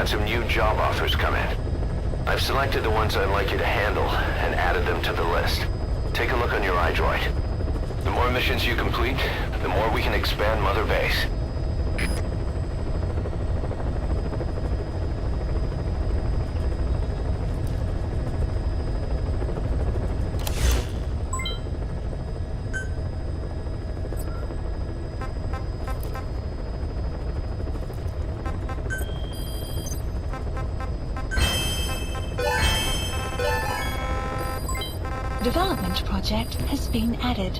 had some new job offers come in. I've selected the ones I'd like you to handle and added them to the list. Take a look on your iDroid. The more missions you complete, the more we can expand Mother Base. Development project has been added.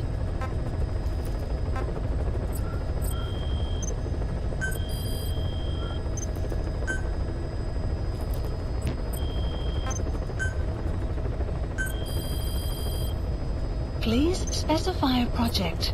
Please specify a project.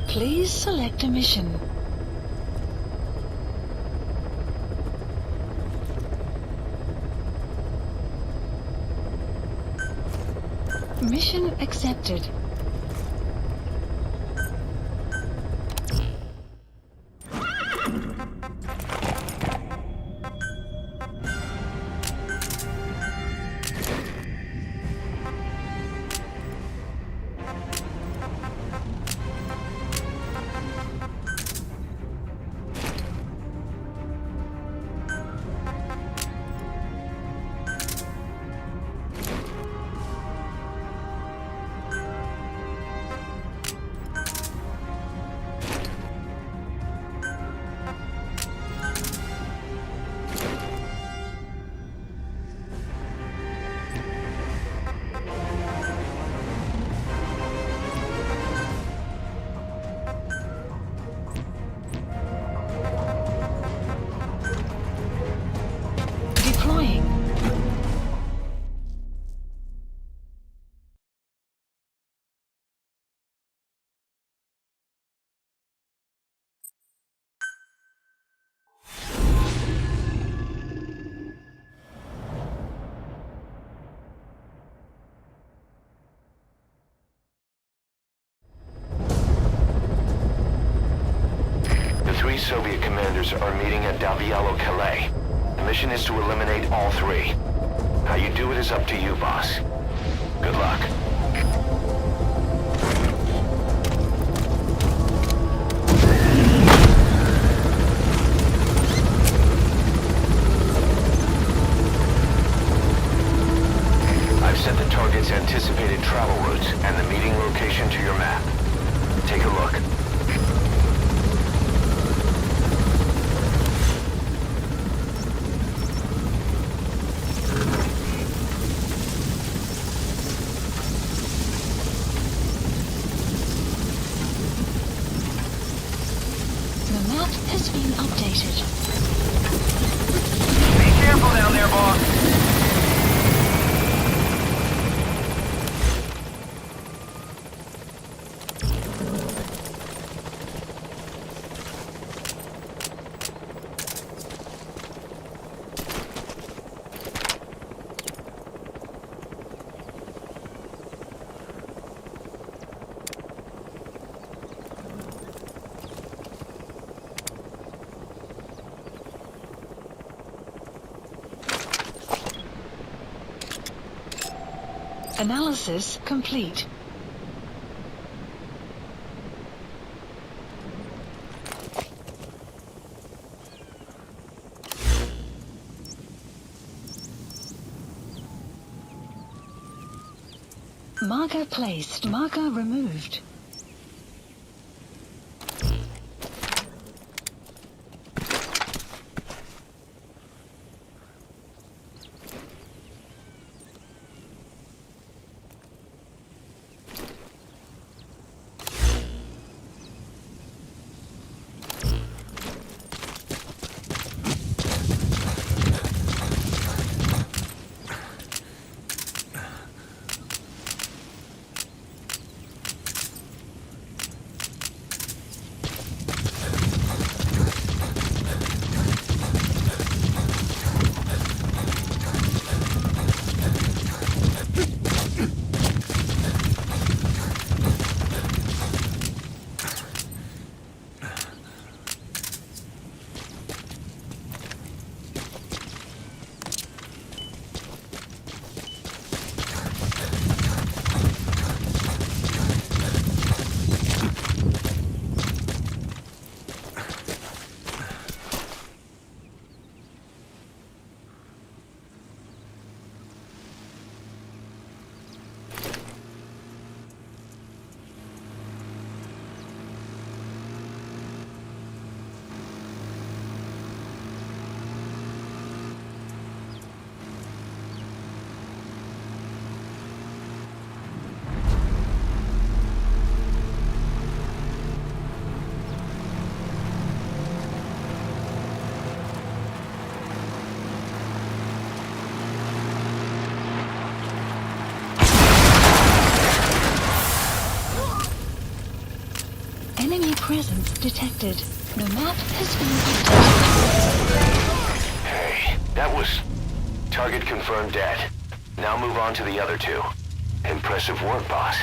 Please select a mission. Mission accepted. Three Soviet commanders are meeting at Dalvialo Calais. The mission is to eliminate all three. How you do it is up to you, boss. Good luck. I've set the target's anticipated travel routes and the meeting location to your map. Take a look. Has been updated. Be careful down there, boss. Analysis complete. Marker placed. Marker removed. Enemy presence detected. The map has been updated. Hey, that was... Target confirmed dead. Now move on to the other two. Impressive work, boss.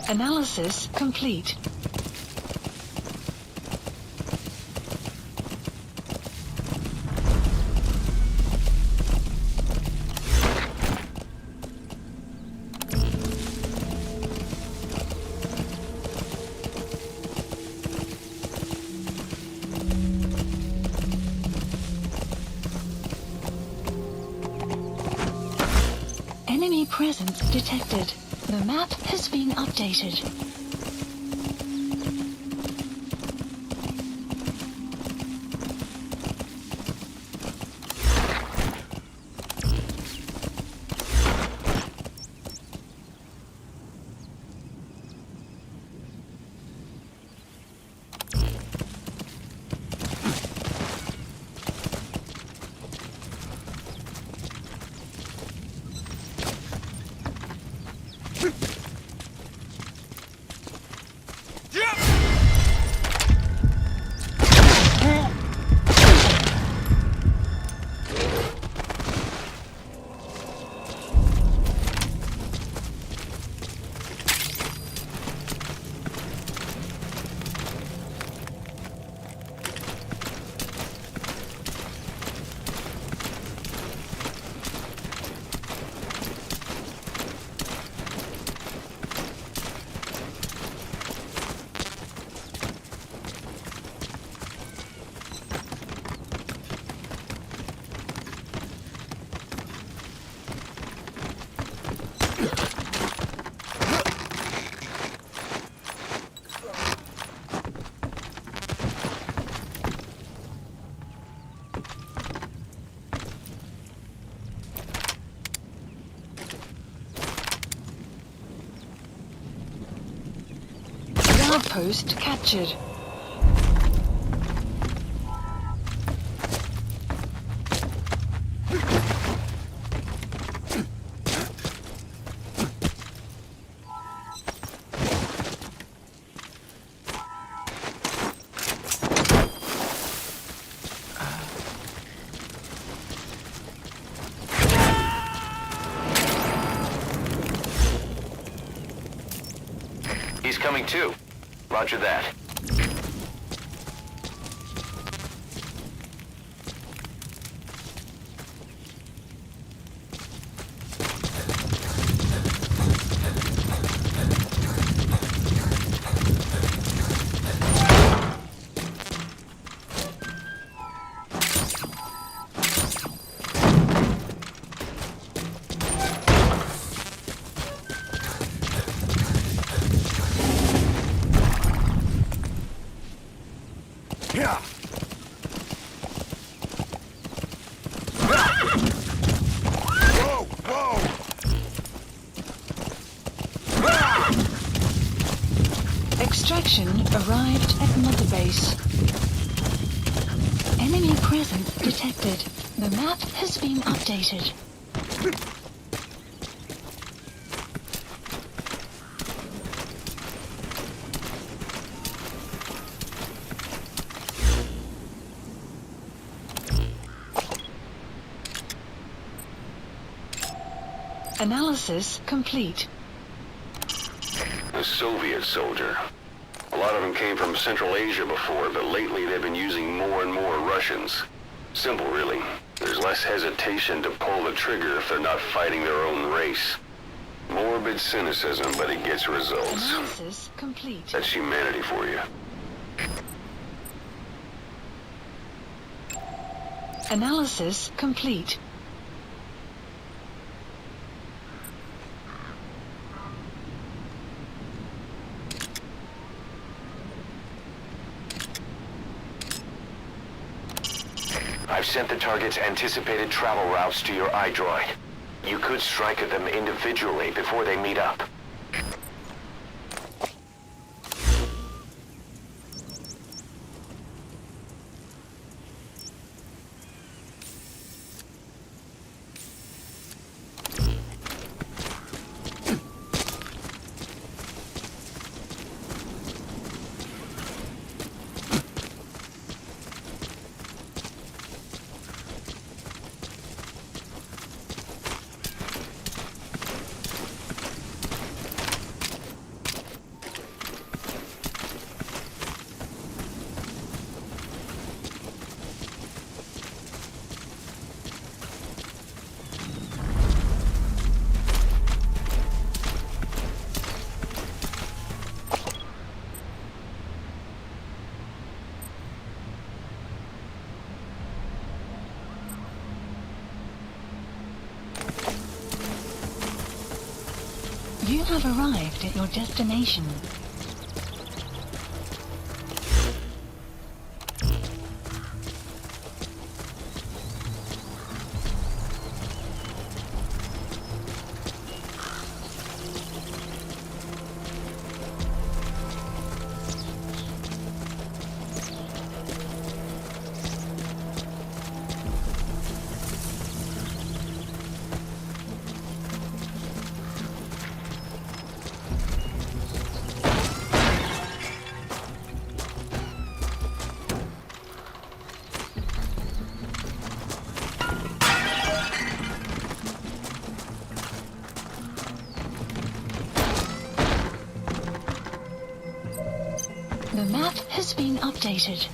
Analysis complete. Enemy presence detected. The map has been updated. Outpost captured. He's coming too. Roger that. Yeah. Whoa, whoa. Extraction arrived at Mother Base. Enemy presence detected. The map has been updated. Analysis complete. A Soviet soldier. A lot of them came from Central Asia before, but lately they've been using more and more Russians. Simple, really. There's less hesitation to pull the trigger if they're not fighting their own race. Morbid cynicism, but it gets results. Analysis complete. That's humanity for you. Analysis complete. I've sent the target's anticipated travel routes to your iDroid. You could strike at them individually before they meet up. You have arrived at your destination. The map has been updated.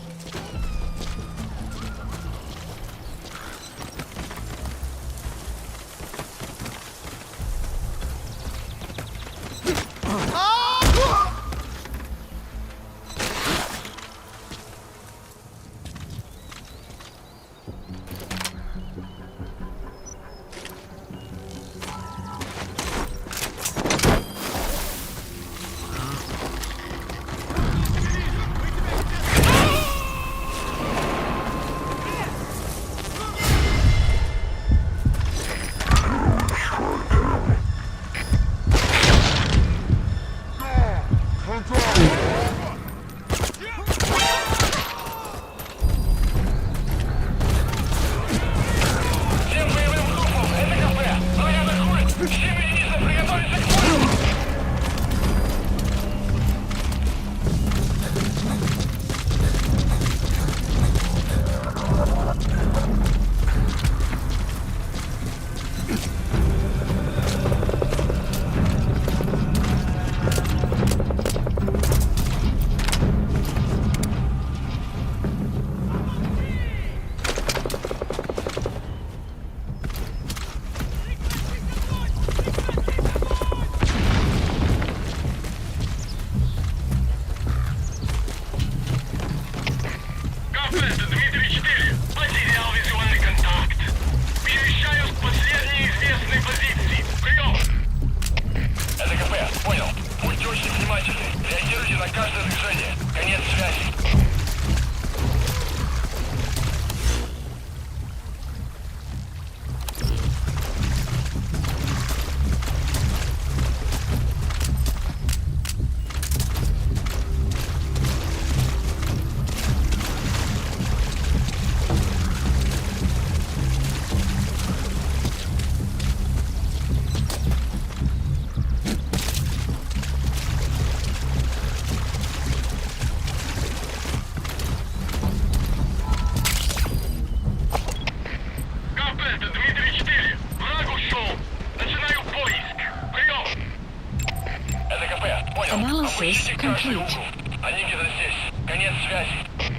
Analysis complete. Они где-то здесь. Конец связи.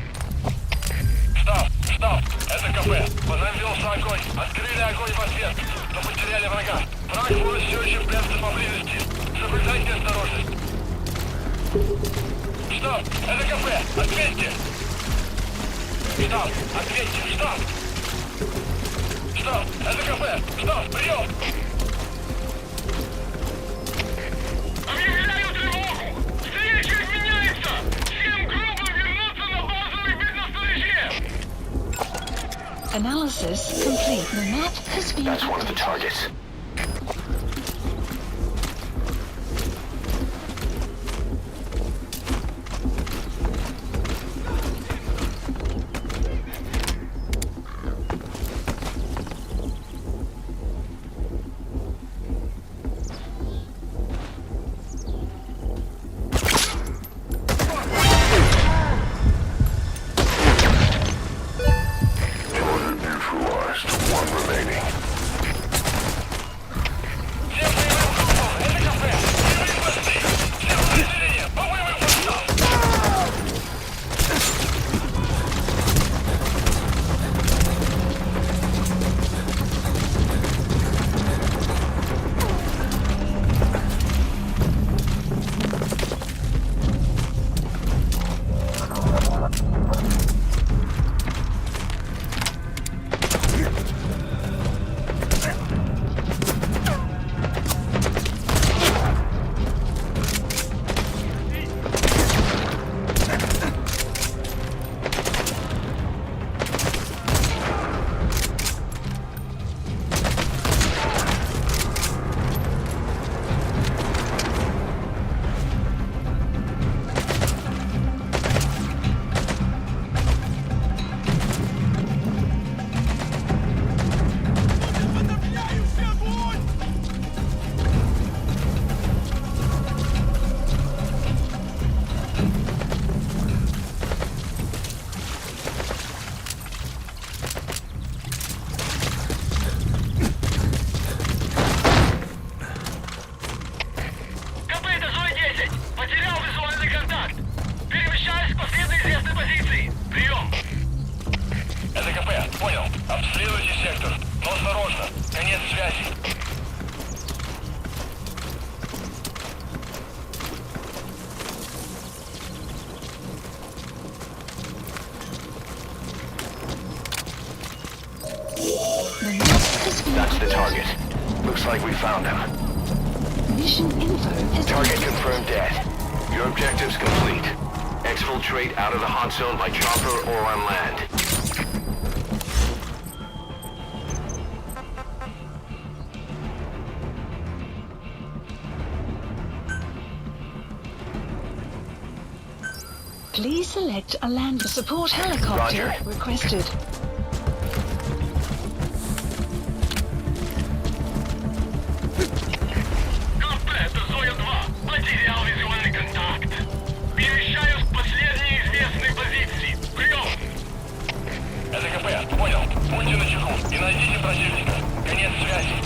Штаб, штаб, это КП. По нам велся огонь. Открыли огонь в ответ. Но потеряли врага. Враг может все еще прятаться поблизости. Соблюдайте осторожность. Штаб, это КП. Ответьте. Штаб, ответьте, штаб. Штаб, это КП. Штаб, прием. Объявляю тревогу! Встреча изменяется! Всем группам вернуться на базовый вид на стороже! Analysis complete. The map has been That's one of the updated. targets. Neutralized. One remaining. Всем боевым группам! Это КП! Первые посты! Всем население! По боевым постам! КП, это зона 10! Потерял визуальный контакт! Перемещаюсь к последней известной позиции! Прием! Это КП, понял. Обследуйте сектор. Но осторожно. Конец связи. The map has been That's the updated. target. Looks like we found him. Mission info has Target been confirmed dead. Your objective's complete. Exfiltrate out of the hot zone by chopper or on land. Please select a land support helicopter Roger. requested. КП, это зона 2. Потерял визуальный контакт. Перемещаюсь к последней известной позиции. Прием! Это КП, понял. Будьте начеку и найдите противника. Конец связи.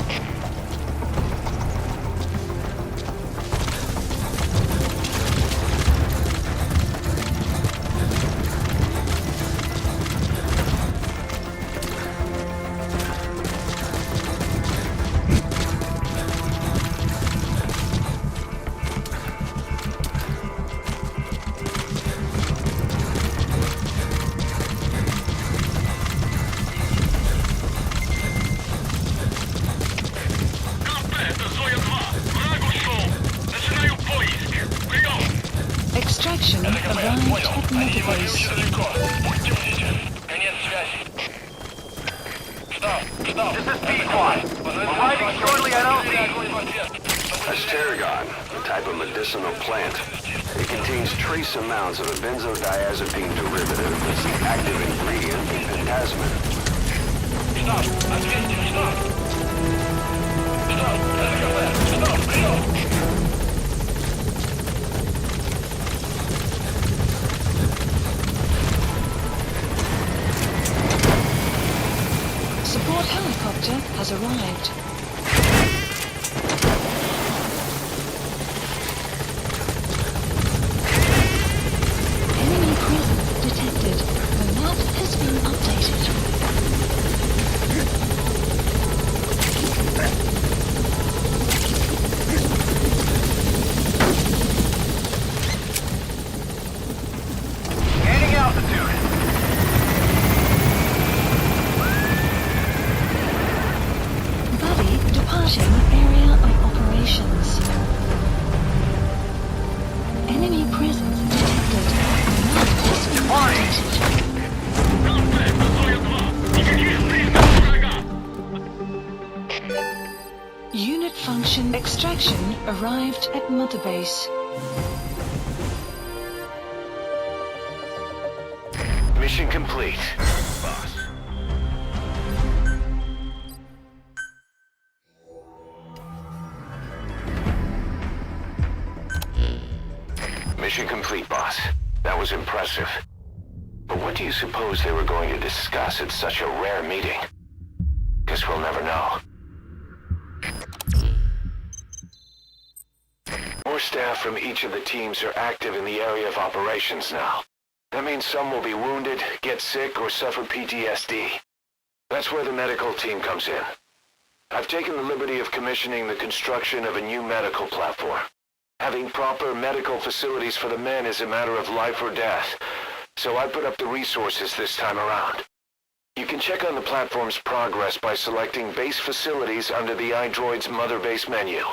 КП, это зона 2. Враг ушел. Начинаю поиск. Прием! Extraction Это КП, arrived понял. at Они Mother воюют Base. недалеко. Будьте бдительны. Конец связи. Штаб, штаб. Это КП. Arriving shortly, I don't see. That's tarragon, a type of medicinal plant. It contains trace amounts of a benzodiazepine derivative that's the active ingredient in pentasmin. Штаб, ответьте, штаб. Штаб, это КП. Штаб, прием. Support helicopter has arrived. Starting area of operations. Enemy presence detected. Map has been updated. Станция, это Зоя-2. Никаких признаков врага. Unit function extraction arrived at Mother Base. Mission complete, boss. Mission complete, boss. That was impressive. But what do you suppose they were going to discuss at such a rare meeting? Guess we'll never know. More staff from each of the teams are active in the area of operations now. That means some will be wounded, get sick, or suffer PTSD. That's where the medical team comes in. I've taken the liberty of commissioning the construction of a new medical platform. Having proper medical facilities for the men is a matter of life or death, so I put up the resources this time around. You can check on the platform's progress by selecting base facilities under the iDroid's Mother Base menu.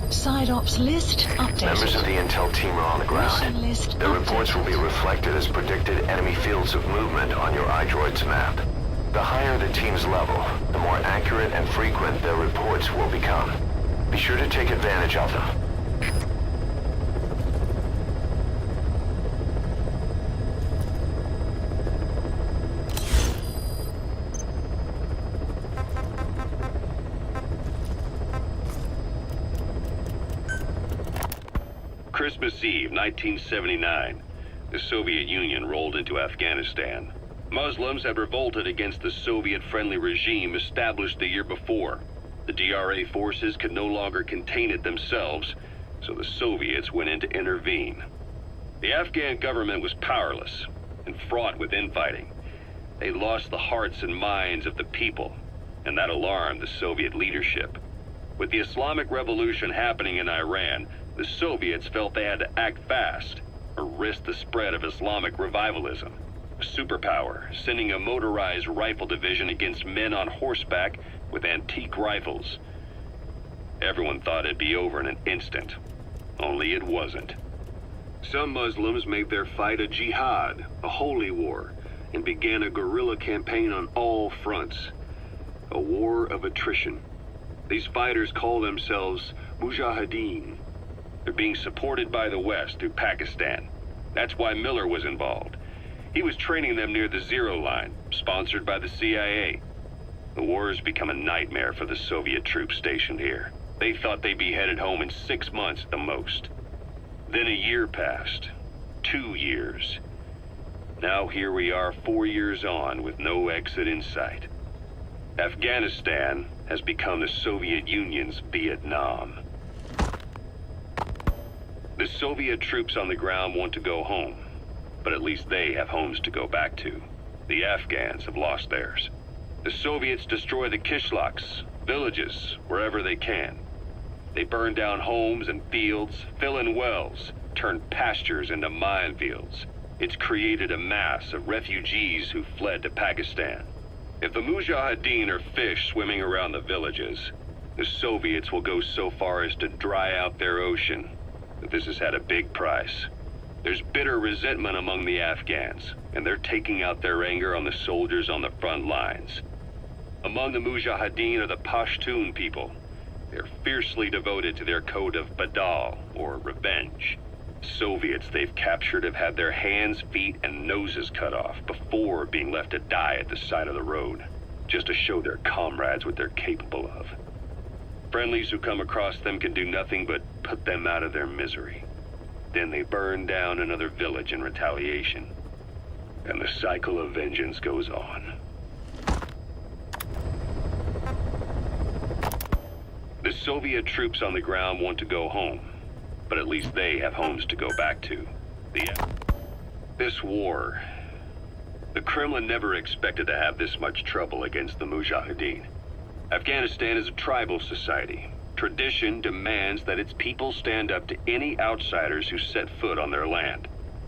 Side ops list updated. Members of the intel team are on the ground. Mission list Their reports will be updated. reflected as predicted enemy fields of movement on your iDroid's map. The higher the team's level, the more accurate and frequent their reports will become. Be sure to take advantage of them. Christmas Eve, 1979, the Soviet Union rolled into Afghanistan. Muslims had revolted against the Soviet-friendly regime established the year before. The DRA forces could no longer contain it themselves, so the Soviets went in to intervene. The Afghan government was powerless and fraught with infighting. They lost the hearts and minds of the people, and that alarmed the Soviet leadership. With the Islamic Revolution happening in Iran, the Soviets felt they had to act fast or risk the spread of Islamic revivalism. A superpower, sending a motorized rifle division against men on horseback with antique rifles. Everyone thought it'd be over in an instant, only it wasn't. Some Muslims made their fight a jihad, a holy war, and began a guerrilla campaign on all fronts. A war of attrition. These fighters call themselves Mujahideen. They're being supported by the West through Pakistan. That's why Miller was involved. He was training them near the Zero Line, sponsored by the CIA. The war has become a nightmare for the Soviet troops stationed here. They thought they'd be headed home in 6 months at the most. Then a year passed. 2 years. Now here we are 4 years on with no exit in sight. Afghanistan has become the Soviet Union's Vietnam. The Soviet troops on the ground want to go home, but at least they have homes to go back to. The Afghans have lost theirs. The Soviets destroy the kishlaks, villages, wherever they can. They burn down homes and fields, fill in wells, turn pastures into minefields. It's created a mass of refugees who fled to Pakistan. If the Mujahideen are fish swimming around the villages, the Soviets will go so far as to dry out their ocean. But this has had a big price. There's bitter resentment among the Afghans, and they're taking out their anger on the soldiers on the front lines. Among the Mujahideen are the Pashtun people. They're fiercely devoted to their code of badal, or revenge. Soviets they've captured have had their hands, feet, and noses cut off before being left to die at the side of the road, just to show their comrades what they're capable of. Friendlies who come across them can do nothing but put them out of their misery. Then they burn down another village in retaliation. And the cycle of vengeance goes on. The Soviet troops on the ground want to go home, but at least they have homes to go back to. This war, the Kremlin never expected to have this much trouble against the Mujahideen. Afghanistan is a tribal society. Tradition demands that its people stand up to any outsiders who set foot on their land.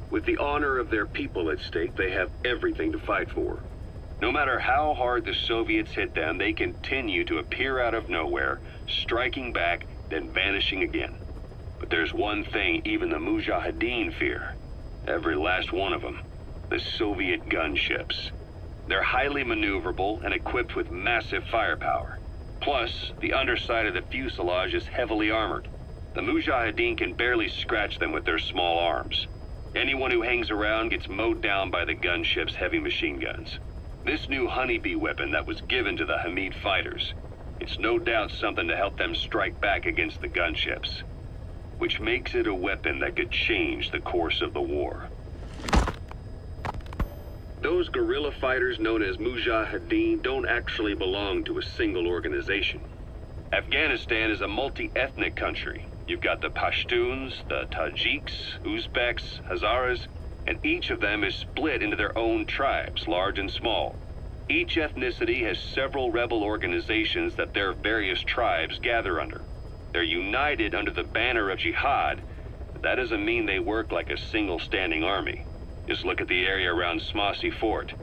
With the honor of their people at stake, they have everything to fight for. No matter how hard the Soviets hit them, they continue to appear out of nowhere, striking back, then vanishing again. But there's one thing even the Mujahideen fear. Every last one of them. The Soviet gunships. They're highly maneuverable and equipped with massive firepower. Plus, the underside of the fuselage is heavily armored. The Mujahideen can barely scratch them with their small arms. Anyone who hangs around gets mowed down by the gunship's heavy machine guns. This new honeybee weapon that was given to the Hamid fighters, it's no doubt something to help them strike back against the gunships, which makes it a weapon that could change the course of the war. Those guerrilla fighters known as Mujahideen don't actually belong to a single organization. Afghanistan is a multi-ethnic country. You've got the Pashtuns, the Tajiks, Uzbeks, Hazaras, and each of them is split into their own tribes, large and small. Each ethnicity has several rebel organizations that their various tribes gather under. They're united under the banner of jihad, but that doesn't mean they work like a single standing army. Just look at the area around Smasi Fort.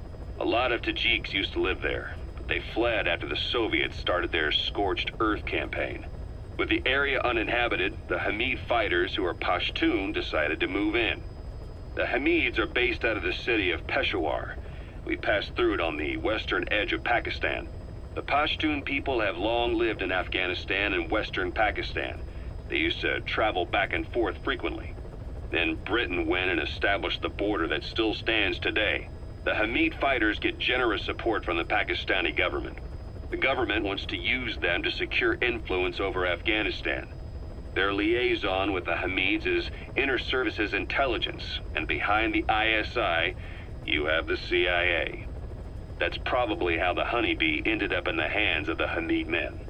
A lot of Tajiks used to live there, but they fled after the Soviets started their Scorched Earth campaign. With the area uninhabited, the Hamid fighters, who are Pashtun, decided to move in. The Hamids are based out of the city of Peshawar. We passed through it on the western edge of Pakistan. The Pashtun people have long lived in Afghanistan and western Pakistan. They used to travel back and forth frequently. Then Britain went and established the border that still stands today. The Hamid fighters get generous support from the Pakistani government. The government wants to use them to secure influence over Afghanistan. Their liaison with the Hamids is Inter-Services Intelligence, and behind the ISI, you have the CIA. That's probably how the honeybee ended up in the hands of the Hamid men.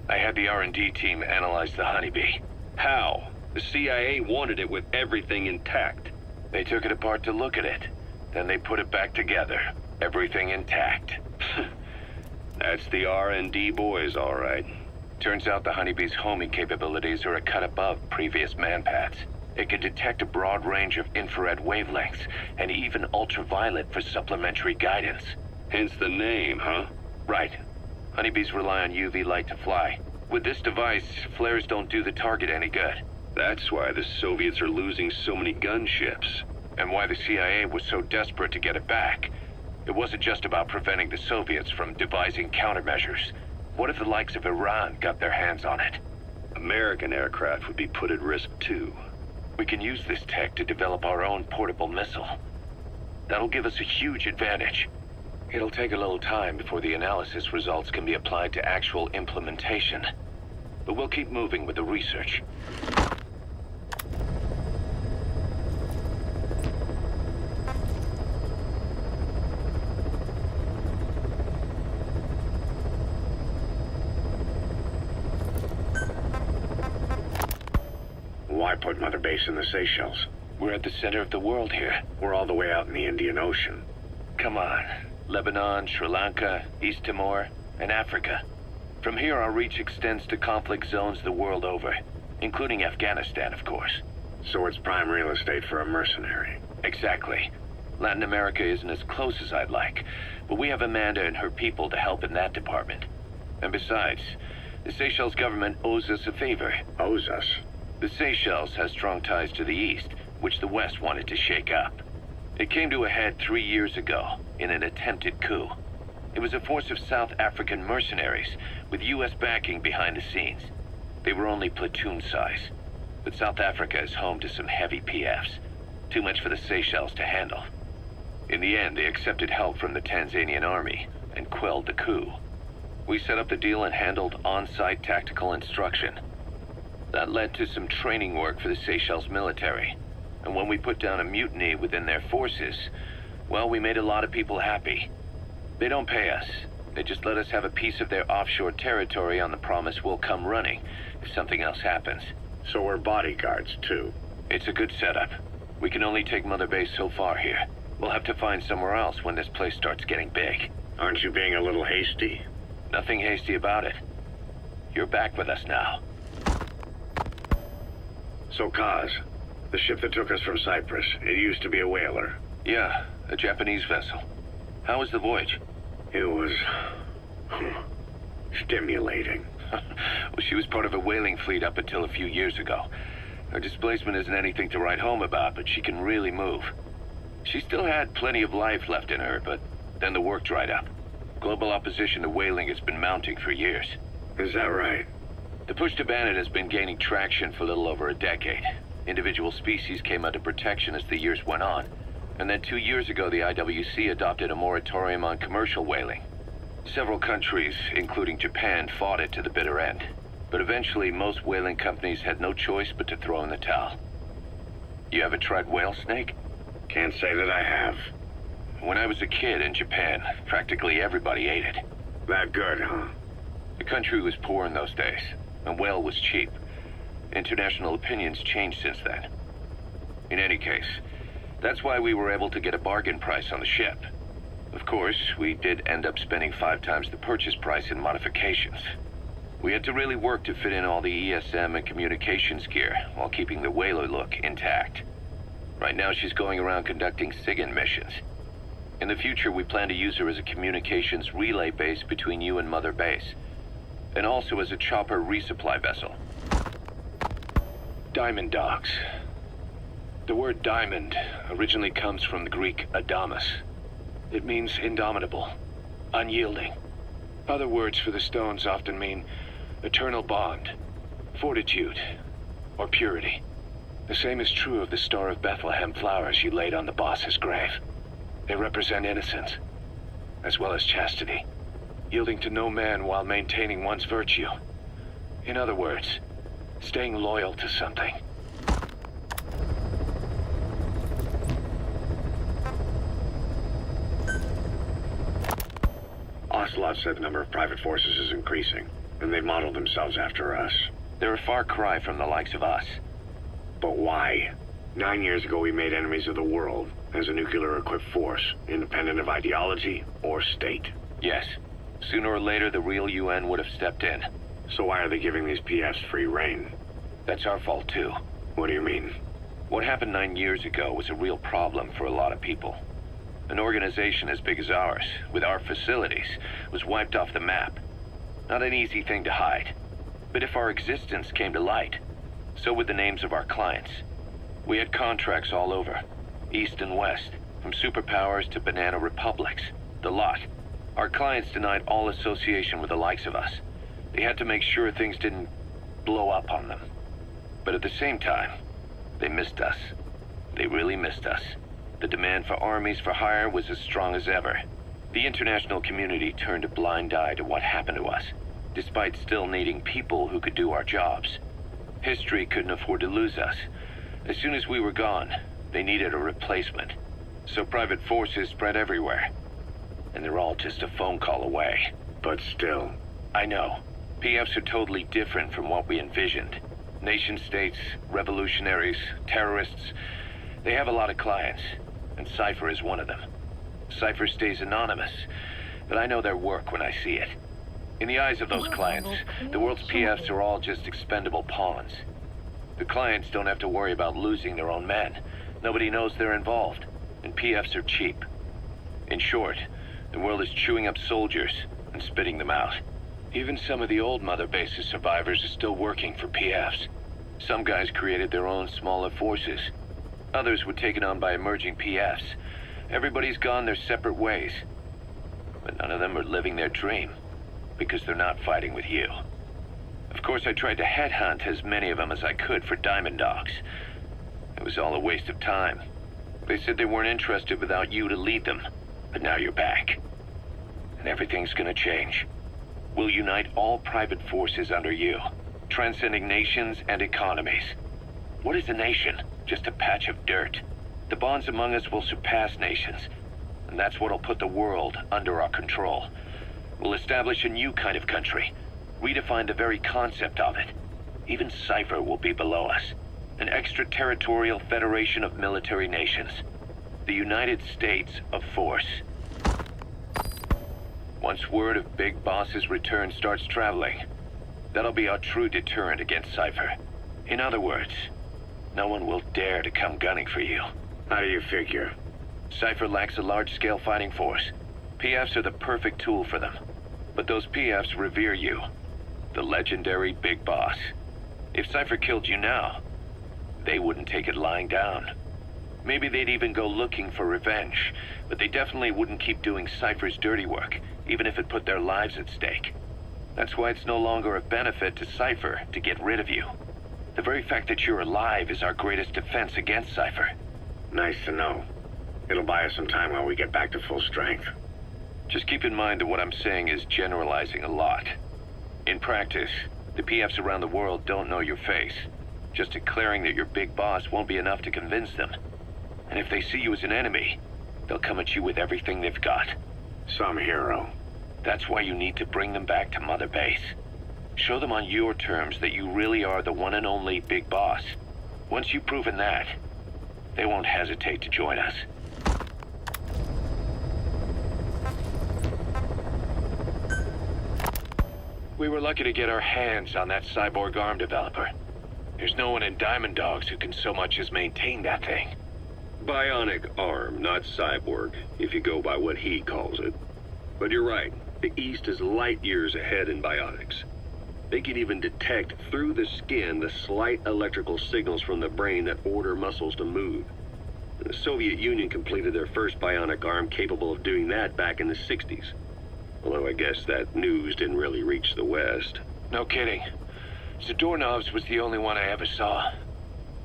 I had the R&D team analyze the honeybee. How? The CIA wanted it with everything intact. They took it apart to look at it. Then they put it back together. Everything intact. That's the R&D boys, all right. Turns out the honeybee's homing capabilities are a cut above previous manpads. It can detect a broad range of infrared wavelengths, and even ultraviolet for supplementary guidance. Hence the name, huh? Right. Honeybees rely on UV light to fly. With this device, flares don't do the target any good. That's why the Soviets are losing so many gunships. And why the CIA was so desperate to get it back. It wasn't just about preventing the Soviets from devising countermeasures. What if the likes of Iran got their hands on it? American aircraft would be put at risk too. We can use this tech to develop our own portable missile. That'll give us a huge advantage. It'll take a little time before the analysis results can be applied to actual implementation. But we'll keep moving with the research. Why put Mother Base in the Seychelles? We're at the center of the world here. We're all the way out in the Indian Ocean. Come on. Lebanon, Sri Lanka, East Timor, and Africa. From here, our reach extends to conflict zones the world over, including Afghanistan, of course. So it's prime real estate for a mercenary. Exactly. Latin America isn't as close as I'd like, but we have Amanda and her people to help in that department. And besides, the Seychelles government owes us a favor. Owes us? The Seychelles has strong ties to the east, which the West wanted to shake up. It came to a head 3 years ago in an attempted coup. It was a force of South African mercenaries with U.S. backing behind the scenes. They were only platoon size, but South Africa is home to some heavy PFs. Too much for the Seychelles to handle. In the end, they accepted help from the Tanzanian army and quelled the coup. We set up the deal and handled on-site tactical instruction. That led to some training work for the Seychelles military. And when we put down a mutiny within their forces, well, we made a lot of people happy. They don't pay us. They just let us have a piece of their offshore territory on the promise we'll come running if something else happens. So we're bodyguards, too. It's a good setup. We can only take Mother Base so far here. We'll have to find somewhere else when this place starts getting big. Aren't you being a little hasty? Nothing hasty about it. You're back with us now. So, Kaz, the ship that took us from Cyprus, it used to be a whaler. Yeah, a Japanese vessel. How was the voyage? It was... stimulating. Well, she was part of a whaling fleet up until a few years ago. Her displacement isn't anything to write home about, but she can really move. She still had plenty of life left in her, but then the work dried up. Global opposition to whaling has been mounting for years. Is that right? The push to ban it has been gaining traction for a little over a decade. Individual species came under protection as the years went on. And then 2 years ago, the IWC adopted a moratorium on commercial whaling. Several countries, including Japan, fought it to the bitter end. But eventually, most whaling companies had no choice but to throw in the towel. You ever tried whale snake? Can't say that I have. When I was a kid in Japan, practically everybody ate it. That good, huh? The country was poor in those days, and whale was cheap. International opinions changed since then. In any case, that's why we were able to get a bargain price on the ship. Of course, we did end up spending 5 times the purchase price in modifications. We had to really work to fit in all the ESM and communications gear while keeping the whaler look intact. Right now she's going around conducting SIGINT missions. In the future, we plan to use her as a communications relay base between you and Mother Base, and also as a chopper resupply vessel. Diamond dogs. The word diamond originally comes from the Greek adamas. It means indomitable, unyielding. Other words for the stones often mean eternal bond, fortitude, or purity. The same is true of the Star of Bethlehem flowers you laid on the boss's grave. They represent innocence, as well as chastity, yielding to no man while maintaining one's virtue. In other words, staying loyal to something. Ocelot said the number of private forces is increasing, and they've modeled themselves after us. They're a far cry from the likes of us. But why? 9 years ago we made enemies of the world as a nuclear-equipped force, independent of ideology or state. Yes. Sooner or later, the real UN would have stepped in. So why are they giving these PFs free rein? That's our fault, too. What do you mean? What happened 9 years ago was a real problem for a lot of people. An organization as big as ours, with our facilities, was wiped off the map. Not an easy thing to hide. But if our existence came to light, so would the names of our clients. We had contracts all over, east and west, from superpowers to banana republics, the lot. Our clients denied all association with the likes of us. They had to make sure things didn't blow up on them. But at the same time, they missed us. They really missed us. The demand for armies for hire was as strong as ever. The international community turned a blind eye to what happened to us, despite still needing people who could do our jobs. History couldn't afford to lose us. As soon as we were gone, they needed a replacement. So private forces spread everywhere. And they're all just a phone call away. But still. I know. PFs are totally different from what we envisioned. Nation-states, revolutionaries, terrorists. They have a lot of clients, and Cypher is one of them. Cypher stays anonymous, but I know their work when I see it. In the eyes of those clients, the world's PFs are all just expendable pawns. The clients don't have to worry about losing their own men. Nobody knows they're involved, and PFs are cheap. In short, the world is chewing up soldiers and spitting them out. Even some of the old Mother Base's survivors are still working for PFs. Some guys created their own smaller forces. Others were taken on by emerging PFs, Everybody's gone their separate ways. But none of them are living their dream, because they're not fighting with you. Of course, I tried to headhunt as many of them as I could for Diamond Dogs. It was all a waste of time. They said they weren't interested without you to lead them, but now you're back. And everything's gonna change. We'll unite all private forces under you, transcending nations and economies. What is a nation? Just a patch of dirt. The bonds among us will surpass nations, and that's what'll put the world under our control. We'll establish a new kind of country, redefine the very concept of it. Even Cypher will be below us. An extraterritorial federation of military nations. The United States of Force. Once word of Big Boss's return starts traveling, that'll be our true deterrent against Cypher. In other words, no one will dare to come gunning for you. How do you figure? Cypher lacks a large-scale fighting force. PFs are the perfect tool for them. But those PFs revere you, the legendary Big Boss. If Cypher killed you now, they wouldn't take it lying down. Maybe they'd even go looking for revenge, but they definitely wouldn't keep doing Cypher's dirty work, even if it put their lives at stake. That's why it's no longer a benefit to Cypher to get rid of you. The very fact that you're alive is our greatest defense against Cypher. Nice to know. It'll buy us some time while we get back to full strength. Just keep in mind that what I'm saying is generalizing a lot. In practice, the PFs around the world don't know your face. Just declaring that you're Big Boss won't be enough to convince them. And if they see you as an enemy, they'll come at you with everything they've got. Some hero. That's why you need to bring them back to Mother Base. Show them on your terms that you really are the one and only Big Boss. Once you've proven that, they won't hesitate to join us. We were lucky to get our hands on that cyborg arm developer. There's no one in Diamond Dogs who can so much as maintain that thing. Bionic arm, not cyborg, if you go by what he calls it. But you're right, the East is light years ahead in bionics. They can even detect through the skin the slight electrical signals from the brain that order muscles to move. The Soviet Union completed their first bionic arm capable of doing that back in the 60s. Although I guess that news didn't really reach the West. No kidding. Zadornov's was the only one I ever saw.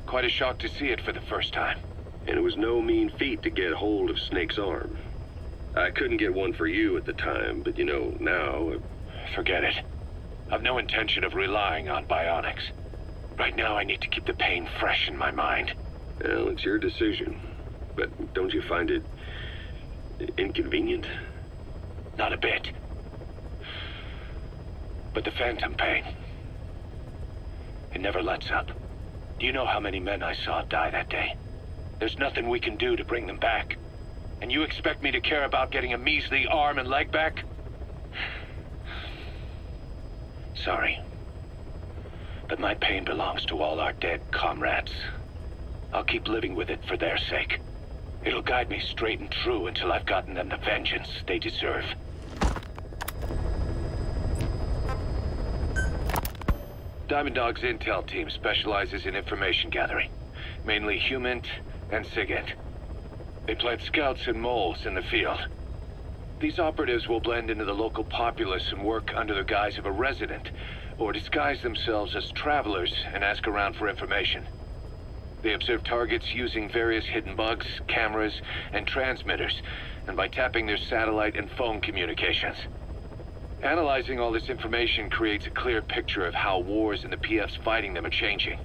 Quite a shock to see it for the first time. And it was no mean feat to get hold of Snake's arm. I couldn't get one for you at the time, but you know, now... Forget it. I've no intention of relying on bionics. Right now I need to keep the pain fresh in my mind. Well, it's your decision. But don't you find it... inconvenient? Not a bit. But the phantom pain... it never lets up. Do you know how many men I saw die that day? There's nothing we can do to bring them back. And you expect me to care about getting a measly arm and leg back? Sorry. But my pain belongs to all our dead comrades. I'll keep living with it for their sake. It'll guide me straight and true until I've gotten them the vengeance they deserve. Diamond Dog's intel team specializes in information gathering, mainly HUMINT and SIGINT. They plant scouts and moles in the field. These operatives will blend into the local populace and work under the guise of a resident, or disguise themselves as travelers and ask around for information. They observe targets using various hidden bugs, cameras, and transmitters, and by tapping their satellite and phone communications. Analyzing all this information creates a clear picture of how wars and the PFs fighting them are changing.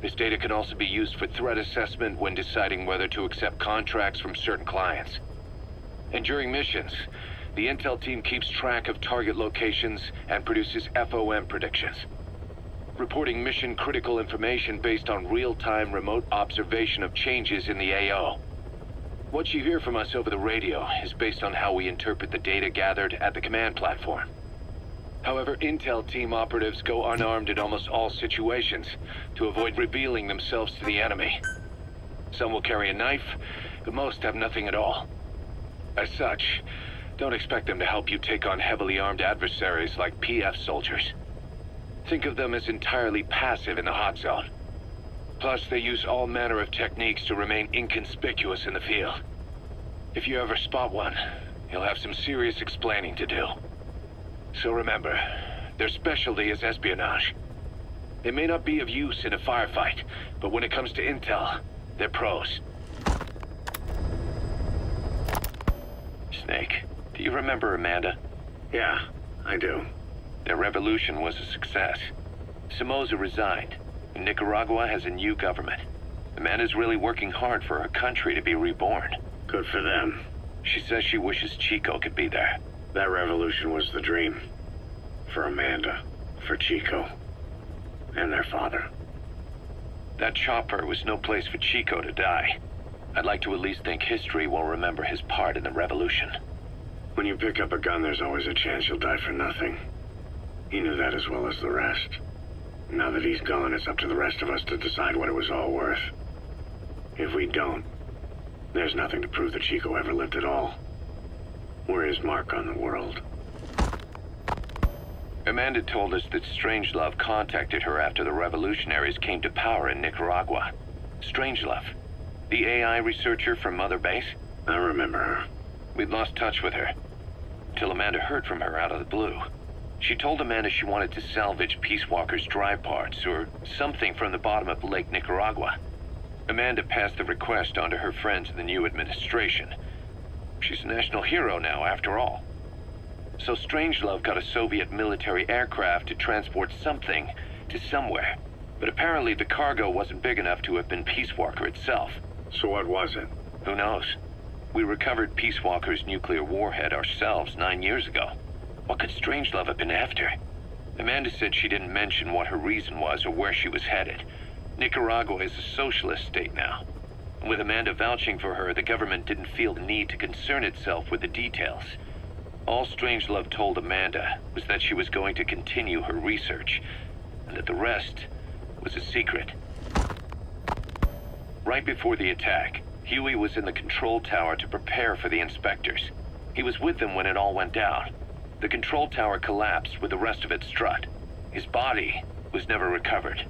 This data can also be used for threat assessment when deciding whether to accept contracts from certain clients. And during missions, the intel team keeps track of target locations and produces FOM predictions, reporting mission-critical information based on real-time remote observation of changes in the AO. What you hear from us over the radio is based on how we interpret the data gathered at the command platform. However, intel team operatives go unarmed in almost all situations to avoid revealing themselves to the enemy. Some will carry a knife, but most have nothing at all. As such, don't expect them to help you take on heavily armed adversaries like PF soldiers. Think of them as entirely passive in the hot zone. Plus, they use all manner of techniques to remain inconspicuous in the field. If you ever spot one, you'll have some serious explaining to do. So remember, their specialty is espionage. They may not be of use in a firefight, but when it comes to intel, they're pros. Snake, do you remember Amanda? Yeah, I do. Their revolution was a success. Somoza resigned, and Nicaragua has a new government. Amanda's really working hard for her country to be reborn. Good for them. She says she wishes Chico could be there. That revolution was the dream. For Amanda, for Chico, and their father. That chopper was no place for Chico to die. I'd like to at least think history will remember his part in the revolution. When you pick up a gun, there's always a chance you'll die for nothing. He knew that as well as the rest. Now that he's gone, it's up to the rest of us to decide what it was all worth. If we don't, there's nothing to prove that Chico ever lived at all. We're his mark on the world. Amanda told us that Strangelove contacted her after the revolutionaries came to power in Nicaragua. Strangelove, the AI researcher from Mother Base? I remember her. We'd lost touch with her, till Amanda heard from her out of the blue. She told Amanda she wanted to salvage Peace Walker's drive parts, or something from the bottom of Lake Nicaragua. Amanda passed the request on to her friends in the new administration. She's a national hero now, after all. So Strangelove got a Soviet military aircraft to transport something to somewhere. But apparently the cargo wasn't big enough to have been Peace Walker itself. So what was it? Who knows? We recovered Peace Walker's nuclear warhead ourselves 9 years ago. What could Strangelove have been after? Amanda said she didn't mention what her reason was or where she was headed. Nicaragua is a socialist state now. With Amanda vouching for her, the government didn't feel the need to concern itself with the details. All Strangelove told Amanda was that she was going to continue her research, and that the rest was a secret. Right before the attack, Huey was in the control tower to prepare for the inspectors. He was with them when it all went down. The control tower collapsed with the rest of it strut. His body was never recovered,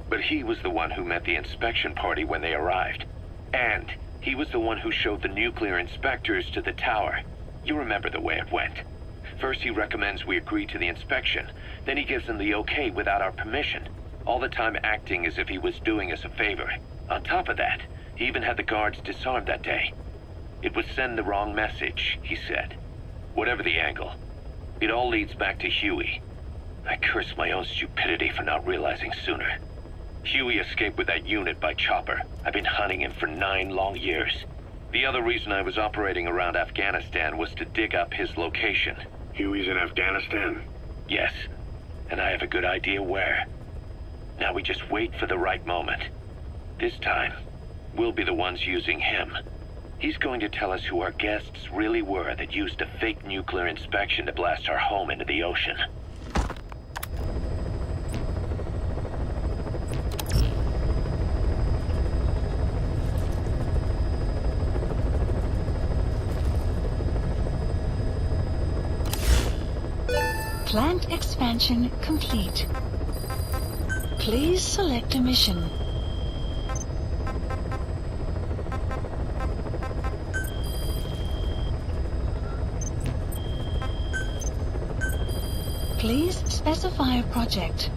but he was the one who met the inspection party when they arrived. And he was the one who showed the nuclear inspectors to the tower. You remember the way it went. First he recommends we agree to the inspection, then he gives them the okay without our permission, all the time acting as if he was doing us a favor. On top of that, he even had the guards disarmed that day. It would send the wrong message, he said. Whatever the angle, it all leads back to Huey. I curse my own stupidity for not realizing sooner. Huey escaped with that unit by chopper. I've been hunting him for 9 long years. The other reason I was operating around Afghanistan was to dig up his location. Huey's in Afghanistan? Yes, and I have a good idea where. Now we just wait for the right moment. This time, we'll be the ones using him. He's going to tell us who our guests really were that used a fake nuclear inspection to blast our home into the ocean. Plant expansion complete. Please select a mission. Please specify a project.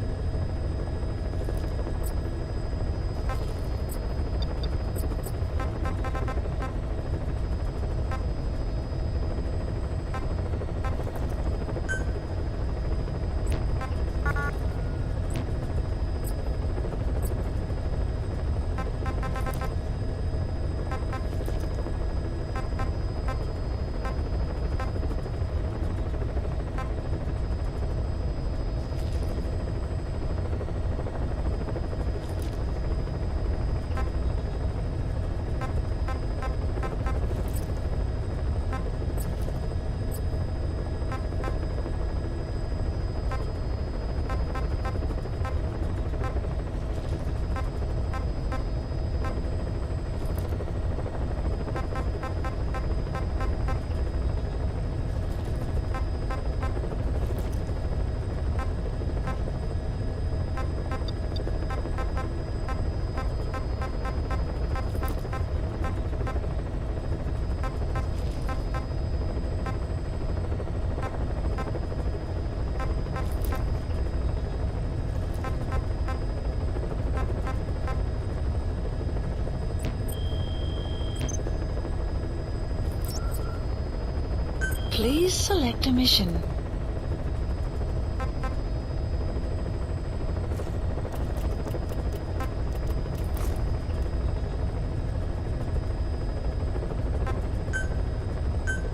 Please select a mission.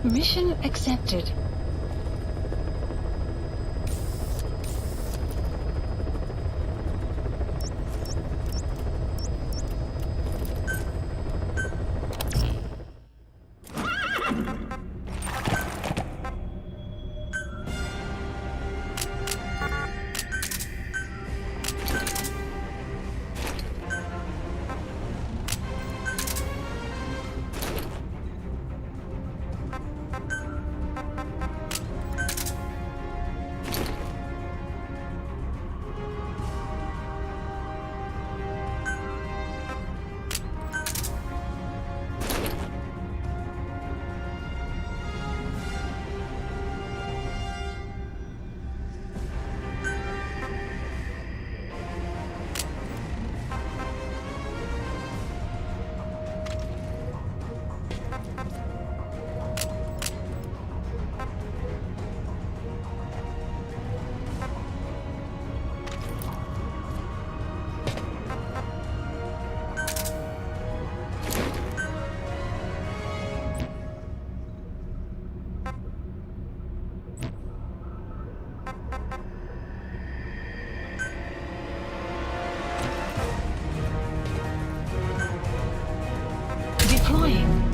Mission accepted. Deploying.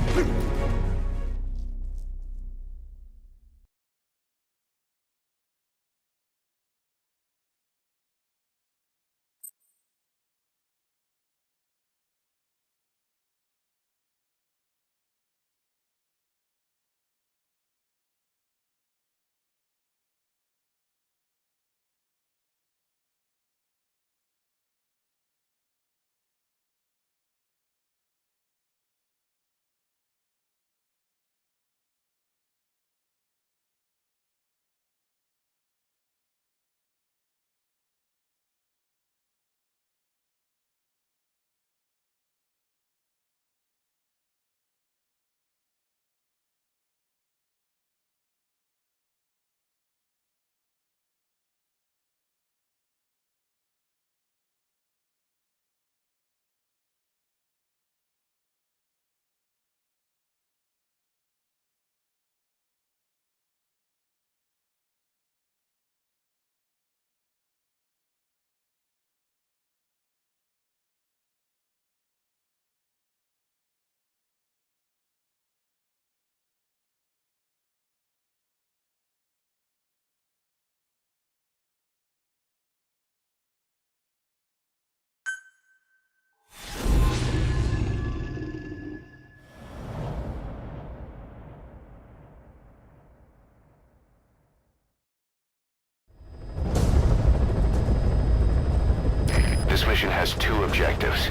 This mission has two objectives.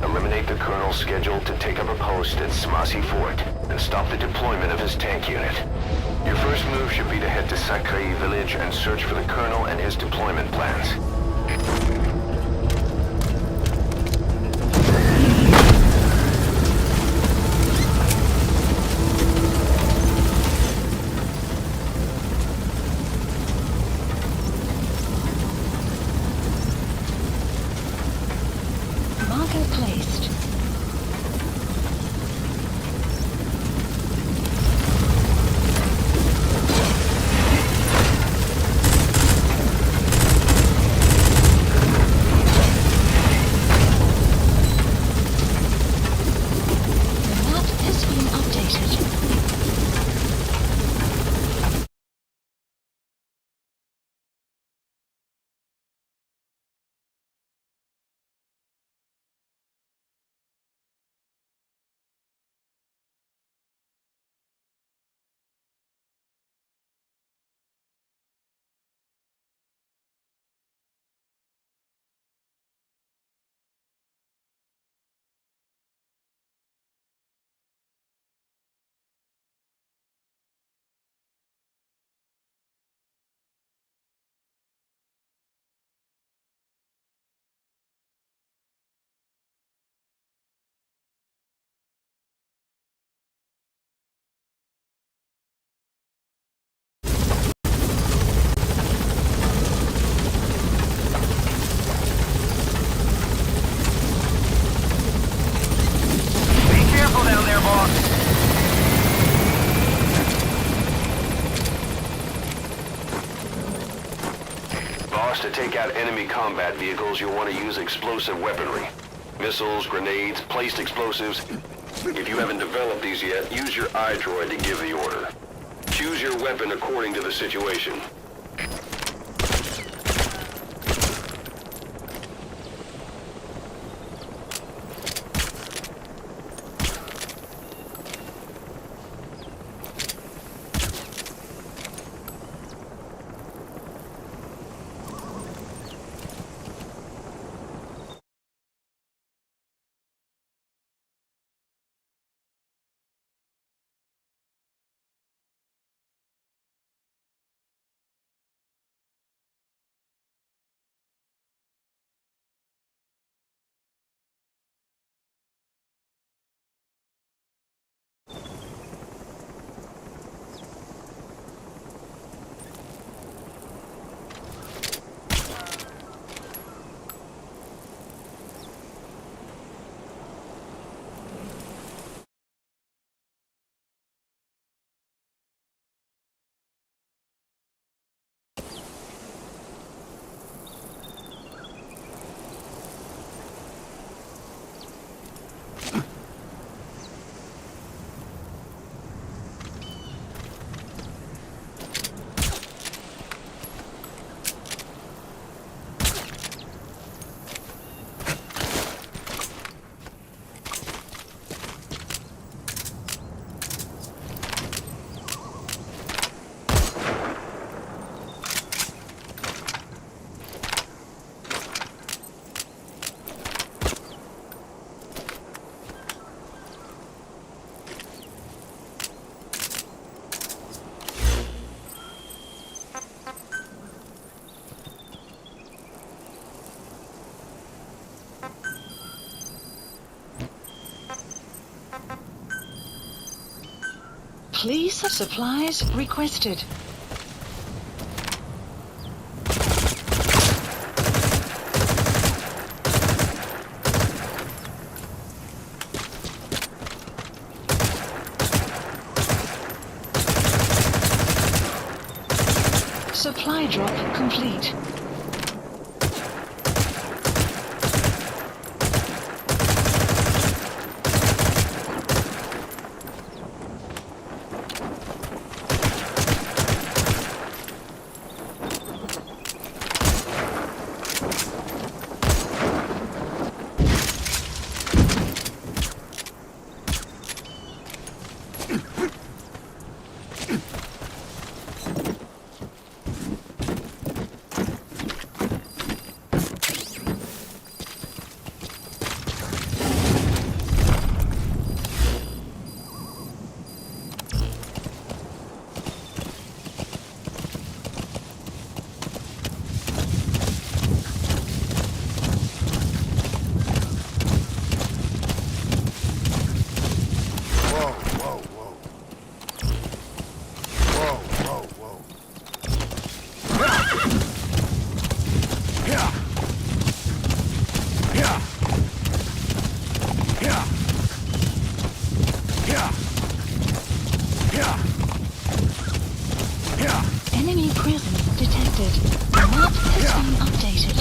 Eliminate the Colonel's schedule to take up a post at Smasi Fort and stop the deployment of his tank unit. Your first move should be to head to Sakai village and search for the Colonel and his deployment plans. Marker placed. To take out enemy combat vehicles, you'll want to use explosive weaponry. Missiles, grenades, placed explosives. If you haven't developed these yet, use your iDroid to give the order. Choose your weapon according to the situation. Please, supplies requested. Supply drop complete. Enemy presence detected. The map has been updated.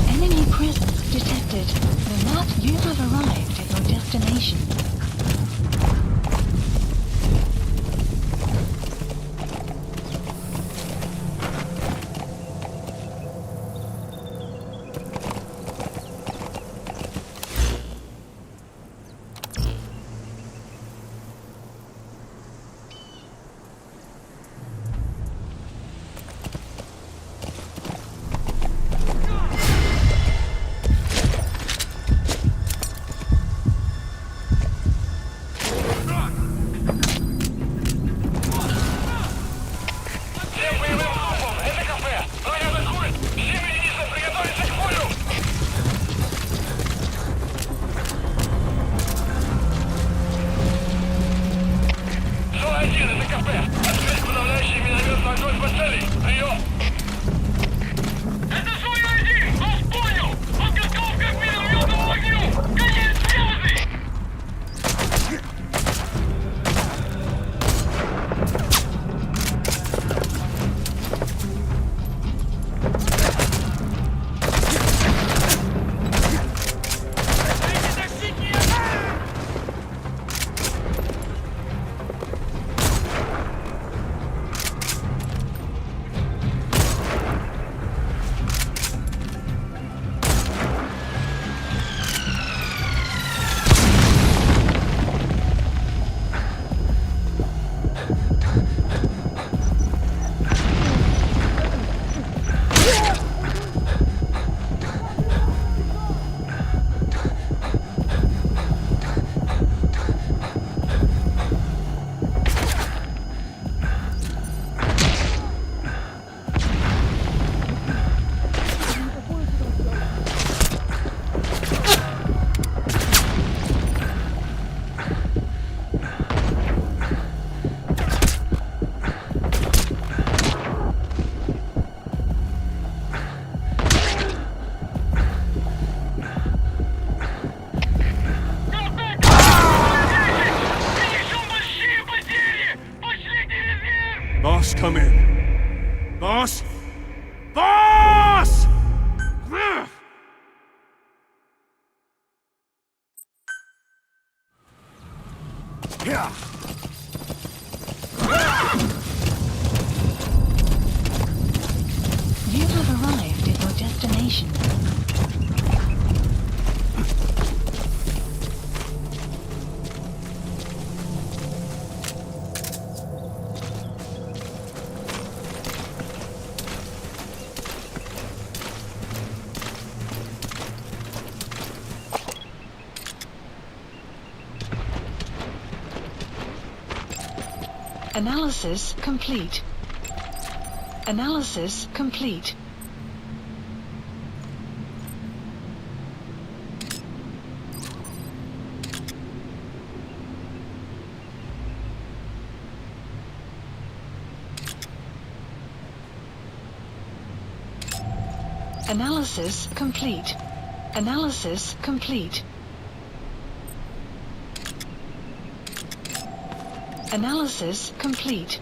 Enemy presence detected. The map, you have arrived at your destination. come in. Boss? Boss! Ugh. Yeah. You have arrived at your destination. Analysis complete. Analysis complete. Analysis complete. Analysis complete. Analysis complete.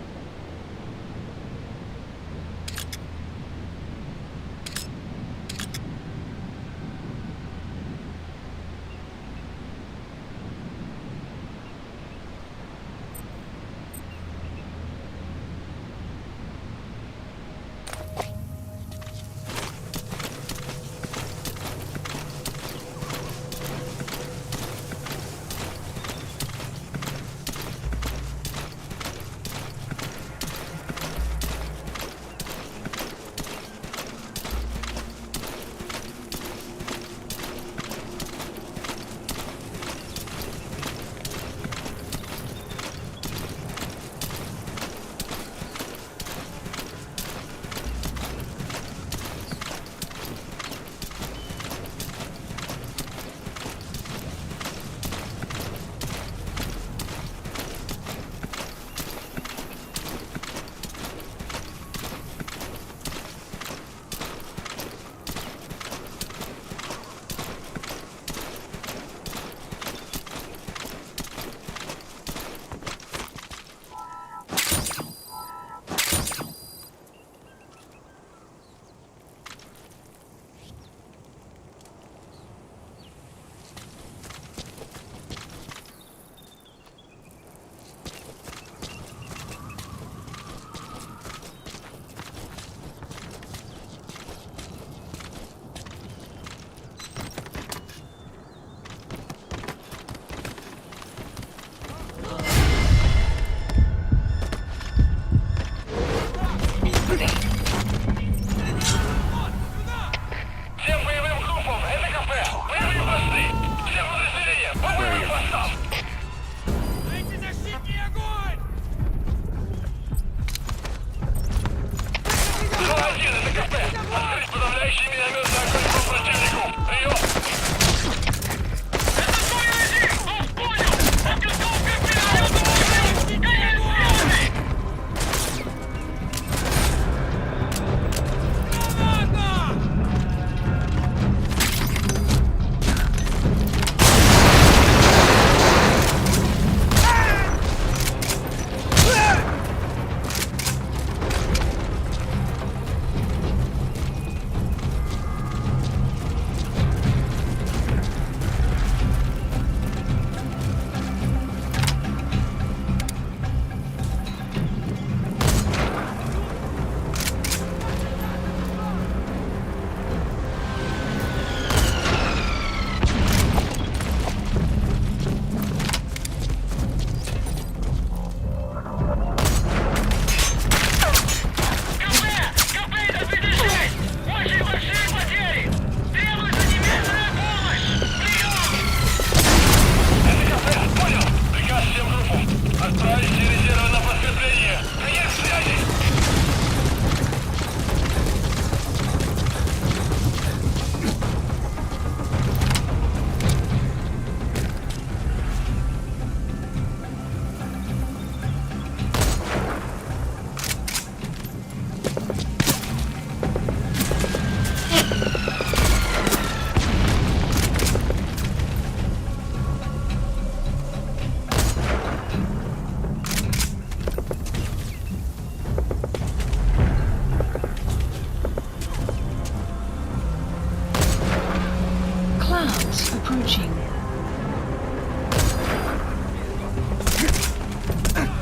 approaching.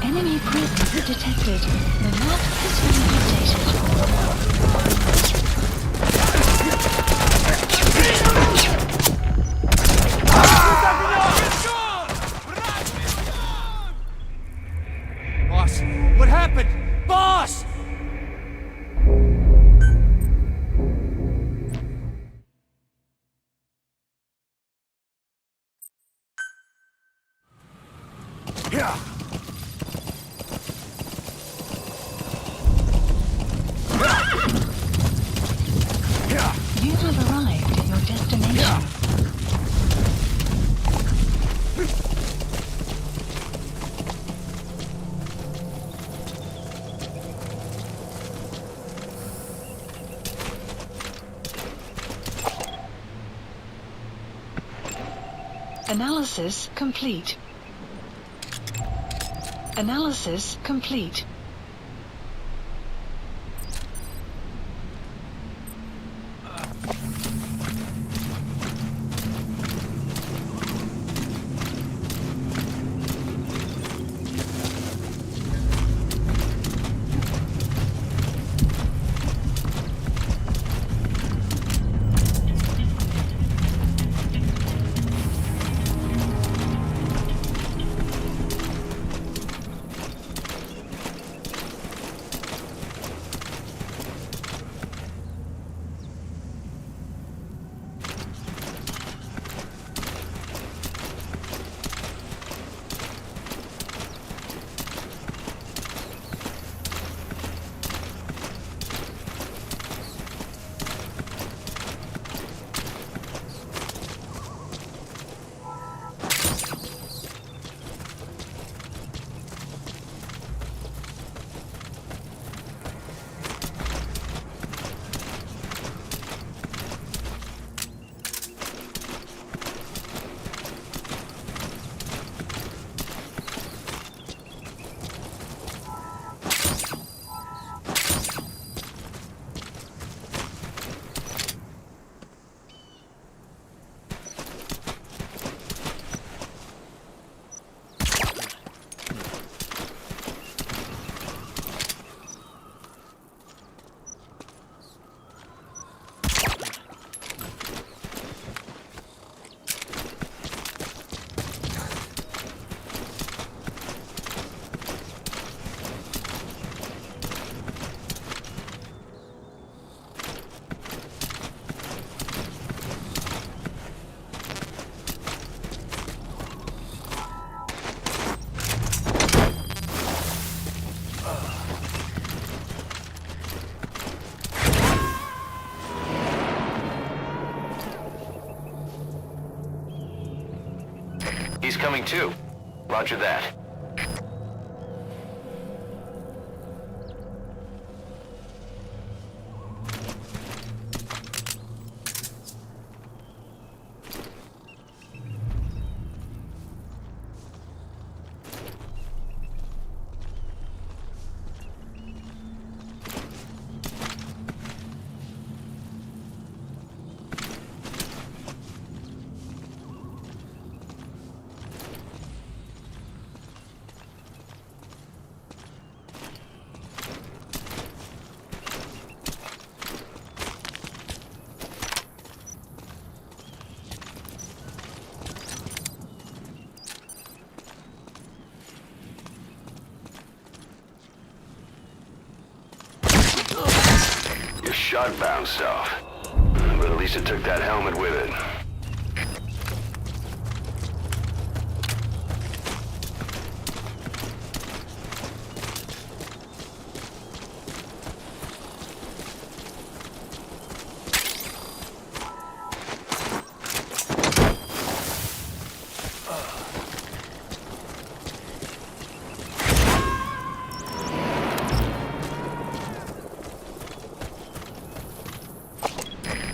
Enemy presence detected. The map has been updated. Boss, what happened? Boss! Yeah. You have arrived at your destination. Analysis complete. Analysis complete. He's coming too. Roger that. Your shot bounced off. But at least it took that helmet with it.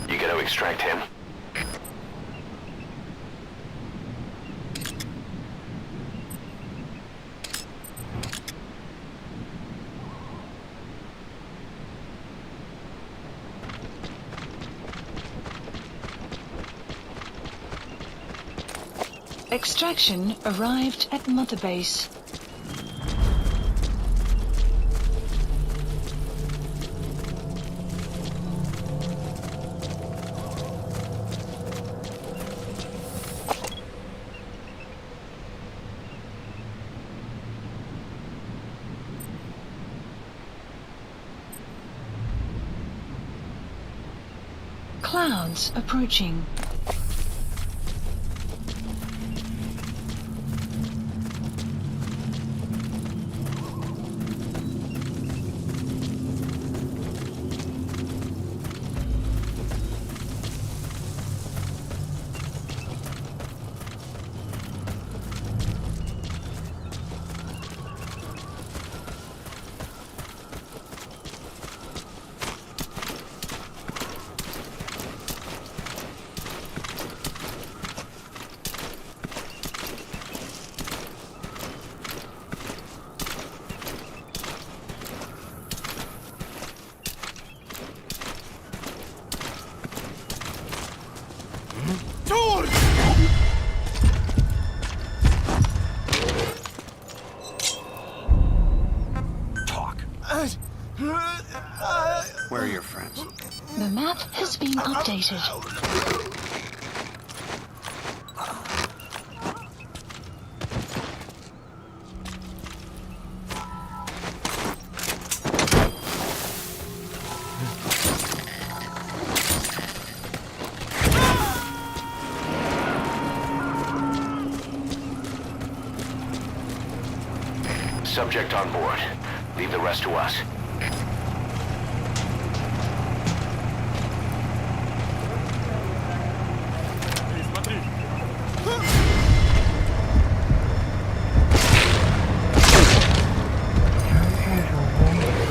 You gotta extract him. extraction arrived at Mother Base. Clouds approaching. Where are your friends? The map has been updated. Subject on board. Leave the rest to us.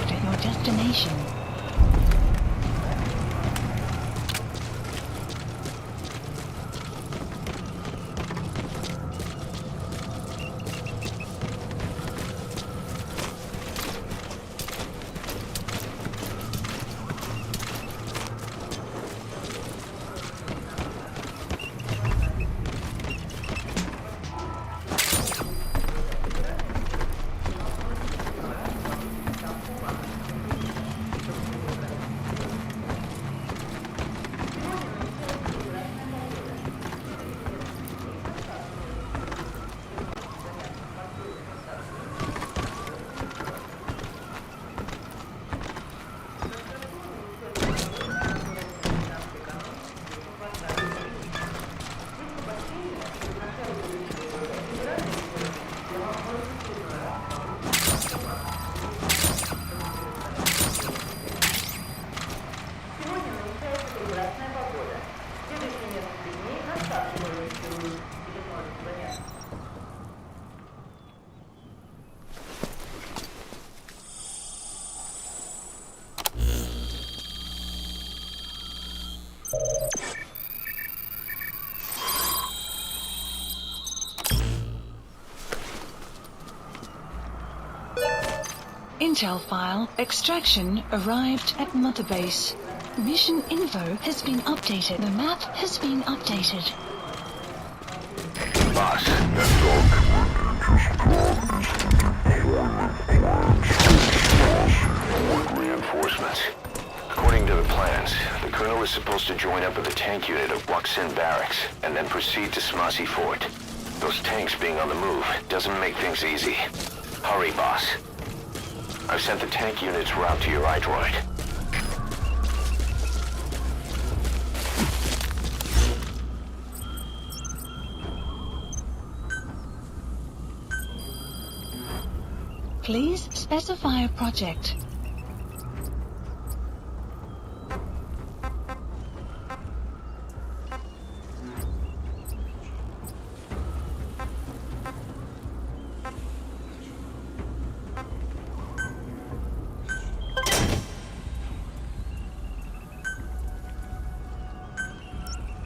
To your destination. Intel file extraction arrived at Mother Base. Mission info has been updated. The map has been updated. Boss, reinforcements. According to the plans, the Colonel is supposed to join up with the tank unit of Waksin Barracks and then proceed to Smasi Fort. Those tanks being on the move doesn't make things easy. Hurry, boss. I've sent the tank unit's route to your iDroid. Please specify a project.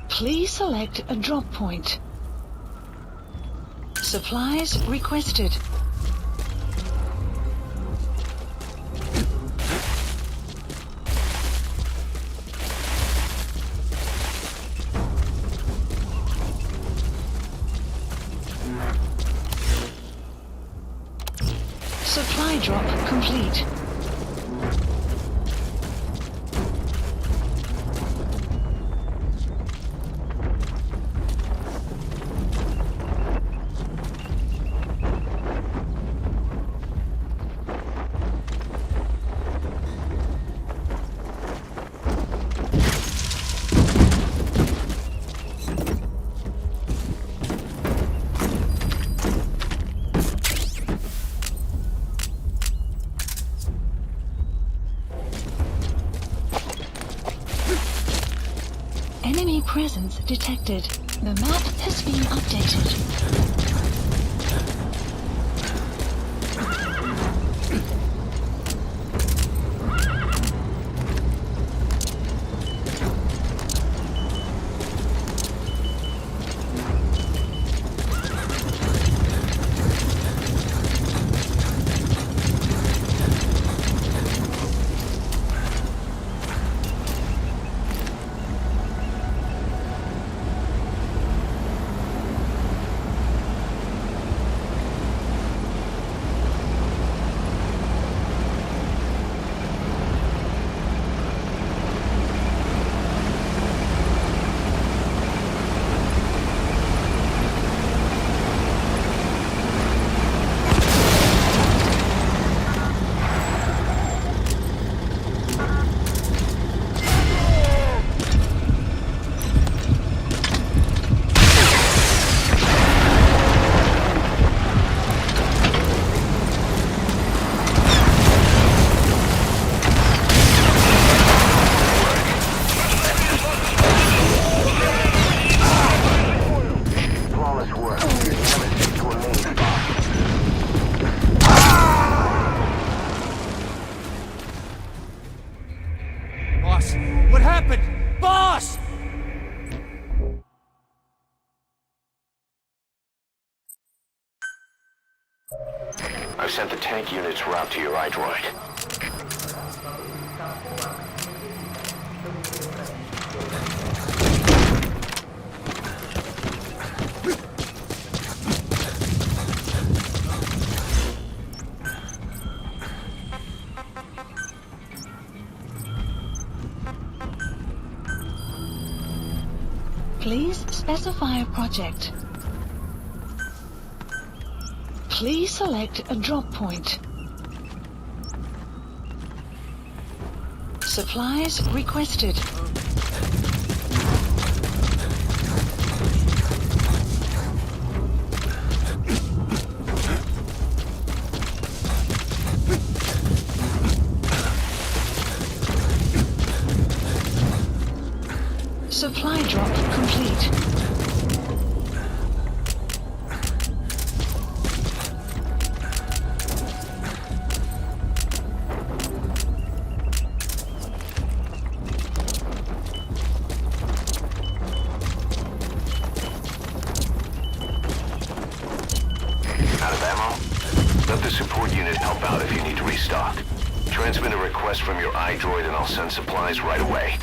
Please select a drop point. Supplies requested. Supply drop complete. Enemy presence detected. The map has been updated. Boss, what happened? Boss! I've sent the tank unit's route to your iDroid. Please specify a project. Please select a drop point. Supplies requested. Supply drop complete. Out of ammo? Let the support unit help out if you need to restock. Transmit a request from your iDroid and I'll send supplies right away.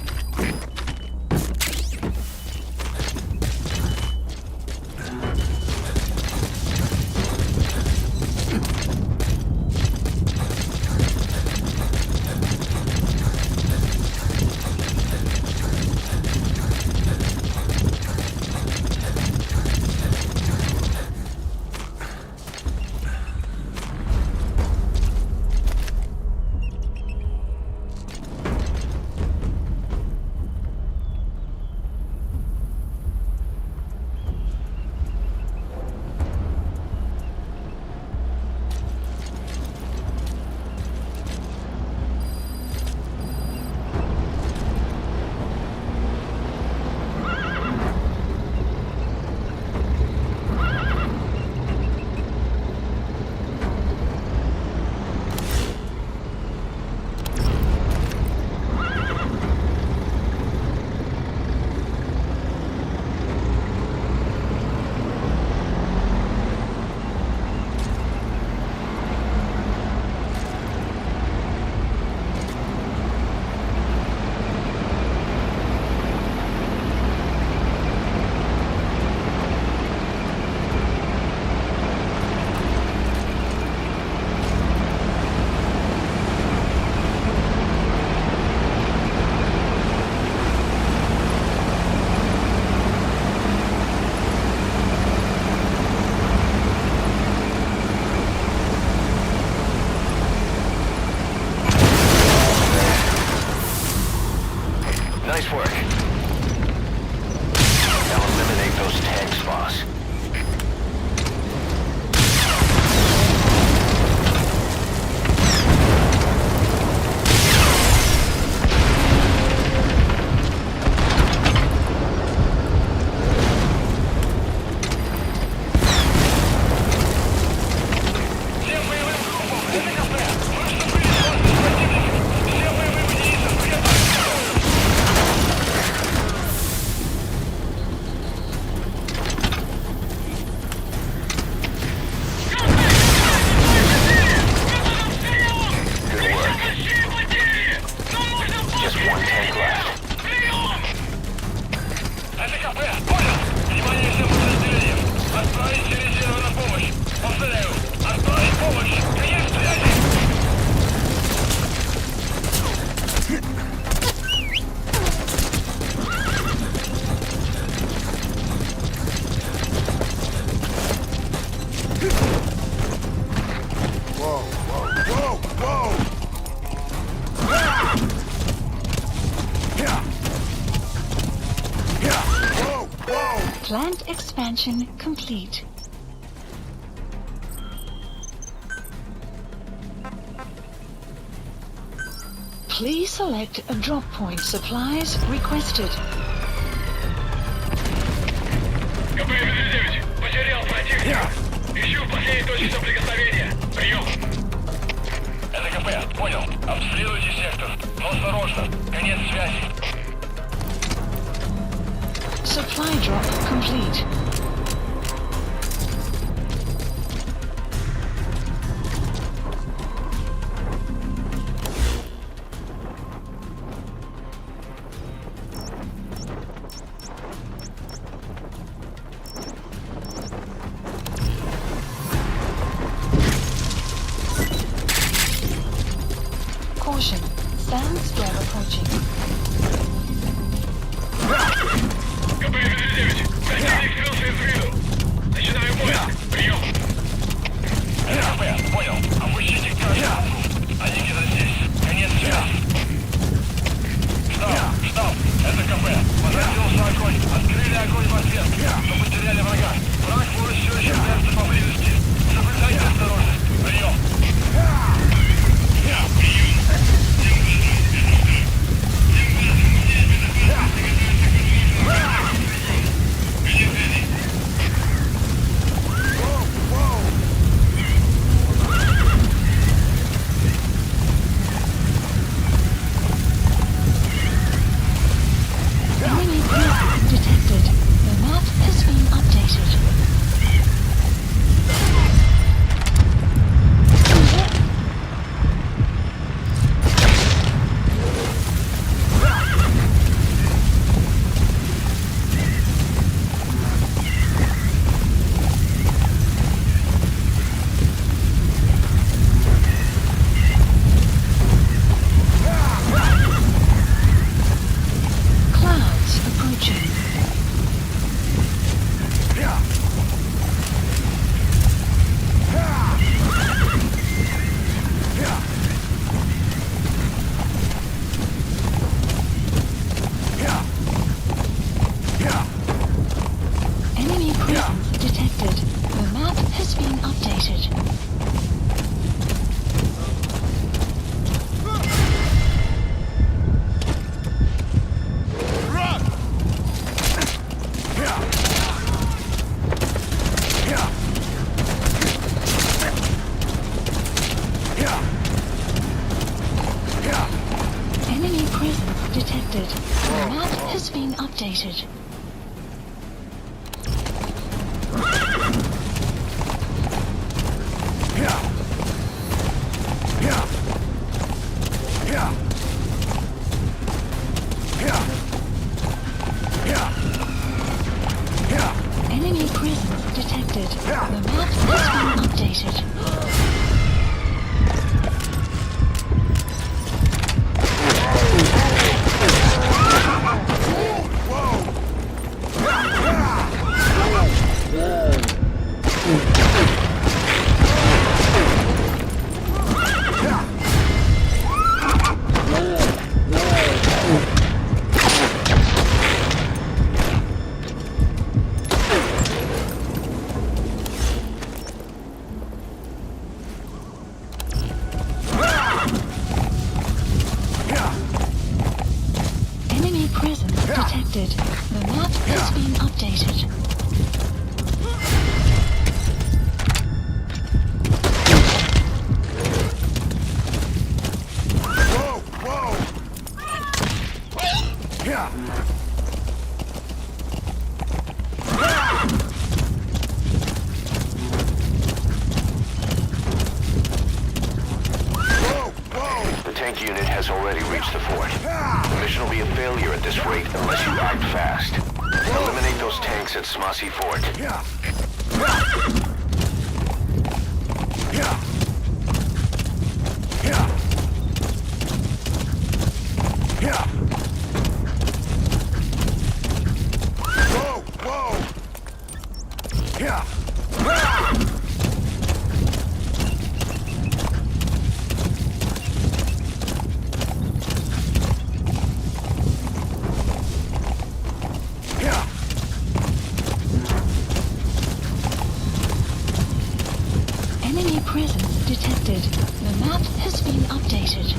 expansion complete. Please select a drop point. Supplies requested. КП-59, потерял противника. Ищу в последней точке соприкосновения. Прием. Это КП, понял. Обследуйте сектор. Но осторожно. Конец связи. Supply drop complete. Caution. Sandstorm approaching. КП-59, противник скрылся из виду. Начинаю поиск. Прием. Это КП, понял. Опустите карту. Они где-то здесь. Конец связи. Штаб, это КП. Возродился огонь. Открыли огонь в ответ. Но потеряли врага. Враг может все еще прятаться поблизости. Соблюдайте осторожность. Прием. Enemy presence detected. The map has been updated. Clouds approaching. Enemy presence detected. The map has been updated. Enemy presence detected. The map has been updated. Enemy presence detected. The map has been updated. Enemy presence detected. The map has been updated. The tank unit has already reached the fort. The mission will be a failure at this rate unless you act fast. Eliminate those tanks at Smassi Fort. presence detected. The map has been updated.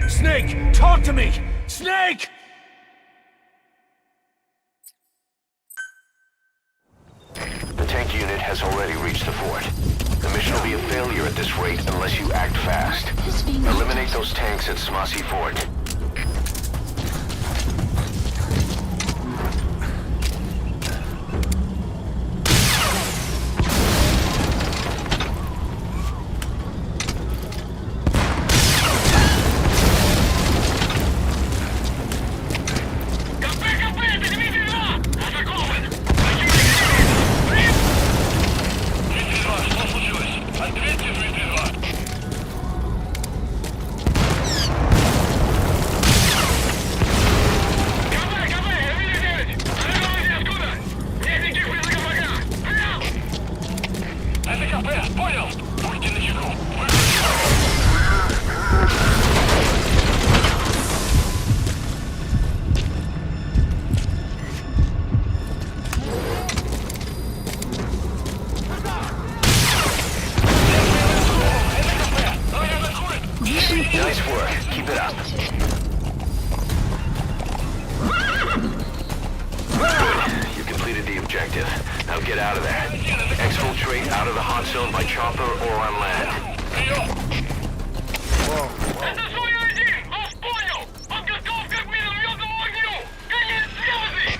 Snake! Talk to me! Snake! The tank unit has already reached the fort. The mission will be a failure at this rate unless you act fast. Has been Eliminate those tanks at Smasi Fort. Nice work. Keep it up. Good. You completed the objective. Now get out of there. Exfiltrate out of the hot zone by chopper or on land. Это Зоя 1! Вас понял! Подготовка к минометному огню! Конец связи!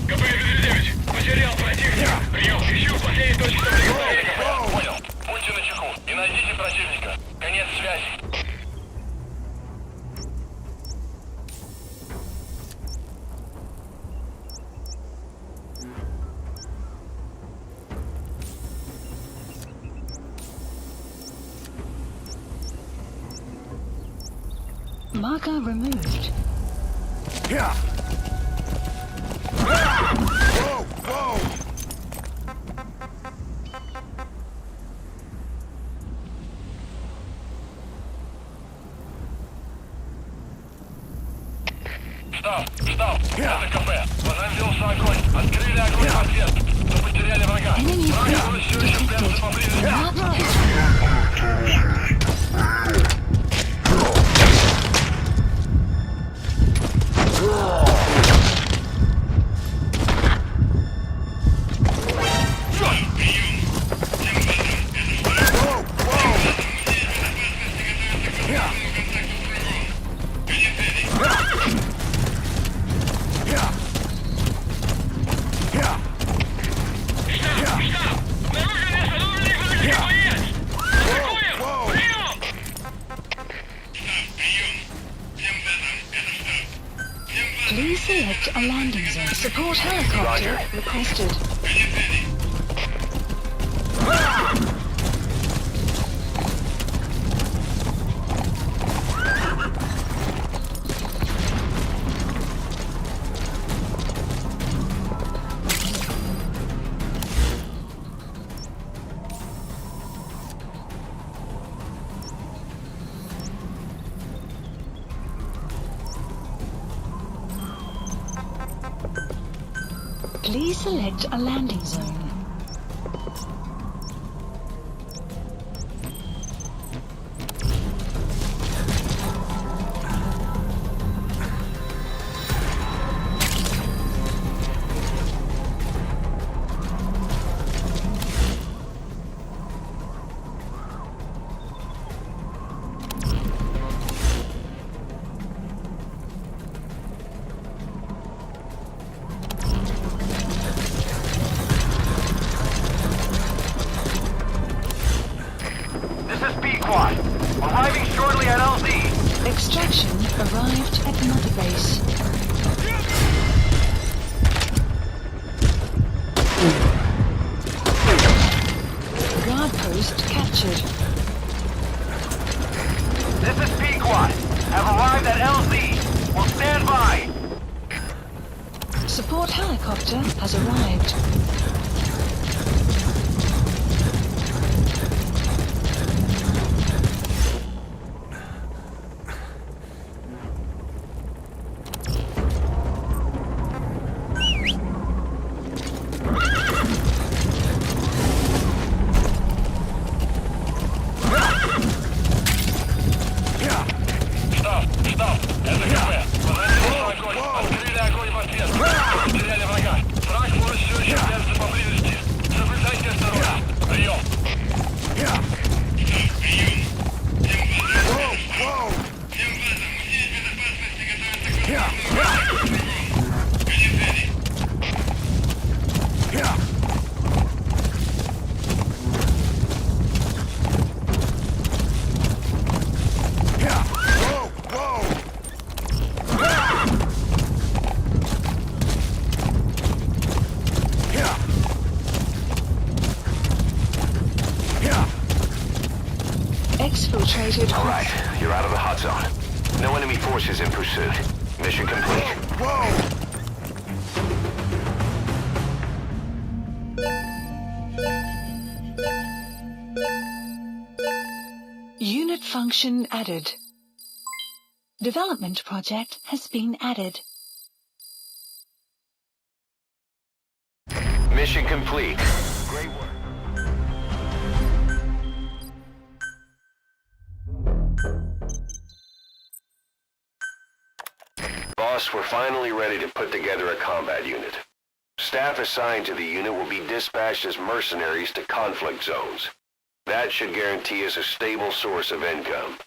КП-59! Потерял противника! Прием! Ищу последней точки соприкосновения! Понял! Будьте начеку и найдите противника! Конец связи! Marker removed. Штаб! Это КП! Возразился огонь! Открыли огонь в ответ! Но потеряли врага! Enemy Врага мы все еще presence прячем detected. поблизости! Map has Please select a landing zone. Support helicopter Roger. requested. Please select a landing zone. Arriving shortly at LZ. Extraction arrived at Mother Base. Guard post captured. This is Pequod. Have arrived at LZ. Will stand by. Support helicopter has arrived. Exfiltrated. All right, you're out of the hot zone. No enemy forces in pursuit. Mission complete. Unit function added. Development project has been added. Mission complete. Great work. Boss, we're finally ready to put together a combat unit. Staff assigned to the unit will be dispatched as mercenaries to conflict zones. That should guarantee us a stable source of income.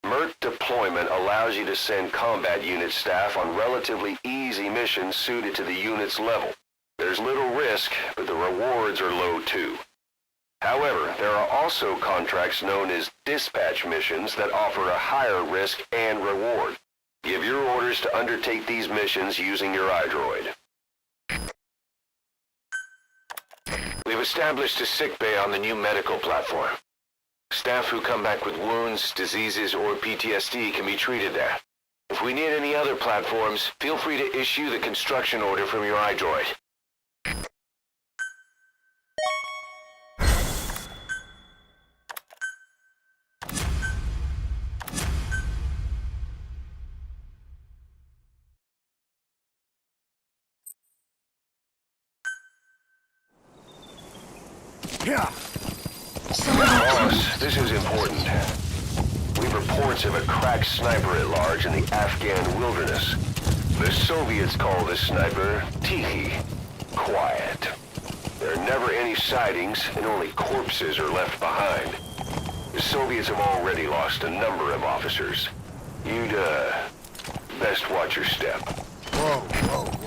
MERT deployment allows you to send combat unit staff on relatively easy missions suited to the unit's level. There's little risk, but the rewards are low too. However, there are also contracts known as dispatch missions that offer a higher risk and reward. Give your orders to undertake these missions using your iDroid. We've established a sickbay on the new medical platform. Staff who come back with wounds, diseases, or PTSD can be treated there. If we need any other platforms, feel free to issue the construction order from your iDroid. Boss, this is important. We have reports of a cracked sniper at large in the Afghan wilderness. The Soviets call this sniper dich, quiet. There are never any sightings, and only corpses are left behind. The Soviets have already lost a number of officers. You'd, best watch your step. Whoa, whoa, whoa.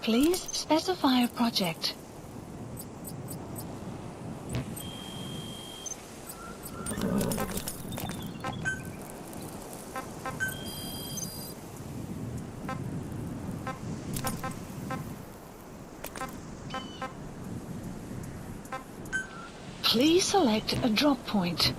Please specify a project. Please select a drop point.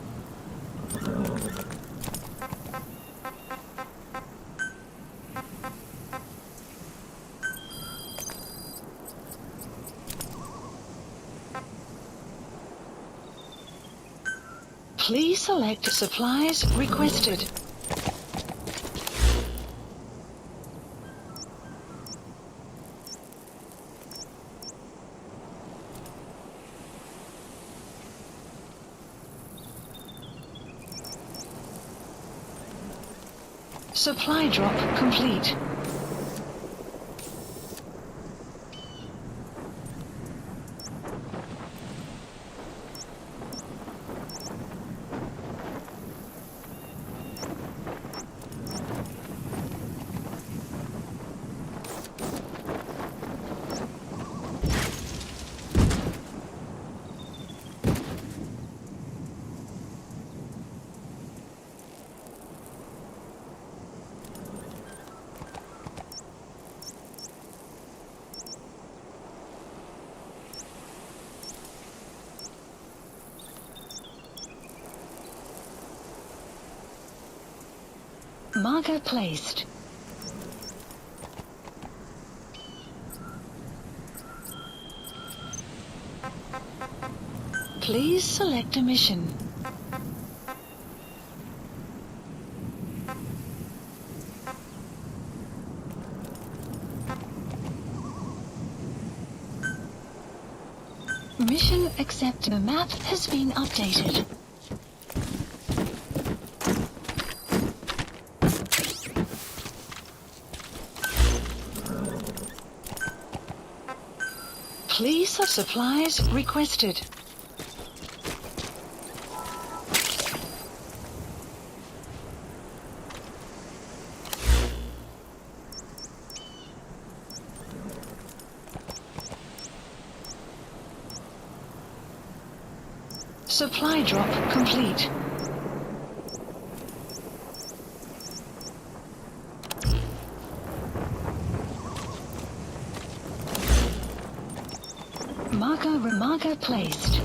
Please select supplies requested. Supply drop complete. Marker placed. Please select a mission. Mission accepted. The map has been updated. Please have supplies requested. Supply drop complete. Marker placed.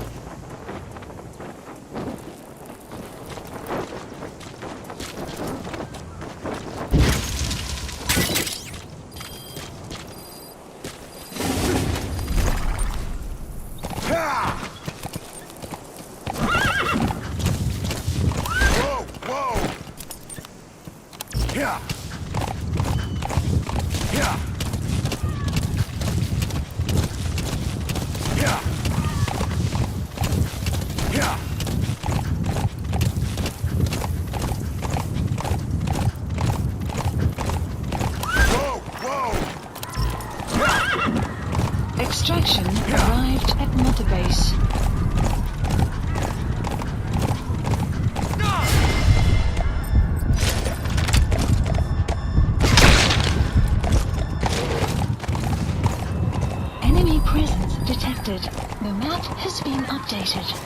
Extraction arrived at Mother Base. Enemy presence detected. The map has been updated.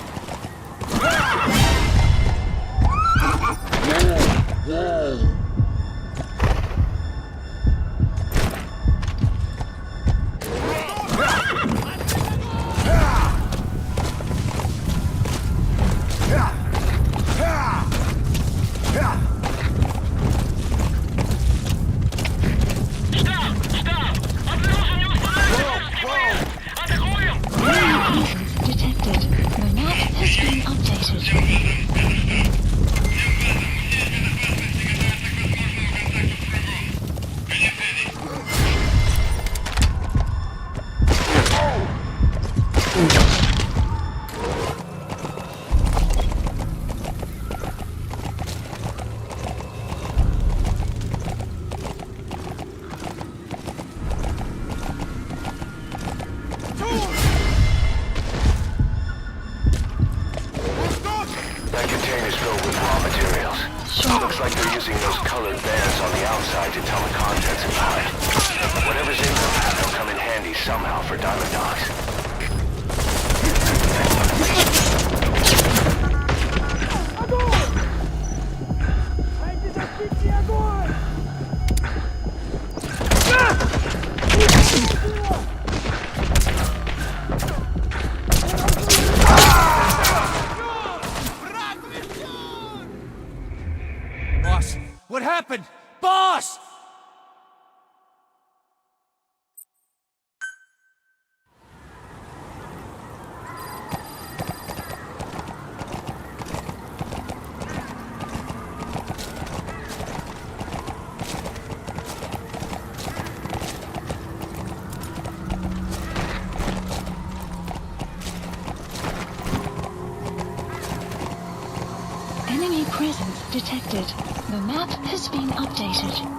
Looks like they're using those colored bands on the outside to tell the contents inside. Whatever's in them, they'll come in handy somehow for diamond dogs. What happened? Boss! Enemy presence detected. The map has been updated.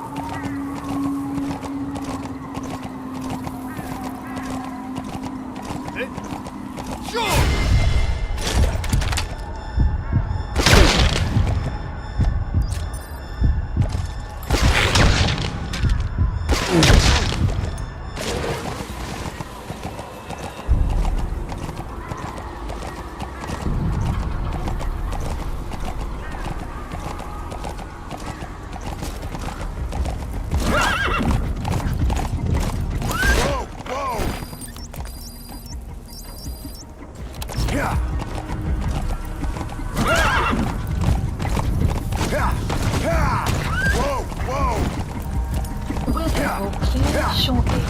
Weather will clear shortly.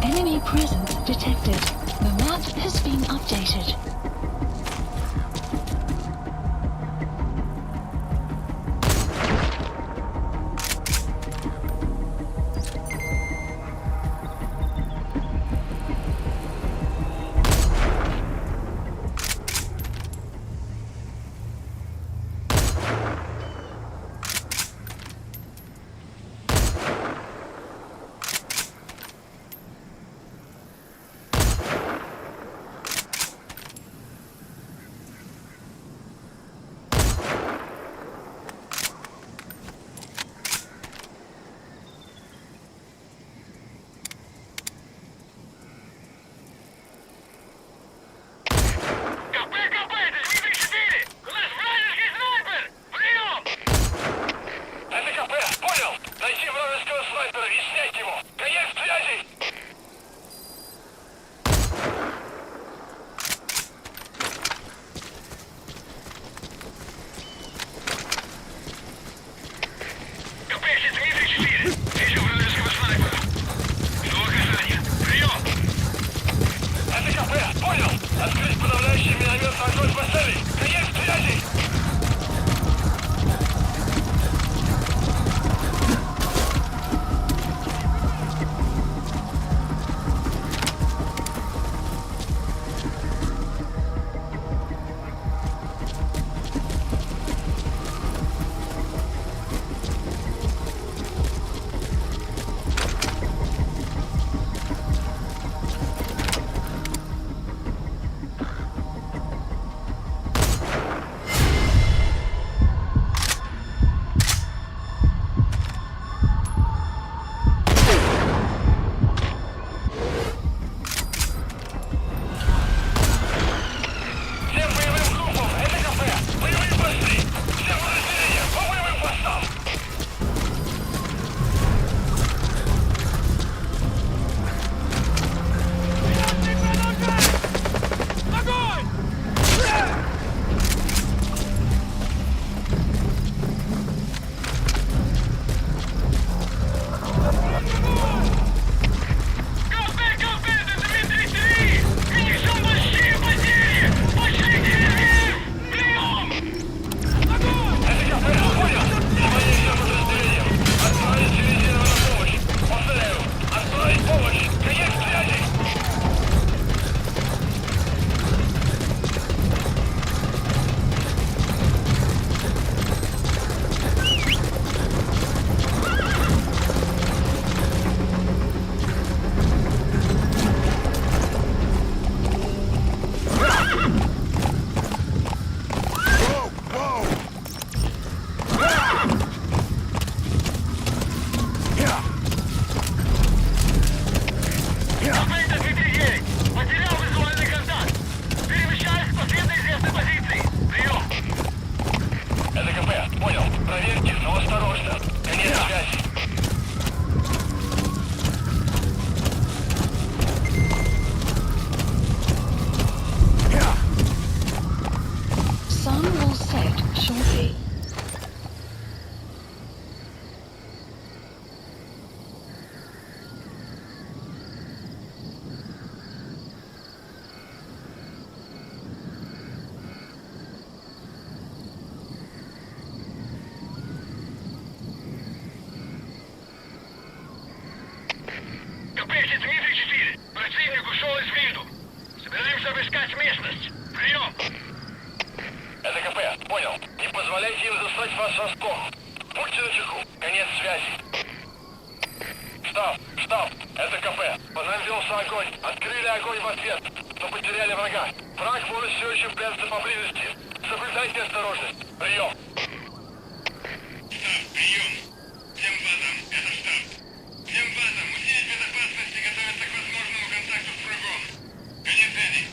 Enemy presence detected. The map has been updated. записать вас со ском. Будьте начеку. Конец связи. Штаб, это КП. По нам велся огонь. Открыли огонь в ответ, но потеряли врага. Враг может все еще прятаться поблизости. Соблюдайте осторожность. Прием. Штаб, прием. Всем базам, это штаб. Всем базам, усилить безопасность и готовиться к возможному контакту с врагом. Конец связи.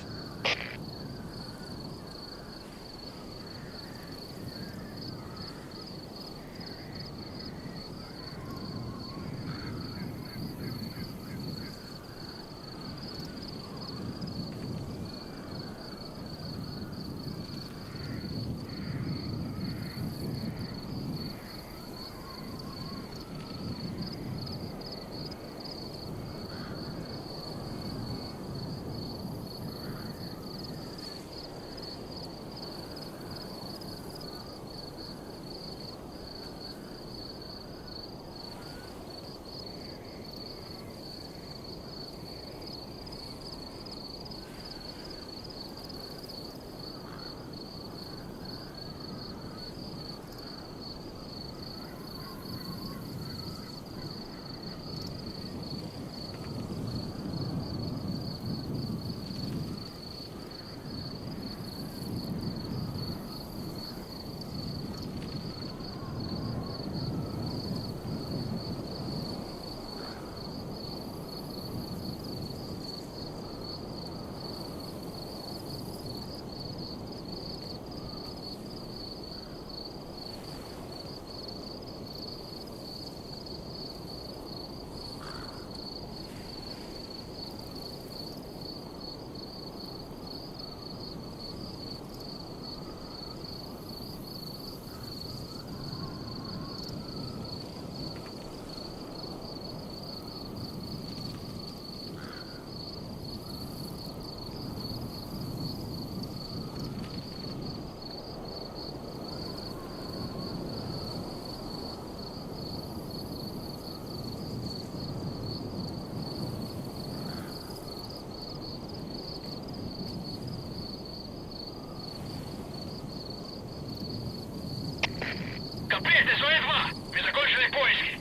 Комплект СОЭ-2. Мы закончили поиски.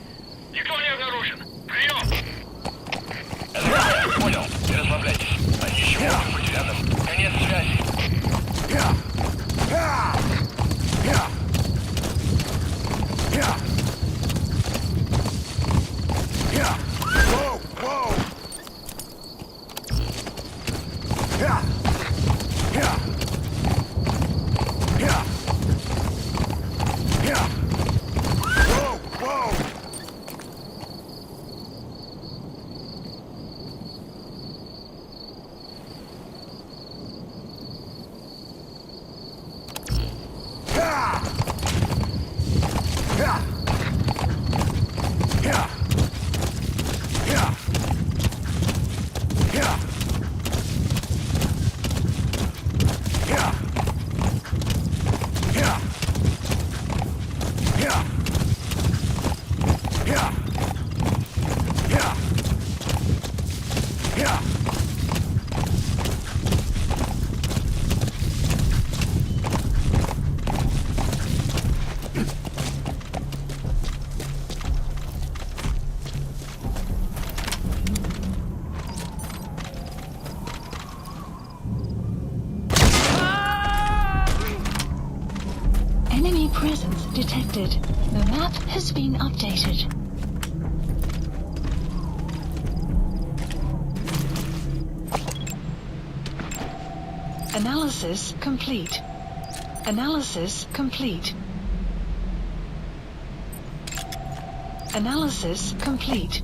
Никто не обнаружен. Прием. СВ, понял. Не расслабляйтесь. Они еще могут быть рядом. Конец связи. Enemy presence detected. The map has been updated. Analysis complete. Analysis complete. Analysis complete.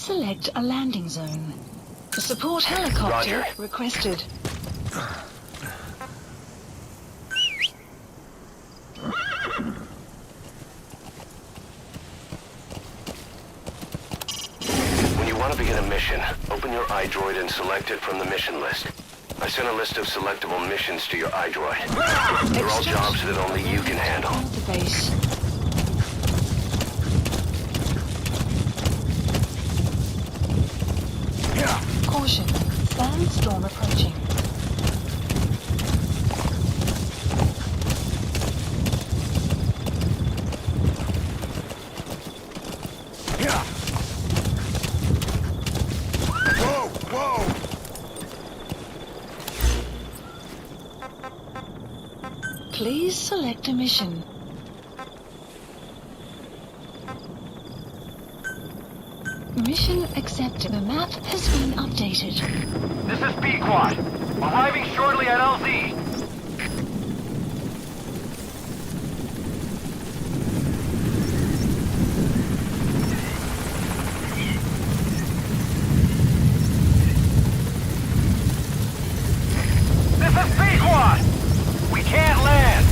select a landing zone. A support helicopter Roger. requested. When you want to begin a mission, open your iDroid and select it from the mission list. I sent a list of selectable missions to your iDroid. They're all jobs that only you can handle. The base. Caution. Sandstorm approaching. Whoa! Whoa! Please select a mission. Mission accepted. The map has been updated. This is B-Quad. Arriving shortly at LZ. This is B-Quad! We can't land!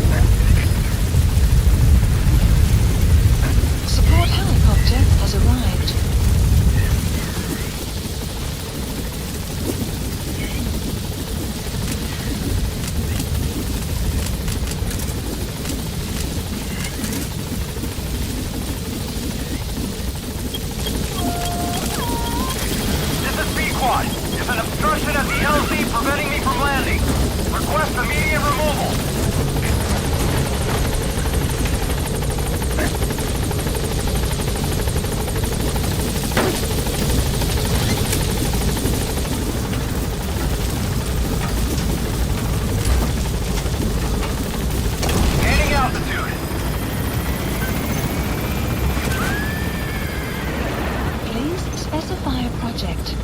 Support helicopter has arrived. This is B-Quad. There's an obstruction at the LZ preventing me from landing. Request immediate removal. Gaining altitude. Please specify a project.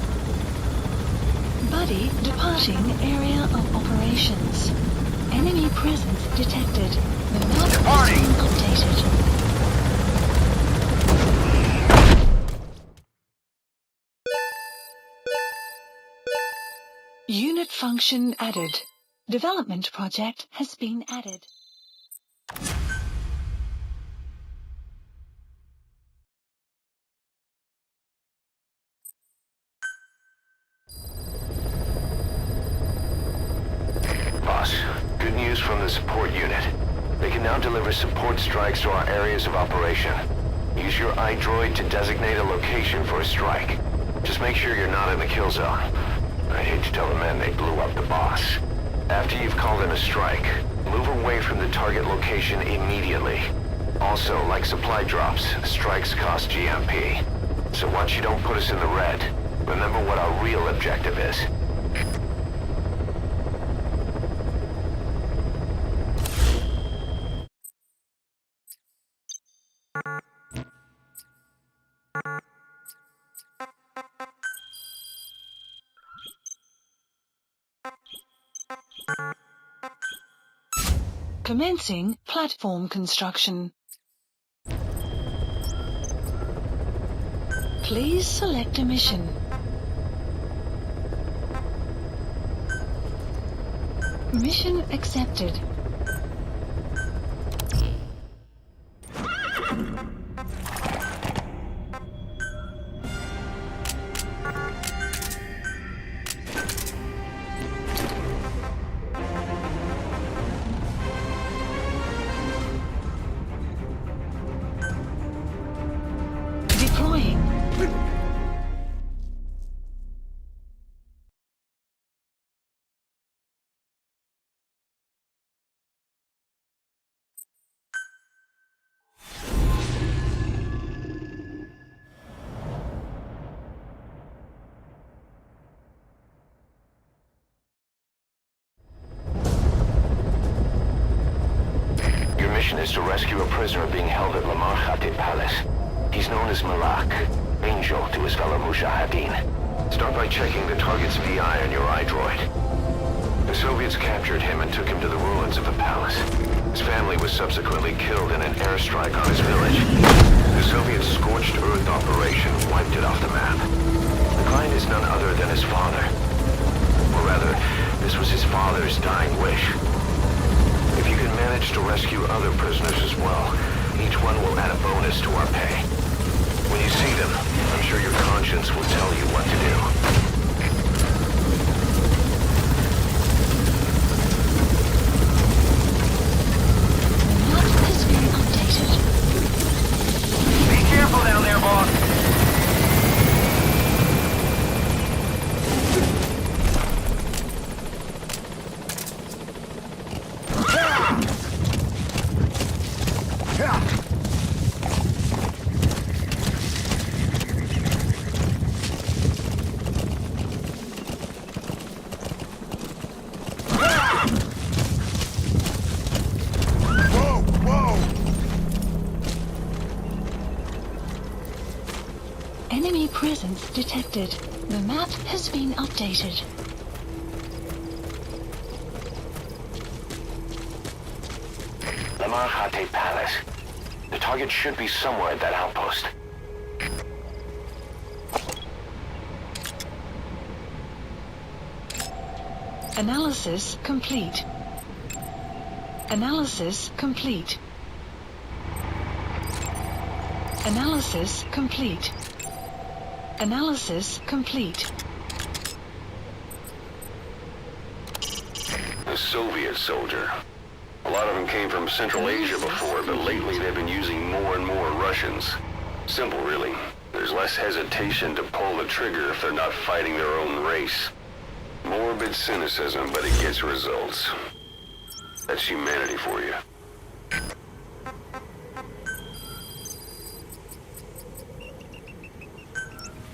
Buddy departing area of operations. Enemy presence detected. The map has been updated. Unit function added. Development project has been added. Boss, good news from the support unit. They can now deliver support strikes to our areas of operation. Use your iDroid to designate a location for a strike. Just make sure you're not in the kill zone. I'd hate to tell the men they blew up the boss. After you've called in a strike, move away from the target location immediately. Also, like supply drops, strikes cost GMP. So once you don't put us in the red, remember what our real objective is. Commencing platform construction. Please select a mission. Mission accepted. Deploying. Your mission is to rescue a prisoner being held at Lamar Khatib Palace. He's known as Malak, Angel to his fellow Mujahideen. Start by checking the target's VI on your iDroid. The Soviets captured him and took him to the ruins of the palace. His family was subsequently killed in an airstrike on his village. The Soviet scorched earth operation wiped it off the map. The client is none other than his father. Or rather, this was his father's dying wish. If you can manage to rescue other prisoners as well, each one will add a bonus to our pay. When you see them, I'm sure your conscience will tell you what to do. The map has been updated. Be careful down there, boss. Enemy presence detected. The map has been updated. Lamar Hate Palace. The target should be somewhere at that outpost. Analysis complete. Analysis complete. Analysis complete. Analysis complete. A Soviet soldier. A lot of them came from Central Asia before, but lately they've been using more and more Russians. Simple, really. There's less hesitation to pull the trigger if they're not fighting their own race. Morbid cynicism, but it gets results. That's humanity for you.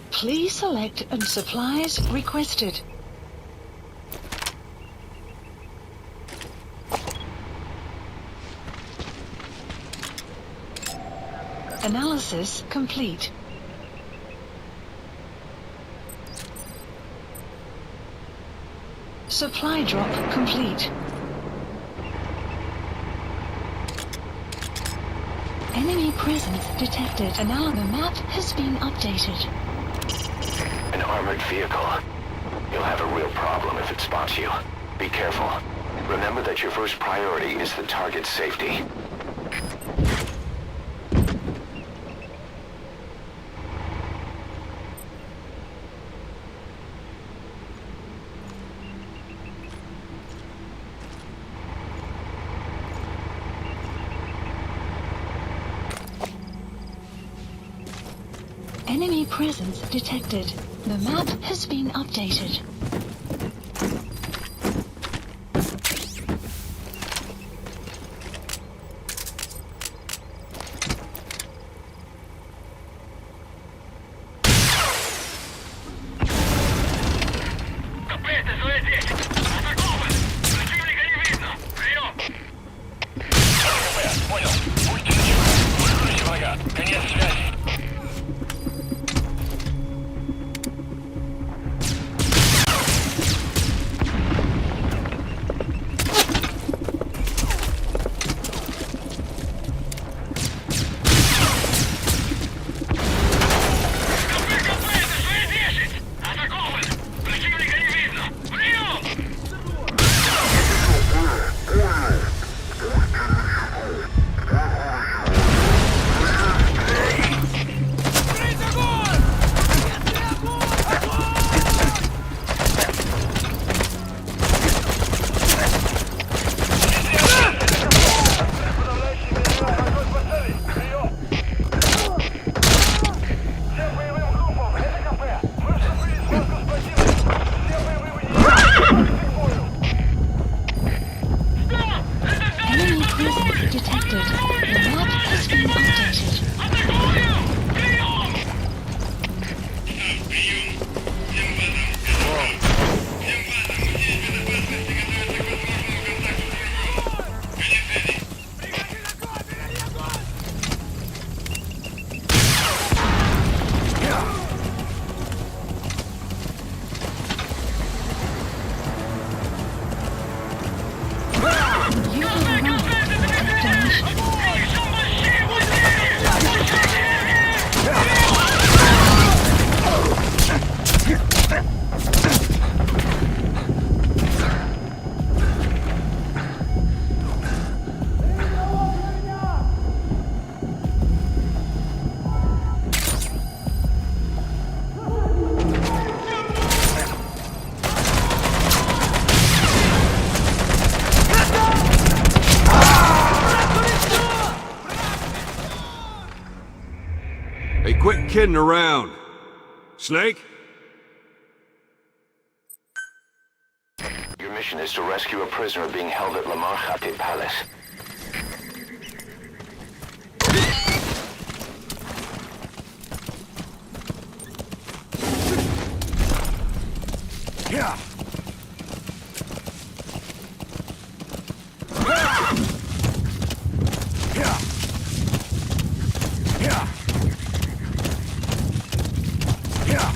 Please select and supplies requested. Analysis complete. Supply drop complete. Enemy presence detected. The map has been updated. An armored vehicle. You'll have a real problem if it spots you. Be careful. Remember that your first priority is the target's safety. Enemy presence detected. The map has been updated. КП, ТЗ-10. Атакован. Противника не видно. Прием. КП, понял. Будьте начеку. Выключи врага. Конец связи. kidding around. Snake? Your mission is to rescue a prisoner being held at La Marjate Palace. Yeah. Yeah. Yeah. Yeah.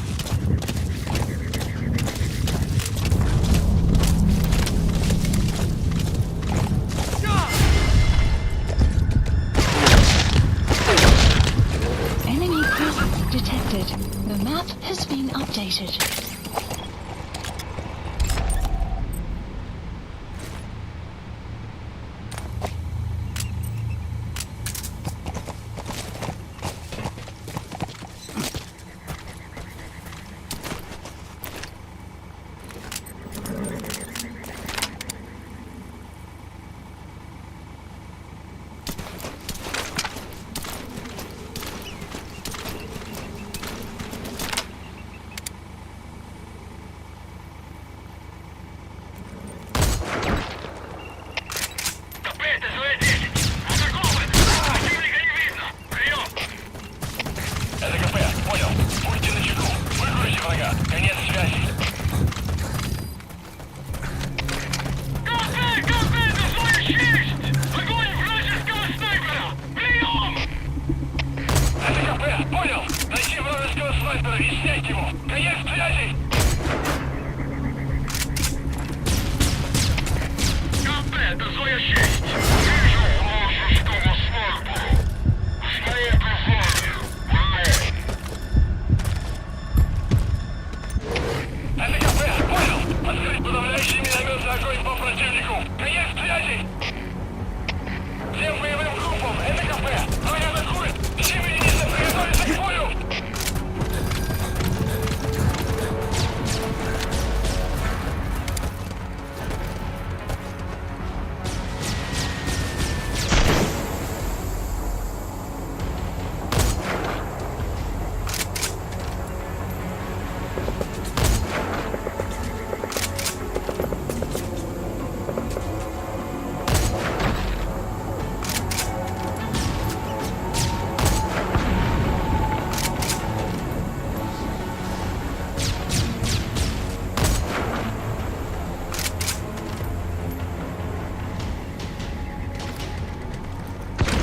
Enemy presence detected. The map has been updated. Капец, СВ-10! Атакован! Противника не видно! Прием! Это КП, понял. Будьте начеку. Выкройте врага. Конец связи. КП, это свою честь! Огонь вражеского снайпера! Прием! Это КП, понял. Найти вражеского снайпера и снять его. Конец связи! КП, это своя честь! Вижу вражеского снайпера! Снайпер сзади! Это КП, понял! Открыть подавляющий минометный огонь по противнику! Конец связи! Всем боевым группам! Это КП! Враг атакует! Все единицы приготовиться к бою!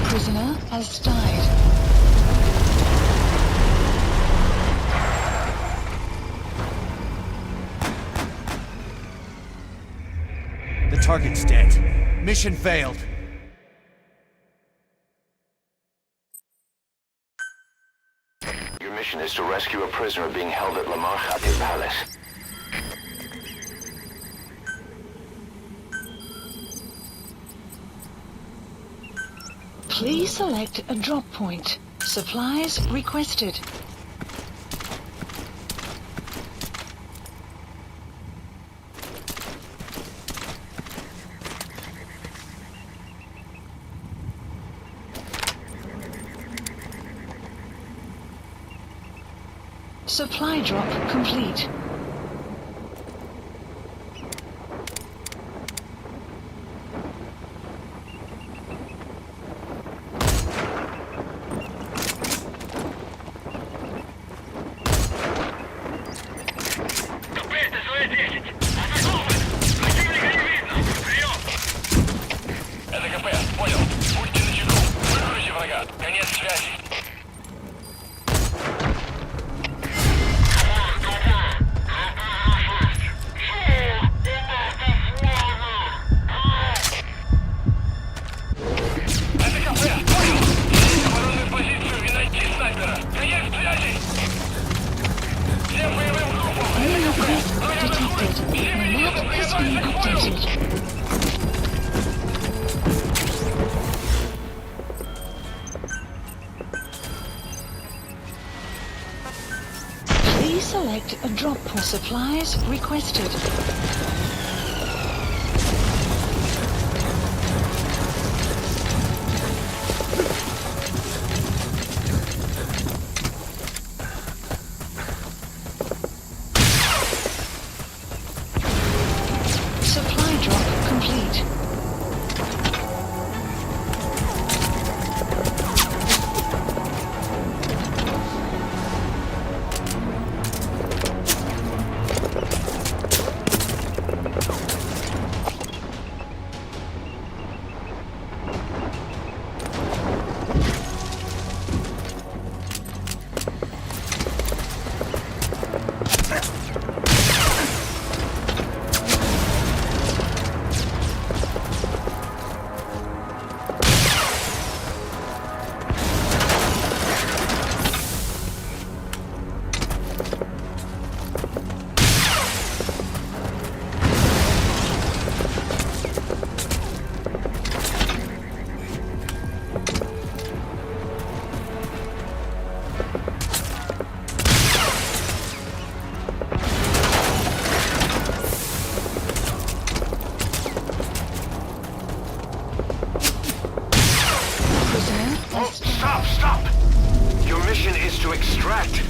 Prisoner has died. The target's dead. Mission failed. Your mission is to rescue a prisoner being held at La Marjate Palace. Please select a drop point. Supplies requested. Supply drop complete. Капец, СВ-10! Атакован! Противника не видно! Прием! Это КП, понял. Будьте начеку. Выкройте врага. Конец связи. Это КП, понял. Сесть оборонную позицию и найти снайпера. Конец связи. Всем боевым группам! Enemy presence detected. The map has been updated. Please select a drop point. Supplies requested.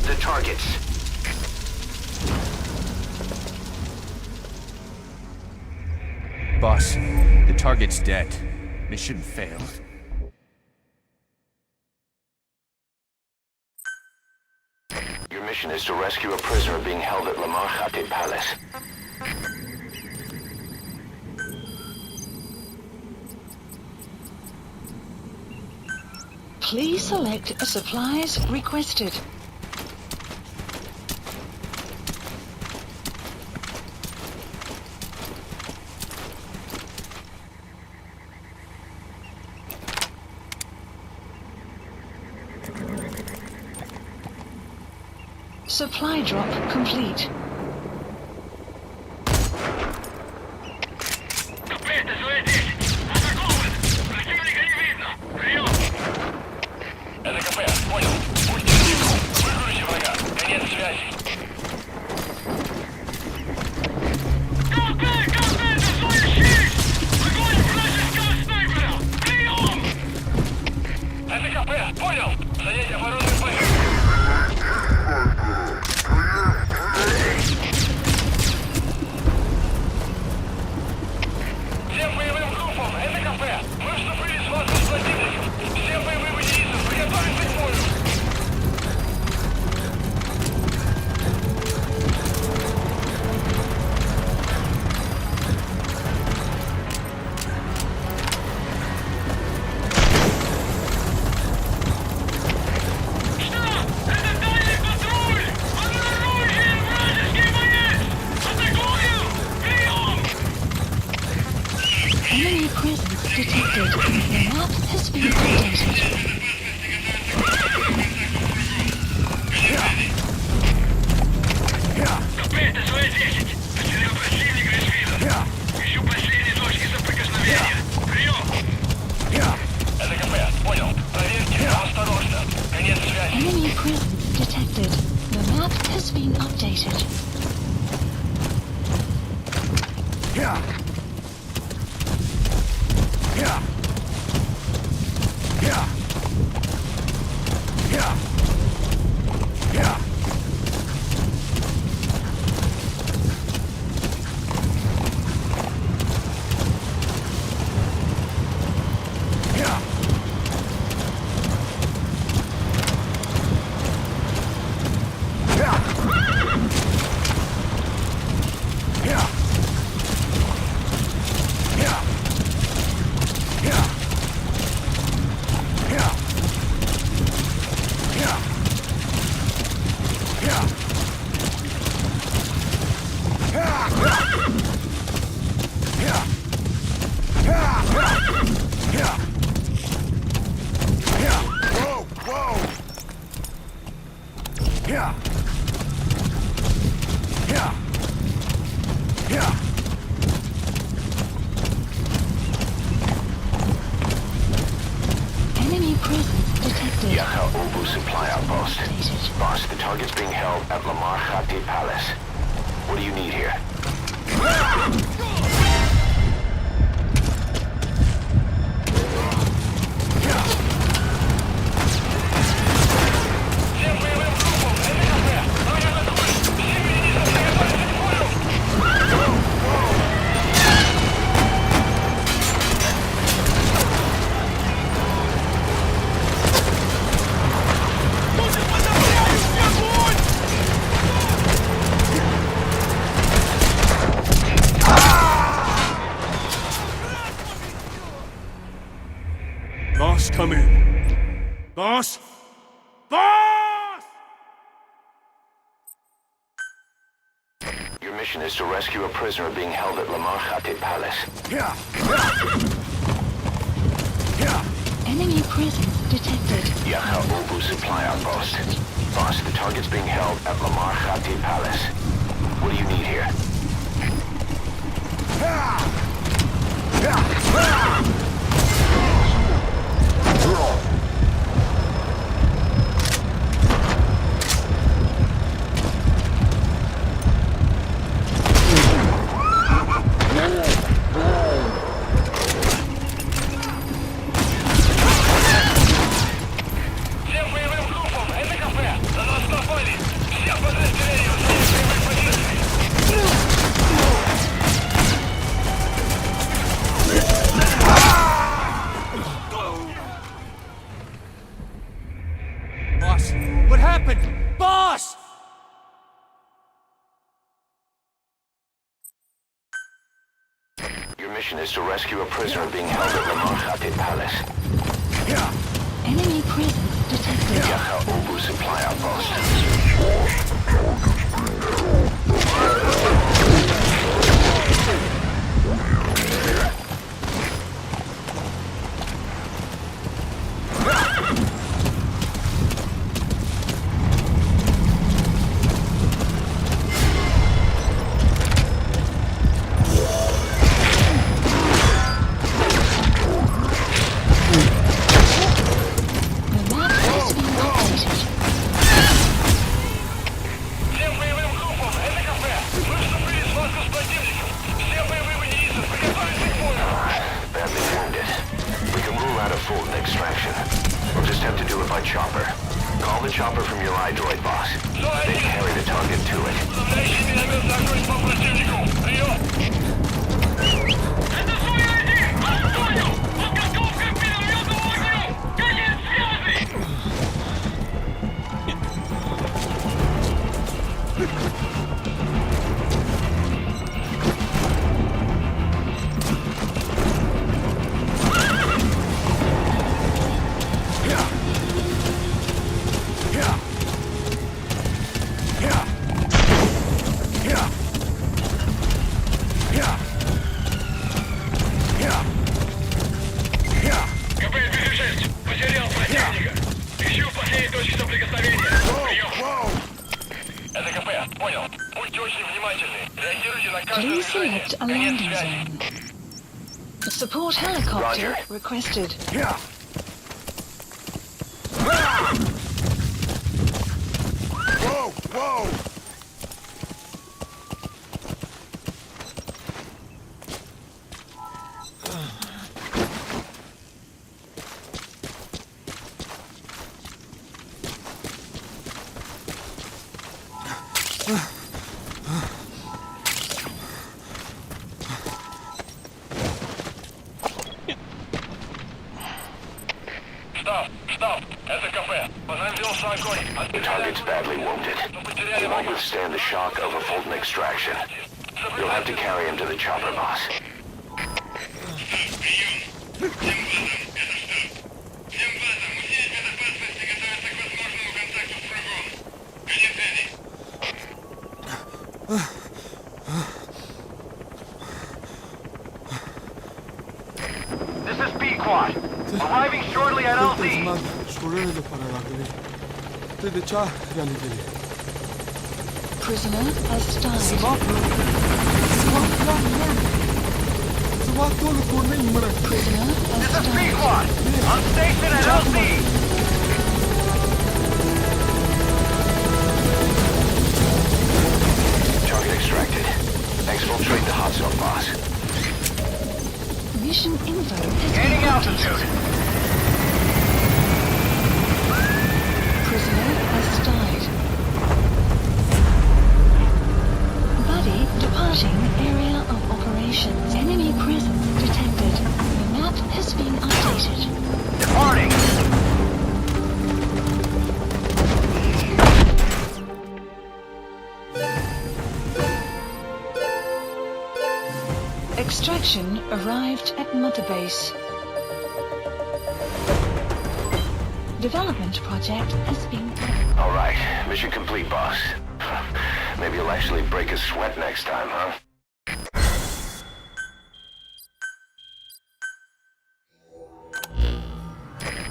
the targets. Boss, the target's dead. Mission failed. Your mission is to rescue a prisoner being held at Lamar Khatib Palace. Please select supplies requested. Supply drop complete. Капец, СВ-10! Атакован! Противника не видно! Прием! Это КП, понял. Будьте начеку. Выгрузите врага. Конец связи. КП! Тусующий! Огонь вражеского снайпера! Прием! Это КП, понял. Занять оборонную позицию. Всем боевым группам, это КП. Мы вступили с вас в противников. Всем боевым единицам приготовиться к бою. Что? Это дальний патруль! Обнаружен вражеский боец! Атакую! Прием! Enemy presence detected. The map has been updated. Капец, СВ-10! Потерял противника из вида. Ищу последние точки соприкосновения. Прием! Это КП, понял. Проверьте, осторожно. Конец связи. Enemy presence detected. The map has been updated. Enemy presence detected. Yaha Obu supply outpost. Boss, the target's being held at Lamar Khatib Palace. What do you need here? Всем боевым группам, это КП. Враг атакует. Всем единицам приготовиться к бою. Boss, come in. Boss? Boss! Your mission is to rescue a prisoner being held at Lamar Khatib Palace. Enemy presence detected. Yaha Obu supply outpost. Boss, the target's being held at Lamar Khatib Palace. What do you need here? Всем боевым группам, это КП. На нас напали. mission is to rescue a prisoner being held at the Monchate Palace. Enemy presence detected. Yaha Obu supply outpost. The map has been updated. Всем боевым группам, это кафе. Мы вступили в схватку с противником. Все боевые единицы, приготовиться к бою. Badly wounded. We can rule out a Fulton extraction. We'll just have to do it by chopper. Call the chopper from your iDroid, boss. Then carry the target to it. Составляющий минометный огонь по противнику. Прием. Это Зоя-1! Вас понял! Подготовка к минометному огню! Конец связи! КП-26! Потерял противника! Ищу последние точки соприкосновения! Прием! Это КП, понял. Будьте очень внимательны. Реагируйте на каждое Please движение. select a Конец landing связи. zone. Support helicopter Roger. requested. Whoa! Whoa! Штаб, это КП. Понадеялся огонь. The target's badly wounded. He won't withstand the shock of a Fulton extraction. You'll have to carry him to the chopper, boss. Всем базам, усилить безопасность и готовиться к возможному контакту с врагом. Конец связи. This is B-Quad. Arriving shortly at LZ. Prisoner has died. Prisoner has died. B-Quad. On station at LZ. Target extracted. Exfiltrate the hot zone, boss. Mission info has Gaining been altitude. Prisoner has died. Buddy departing area of operations. Enemy presence detected. The map has been updated. Departing. Extraction arrived at Mother Base. Development project has been... All right, mission complete, boss. Maybe you'll actually break a sweat next time, huh?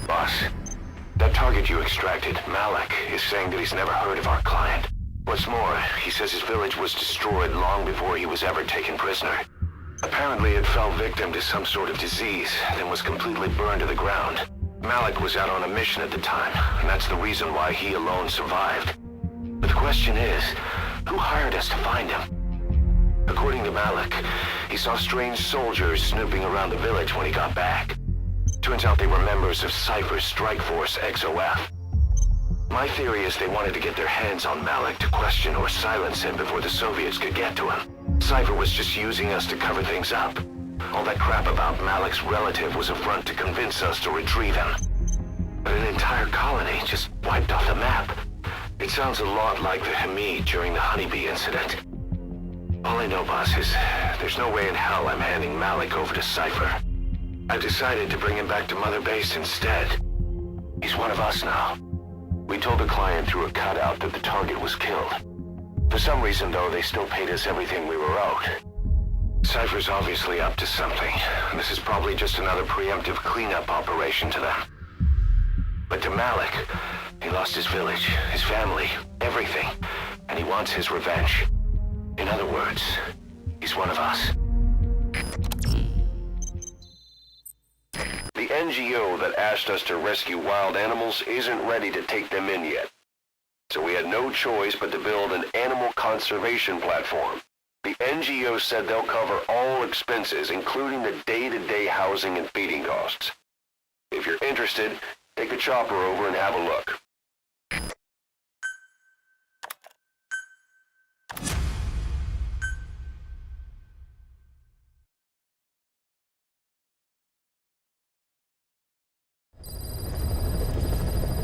Boss, that target you extracted, Malik, is saying that he's never heard of our client. What's more, he says his village was destroyed long before he was ever taken prisoner. Apparently it fell victim to some sort of disease, then was completely burned to the ground. Malik was out on a mission at the time, and that's the reason why he alone survived. But the question is, who hired us to find him? According to Malik, he saw strange soldiers snooping around the village when he got back. Turns out they were members of Cypher's strike force, XOF. My theory is they wanted to get their hands on Malik to question or silence him before the Soviets could get to him. Cypher was just using us to cover things up. All that crap about Malik's relative was a front to convince us to retrieve him. But an entire colony just wiped off the map. It sounds a lot like the Hamid during the Honeybee incident. All All I know, boss, is there's no way in hell I'm handing Malik over to Cypher. I've decided to bring him back to Mother Base instead. He's one of us now. We told the client through a cutout that the target was killed. For some reason, though, they still paid us everything we were owed. Cypher's obviously up to something. This is probably just another preemptive cleanup operation to them. But to Malik, he lost his village, his family, everything, and he wants his revenge. In other words, he's one of us. The NGO that asked us to rescue wild animals isn't ready to take them in yet. So we had no choice but to build an animal conservation platform. The NGO said they'll cover all expenses, including the day-to-day housing and feeding costs. If you're interested, take a chopper over and have a look.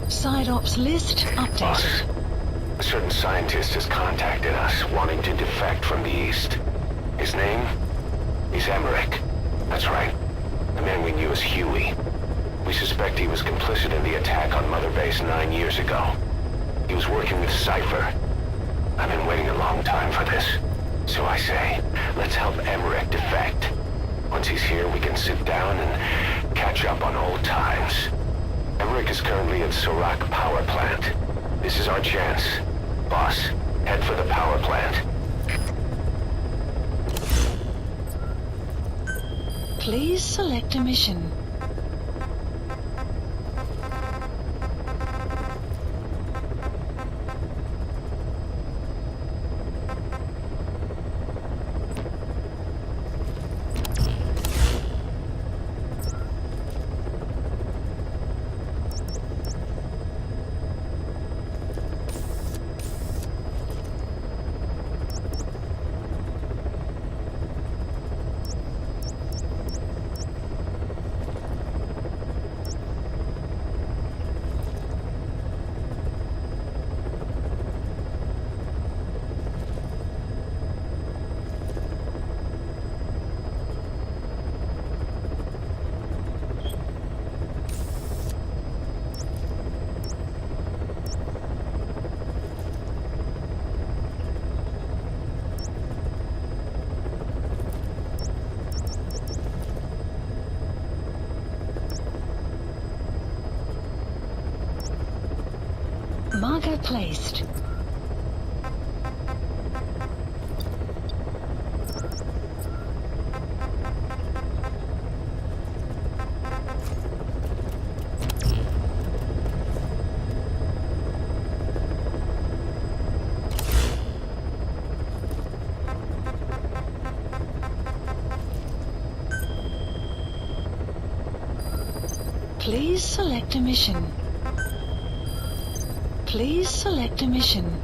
Side ops list updated. Boss, a certain scientist has contacted us, wanting to defect from the east. His name? He's Emmerich. That's right. The man we knew as Huey. We suspect he was complicit in the attack on Mother Base 9 years ago. He was working with Cypher. I've been waiting a long time for this. So I say, let's help Emmerich defect. Once he's here, we can sit down and catch up on old times. Emmerich is currently at Sorak Power Plant. This is our chance. Boss, head for the power plant. Please select a mission. Marker placed. Please select a mission. Please select a mission.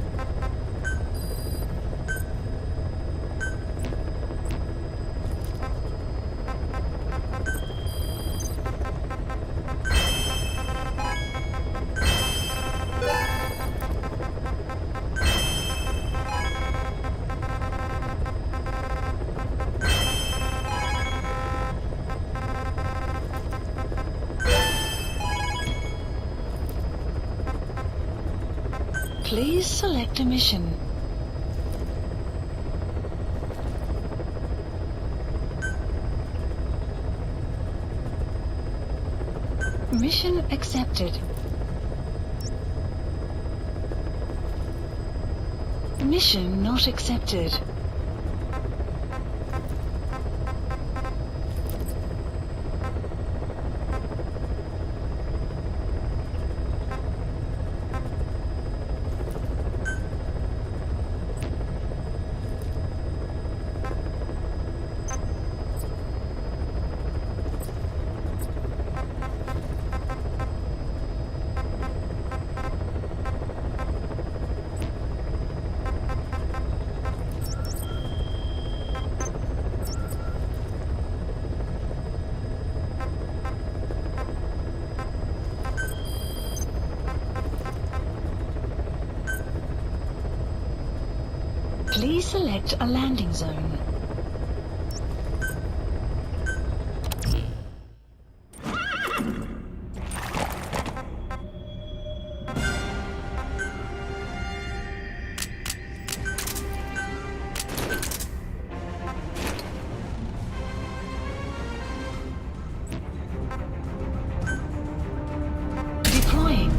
Please select a mission. Mission accepted. Mission not accepted. Please select a landing zone. Deploying.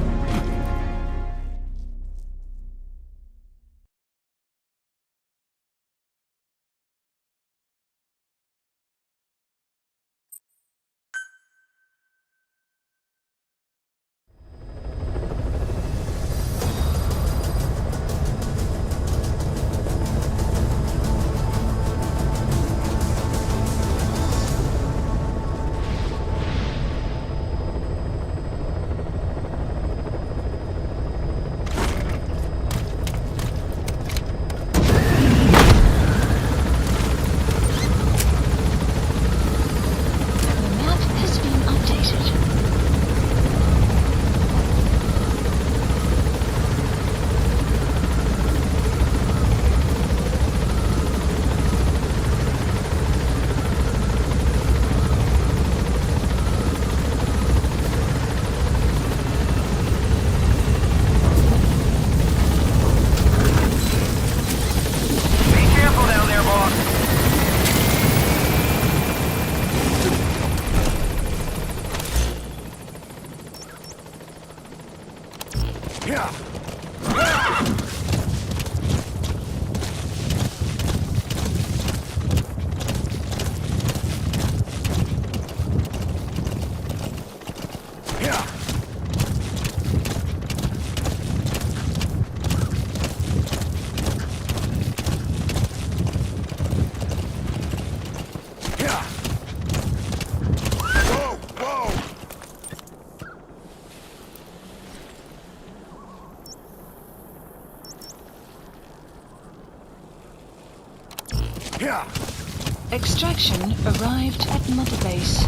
Extraction arrived at Mother Base.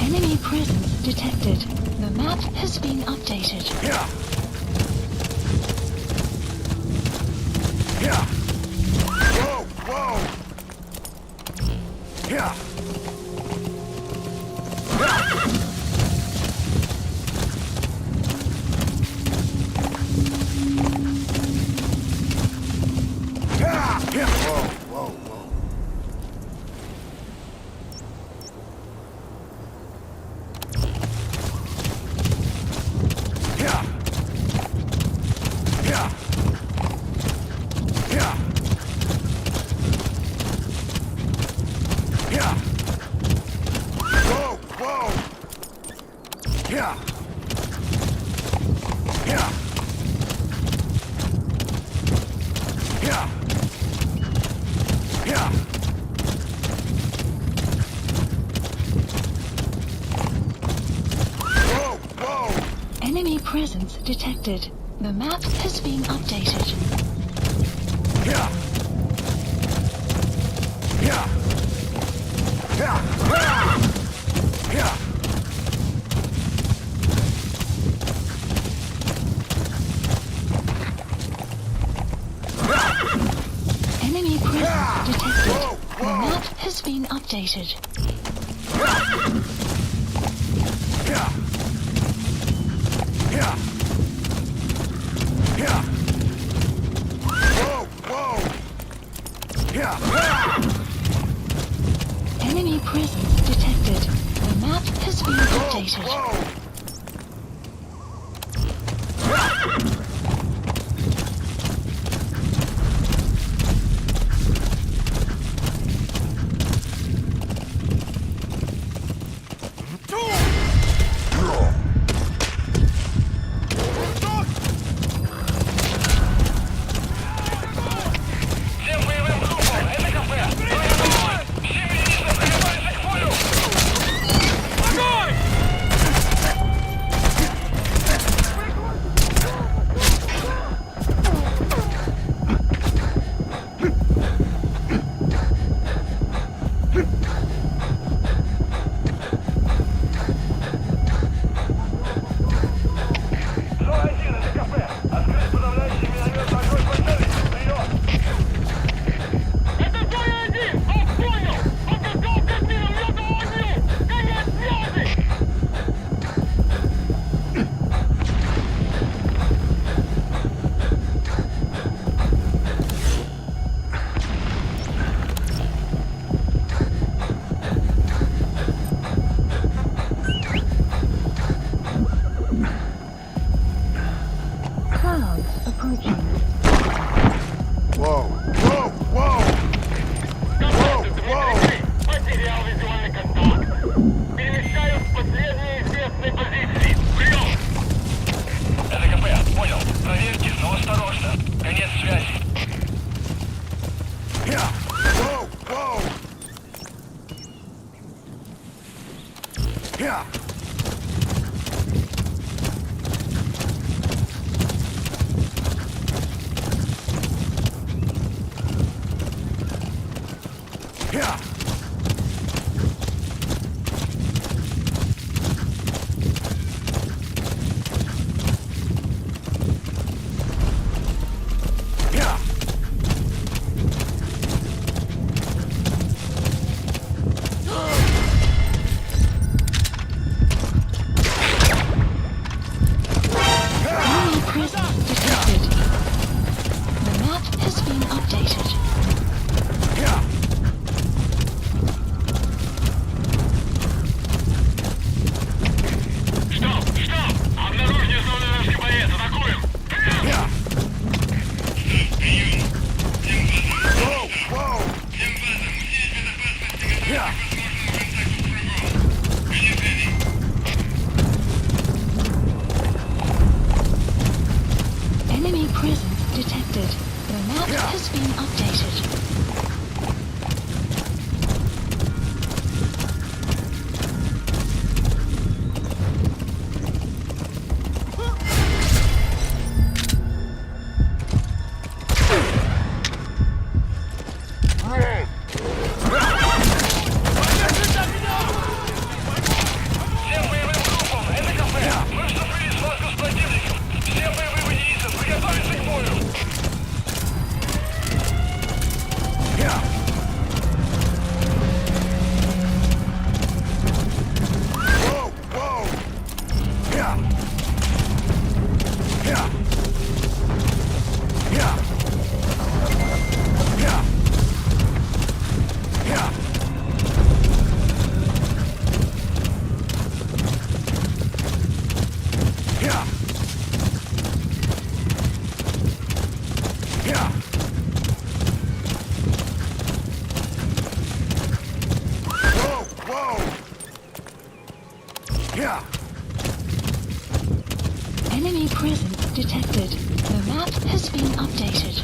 Enemy presence detected. The map has been updated. Enemy presence detected. The map has been updated. Enemy presence detected. The map has been updated. Enemy presence detected. The map has been updated. Всем боевым группам, это кафе! Все министры приготовиться к бою! Огонь! Yeah. Yeah. Yeah. Enemy presence detected. The map has been updated. Yeah. Стоп! Стоп! Обнаружен вражеский боец! Атакуем! Вперед! Yeah. Прием. Всем базам. Whoa, whoa. Всем базам. Усилить безопасность и готовиться Yeah. к возможному контакту с врагом. Конец. Enemy presence detected. The map Yeah. has been updated. Всем боевым группам! Это кафе! Мы вступили в схватку с противником! Всем боевым единицам приготовиться к бою! Yeah. Whoa, whoa. Yeah. Yeah. Yeah. Yeah. Yeah. Yeah. Yeah. Whoa, whoa. Yeah. Enemy presence detected. The map has been updated.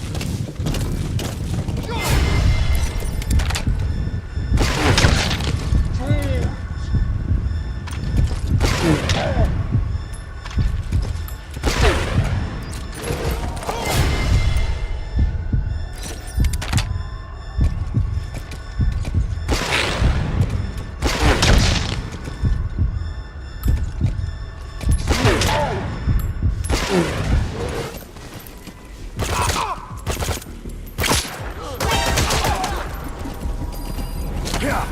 Yeah.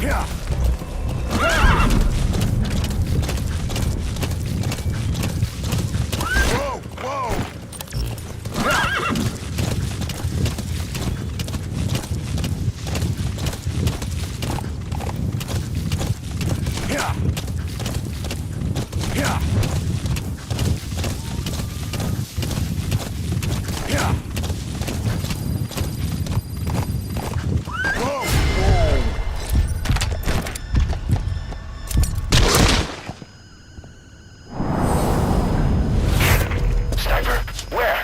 Yeah. Whoa, whoa. Yeah. Yeah. Yeah. Whoa, whoa. Sniper, where?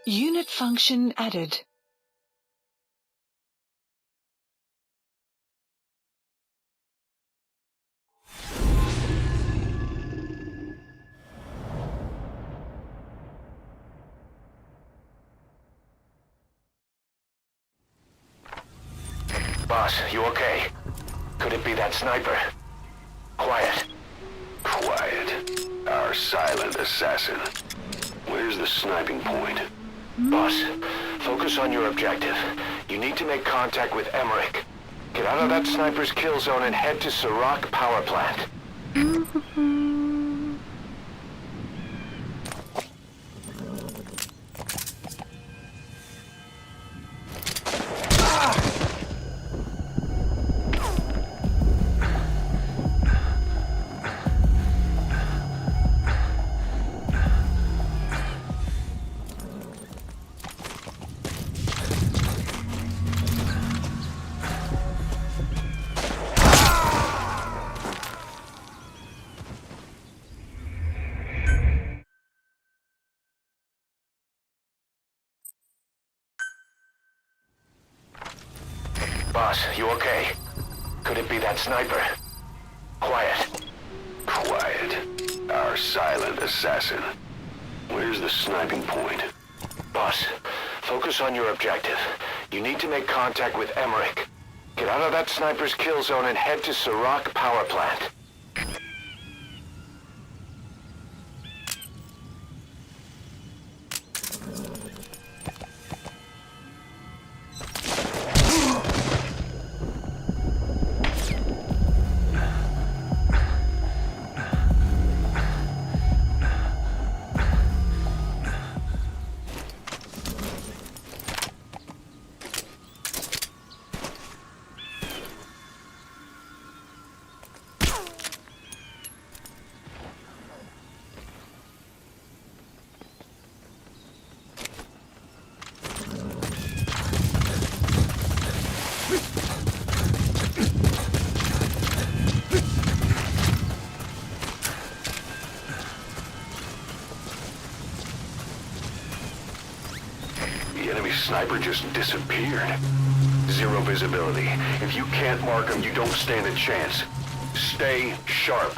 Unit function added. Boss, you okay? Could it be that sniper? Quiet. Quiet. Our silent assassin. Where's the sniping point? Boss, focus on your objective. You need to make contact with Emmerich. Get out of that sniper's kill zone and head to Sirach power plant. Boss, you okay? Could it be that sniper? Quiet. Quiet. Our silent assassin. Where's the sniping point? Boss, focus on your objective. You need to make contact with Emmerich. Get out of that sniper's kill zone and head to Serac power plant. The enemy sniper just disappeared. Zero visibility. If you can't mark him, you don't stand a chance. Stay sharp.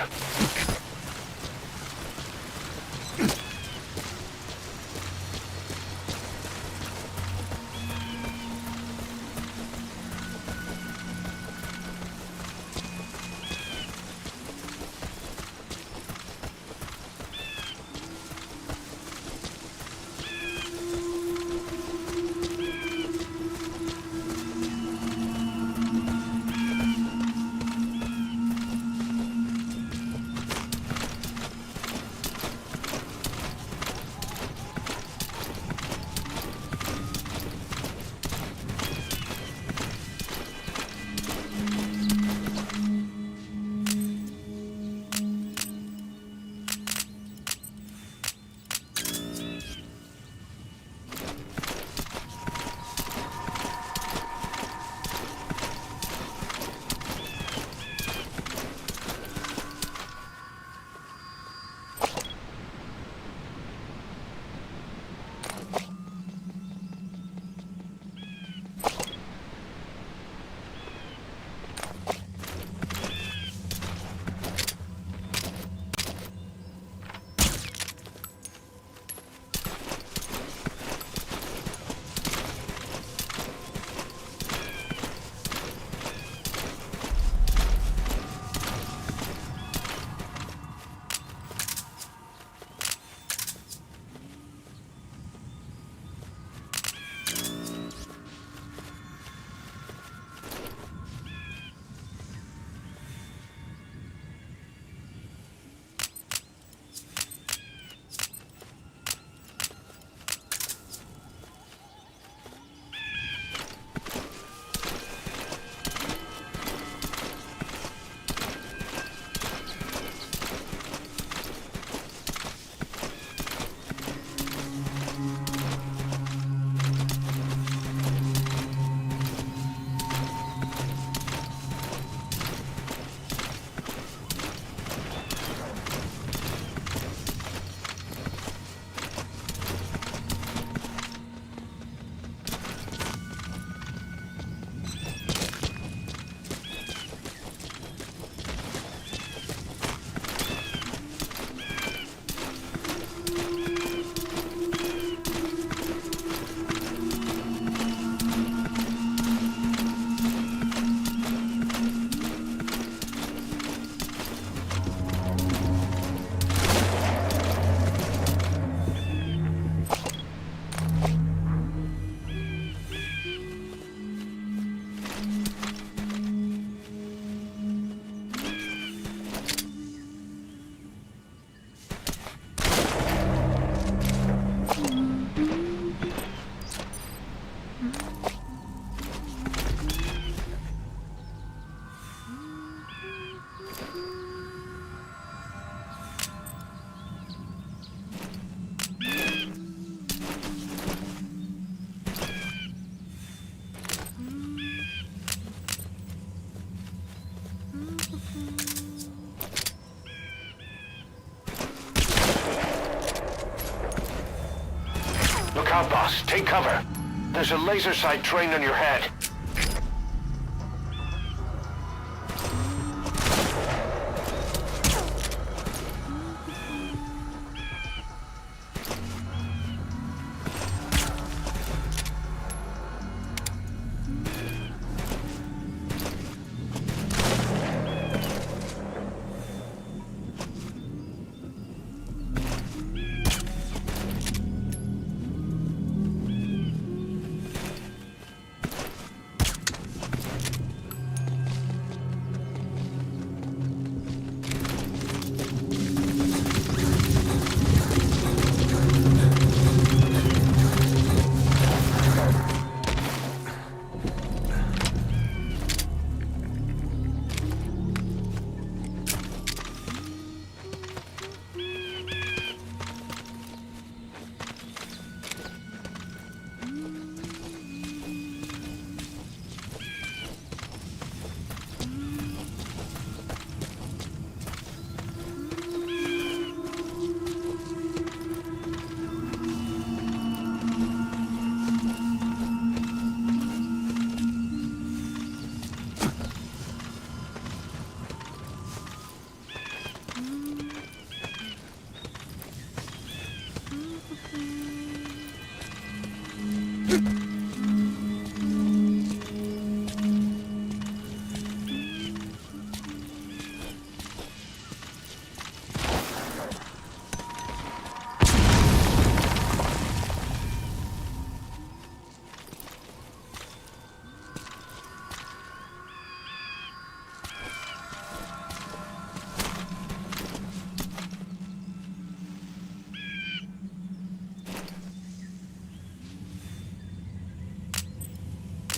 Look out, boss. Take cover. There's a laser sight trained on your head.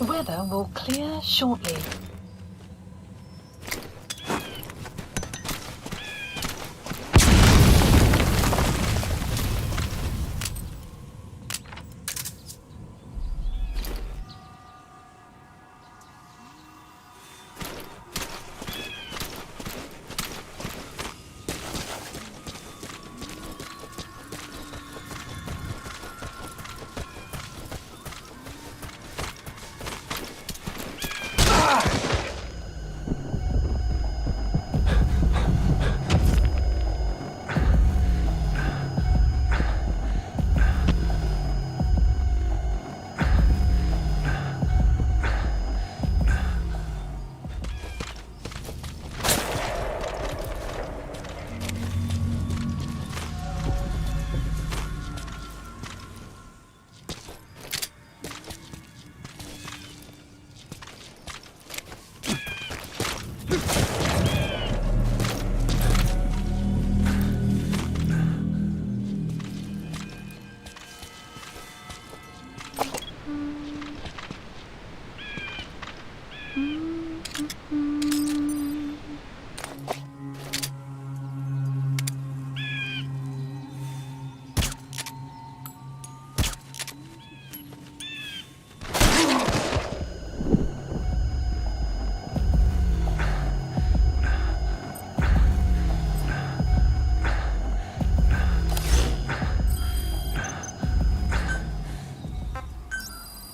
Weather will clear shortly.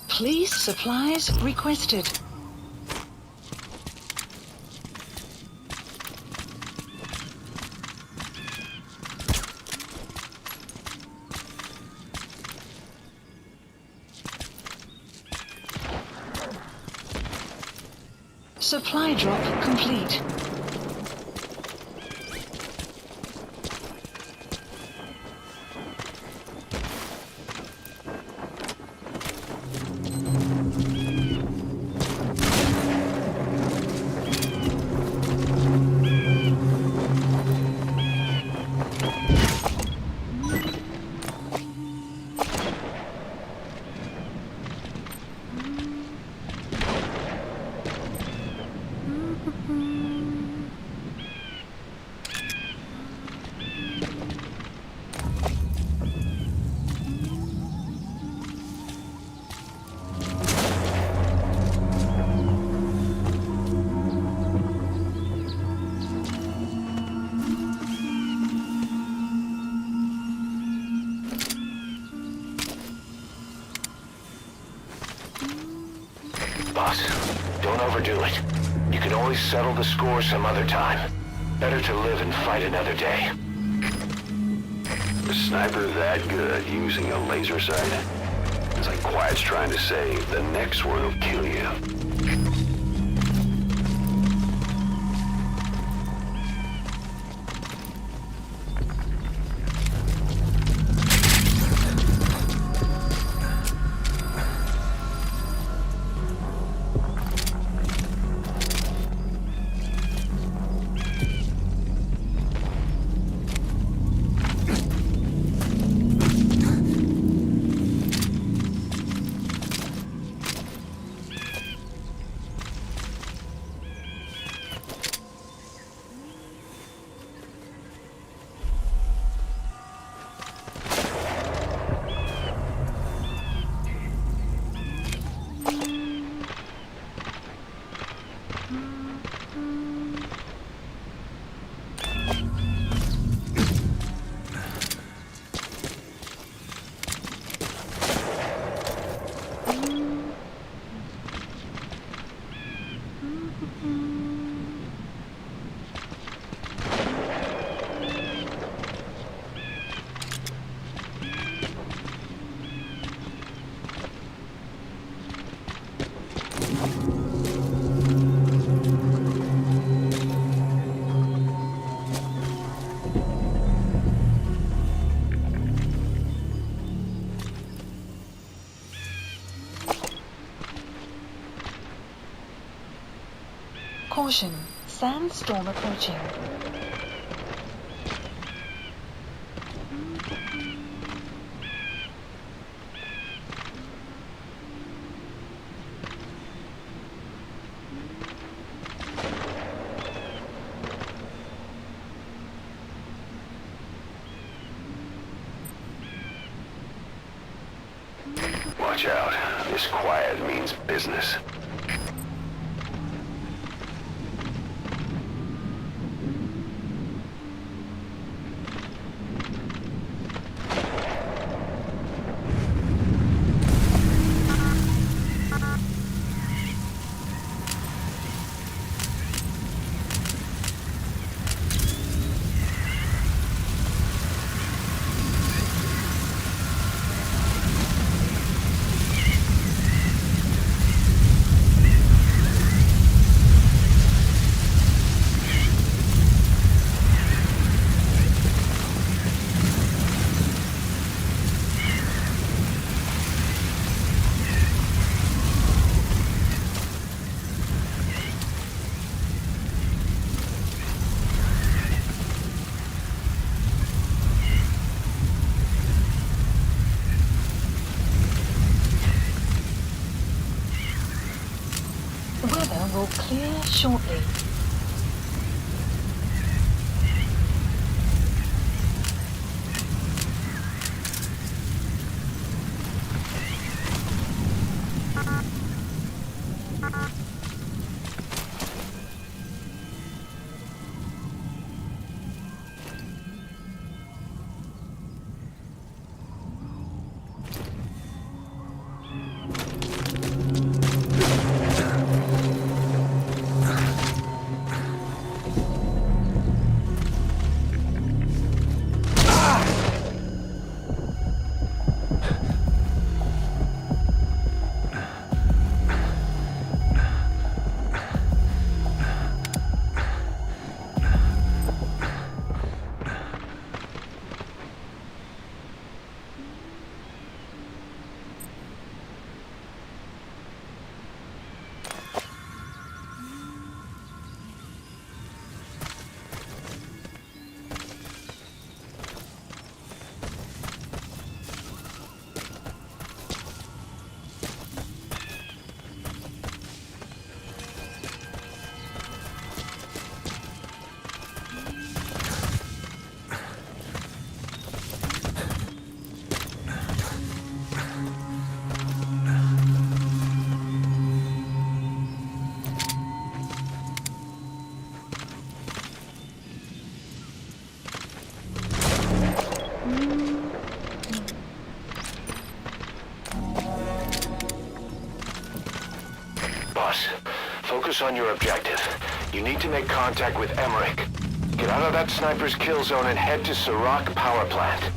Please supplies requested. Supply drop complete. Boss, don't overdo it. You can always settle the score some other time. Better to live and fight another day. A sniper that good using a laser sight? It's like Quiet's trying to say, the next one will kill you. Caution, sandstorm approaching. Watch out. This quiet means business. The weather will clear shortly. Boss, focus on your objective. You need to make contact with Emmerich. Get out of that sniper's kill zone and head to Serac power plant.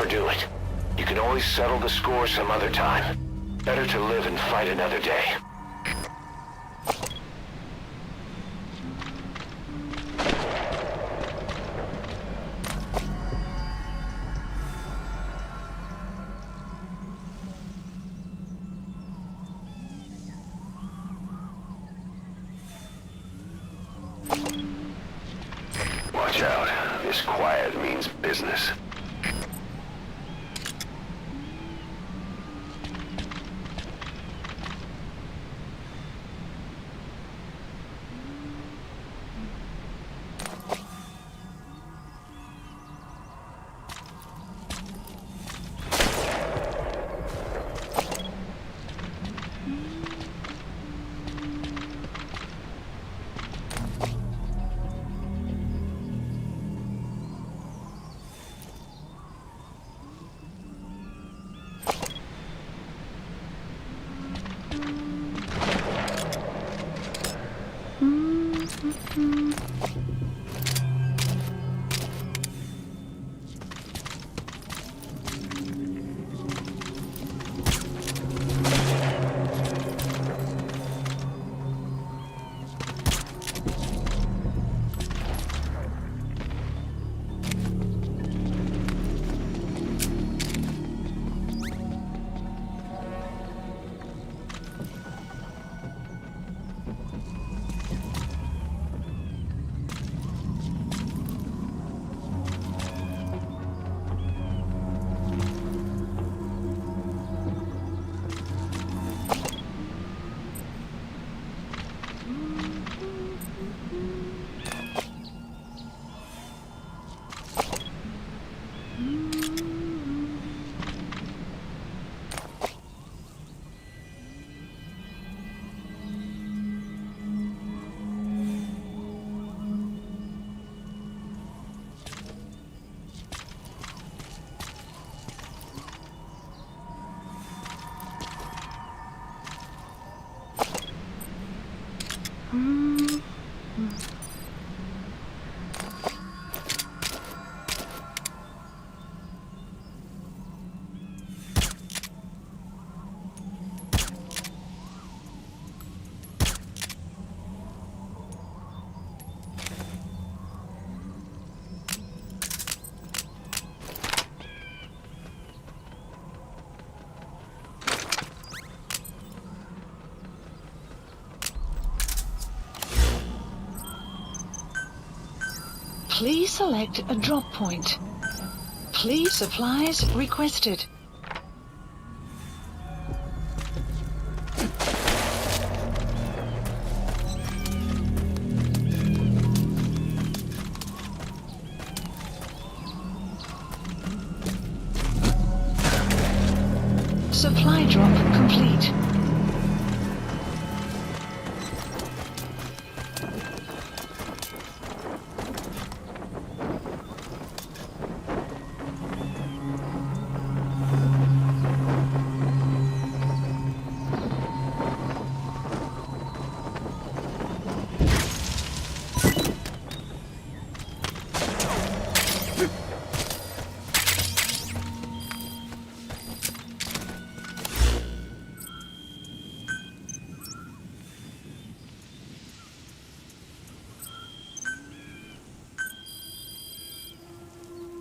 overdo it. You can always settle the score some other time. Better to live and fight another day. Watch out. This quiet means business. Please select a drop point. Please supplies requested. Supply drop complete.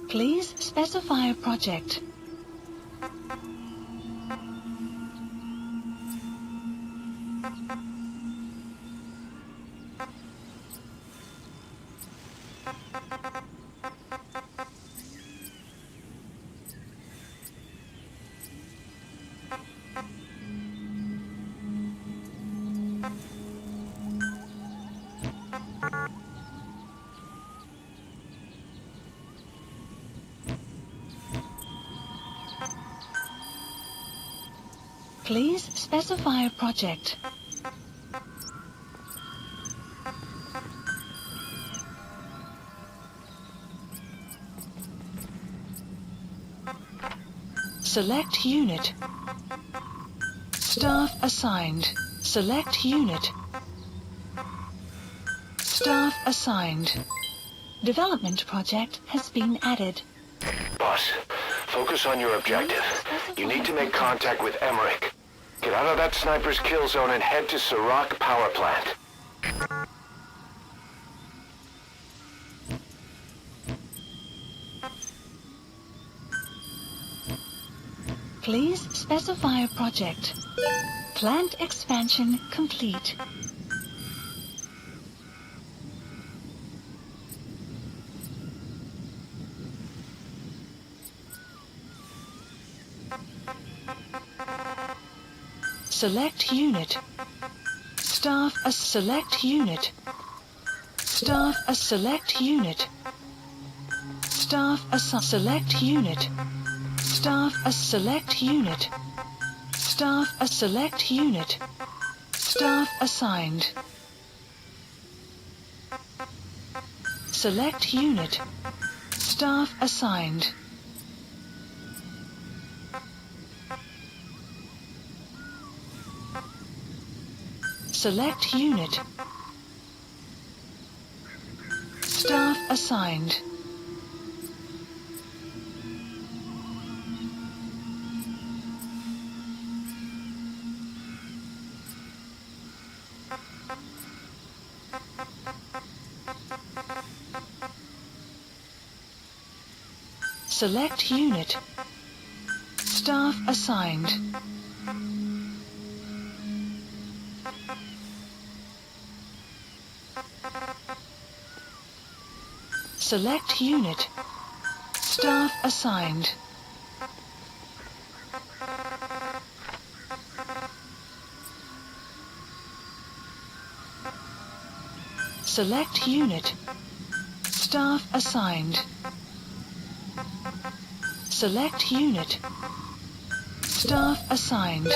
Please specify a project. Please specify a project. Select unit. Staff assigned. Select unit. Staff assigned. Development project has been added. Boss, focus on your objective. You need to make contact with Emmerich. Get out of that sniper's kill zone and head to Serac power plant. Please specify a project. Plant expansion complete. Select unit. Staff a select unit. Staff a select unit. Staff a select unit. Staff a select unit. Staff a select unit. Staff assigned. Select unit. Staff assigned. Select unit. Staff assigned. Select unit. Staff assigned. Select unit. Staff assigned. Select unit. Staff assigned. Select unit. Staff assigned.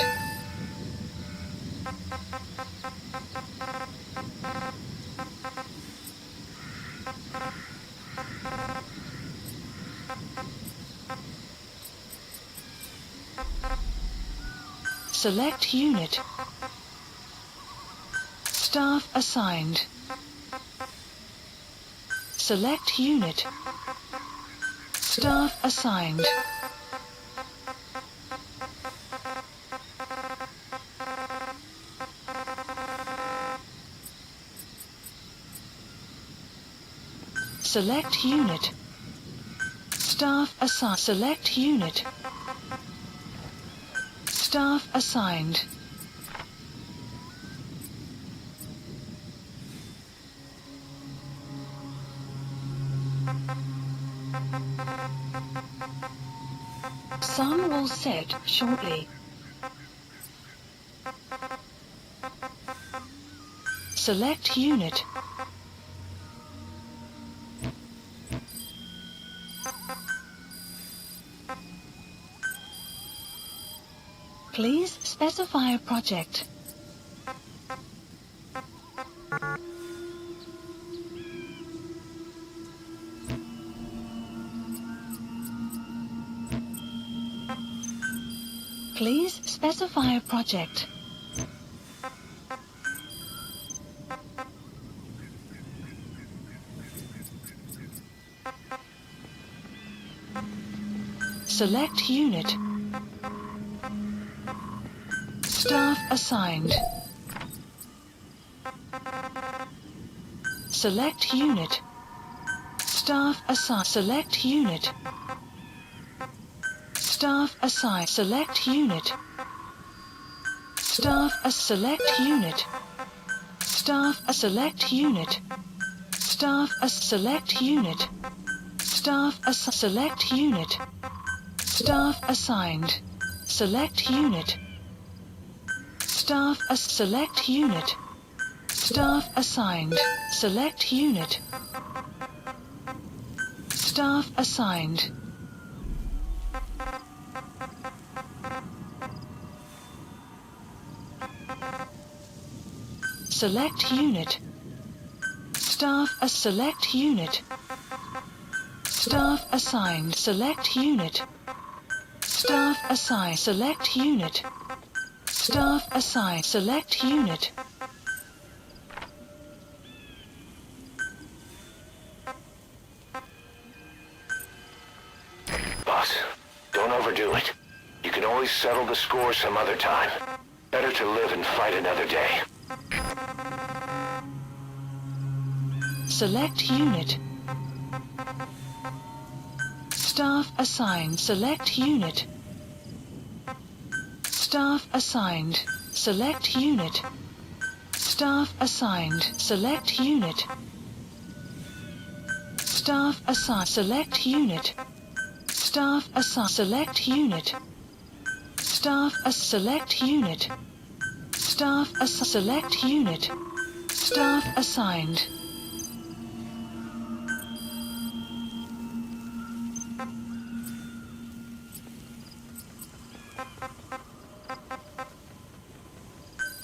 Select unit. Staff assigned. Select unit. Staff assigned. Select unit. Staff assigned. Select unit. Staff assigned. Sun will set shortly. Select unit. Please specify a project. Please specify a project. Select unit. Staff assigned. Select unit. Staff assigned. Select unit. Staff assigned. Select unit. Staff a select unit. Staff a select unit. Staff a select unit. Staff a select unit. Staff assigned. Select unit. Staff a select unit. Staff assigned. Select unit. Staff assigned. Select unit. Staff a select unit. Staff assigned. Select unit. Staff assigned. Select unit. Staff assigned. Select unit. Boss, don't overdo it. You can always settle the score some other time. Better to live and fight another day. Select unit. Staff assigned. Select unit. Staff assigned. Select unit. Staff assigned. Select unit. Staff assigned. Select unit. Staff assigned. Select unit. Staff a select unit. Staff a select unit. Staff assigned.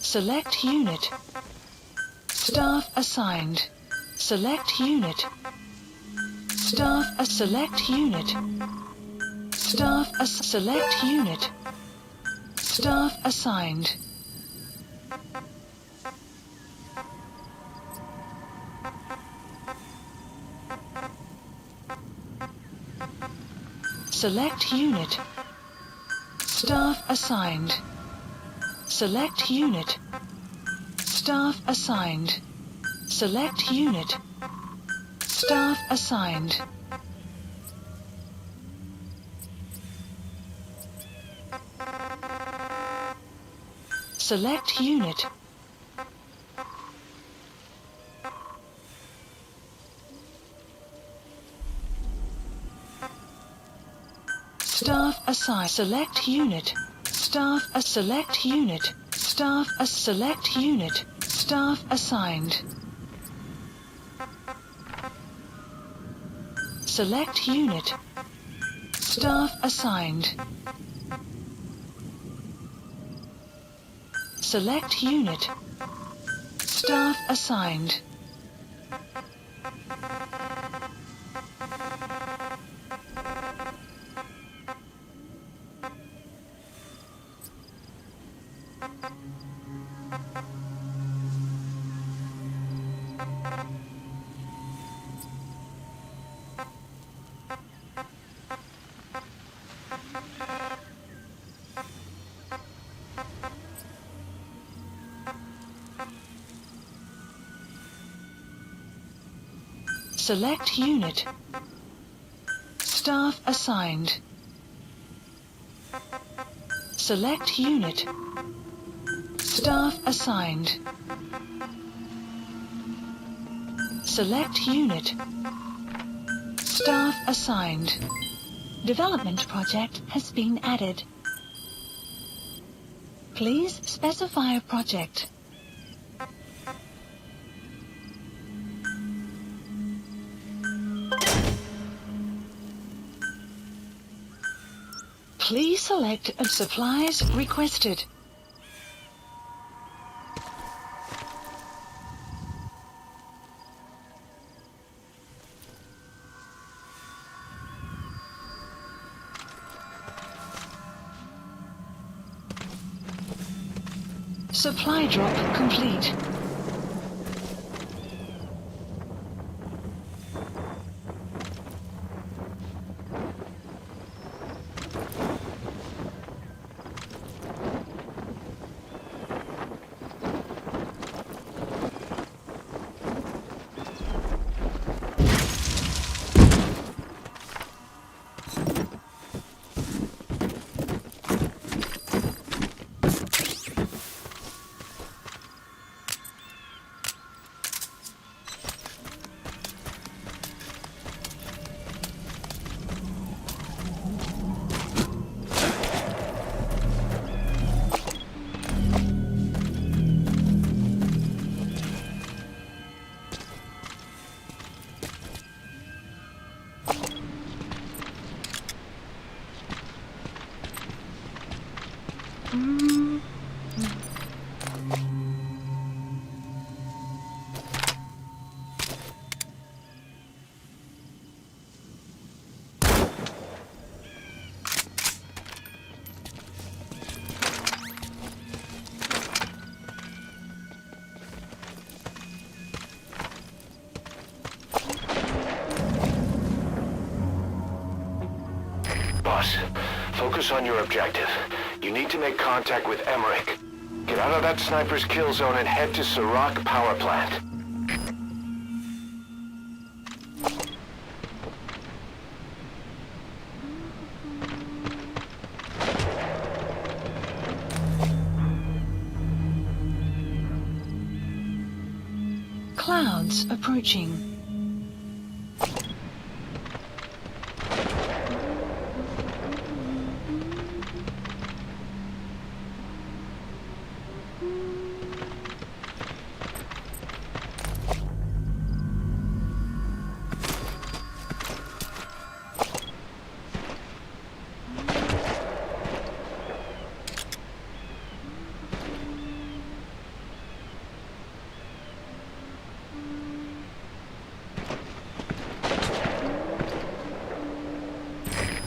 Select unit. Staff assigned. Select unit. Staff a select unit. Staff a select unit. Staff assigned. Select unit. Staff assigned. Select unit. Staff assigned. Select unit. Staff assigned. Select unit. Staff assigned. Select unit. Staff a select unit. Staff a select unit. Staff assigned. Select unit. Staff assigned. Select unit. Staff assigned. Select unit. Staff assigned. Select unit. Staff assigned. Select unit. Staff assigned. Development project has been added. Please specify a project. Please select supplies requested. Supply drop complete. Boss, focus on your objective. You need to make contact with Emmerich. Get out of that sniper's kill zone and head to Serac power plant. Clouds approaching.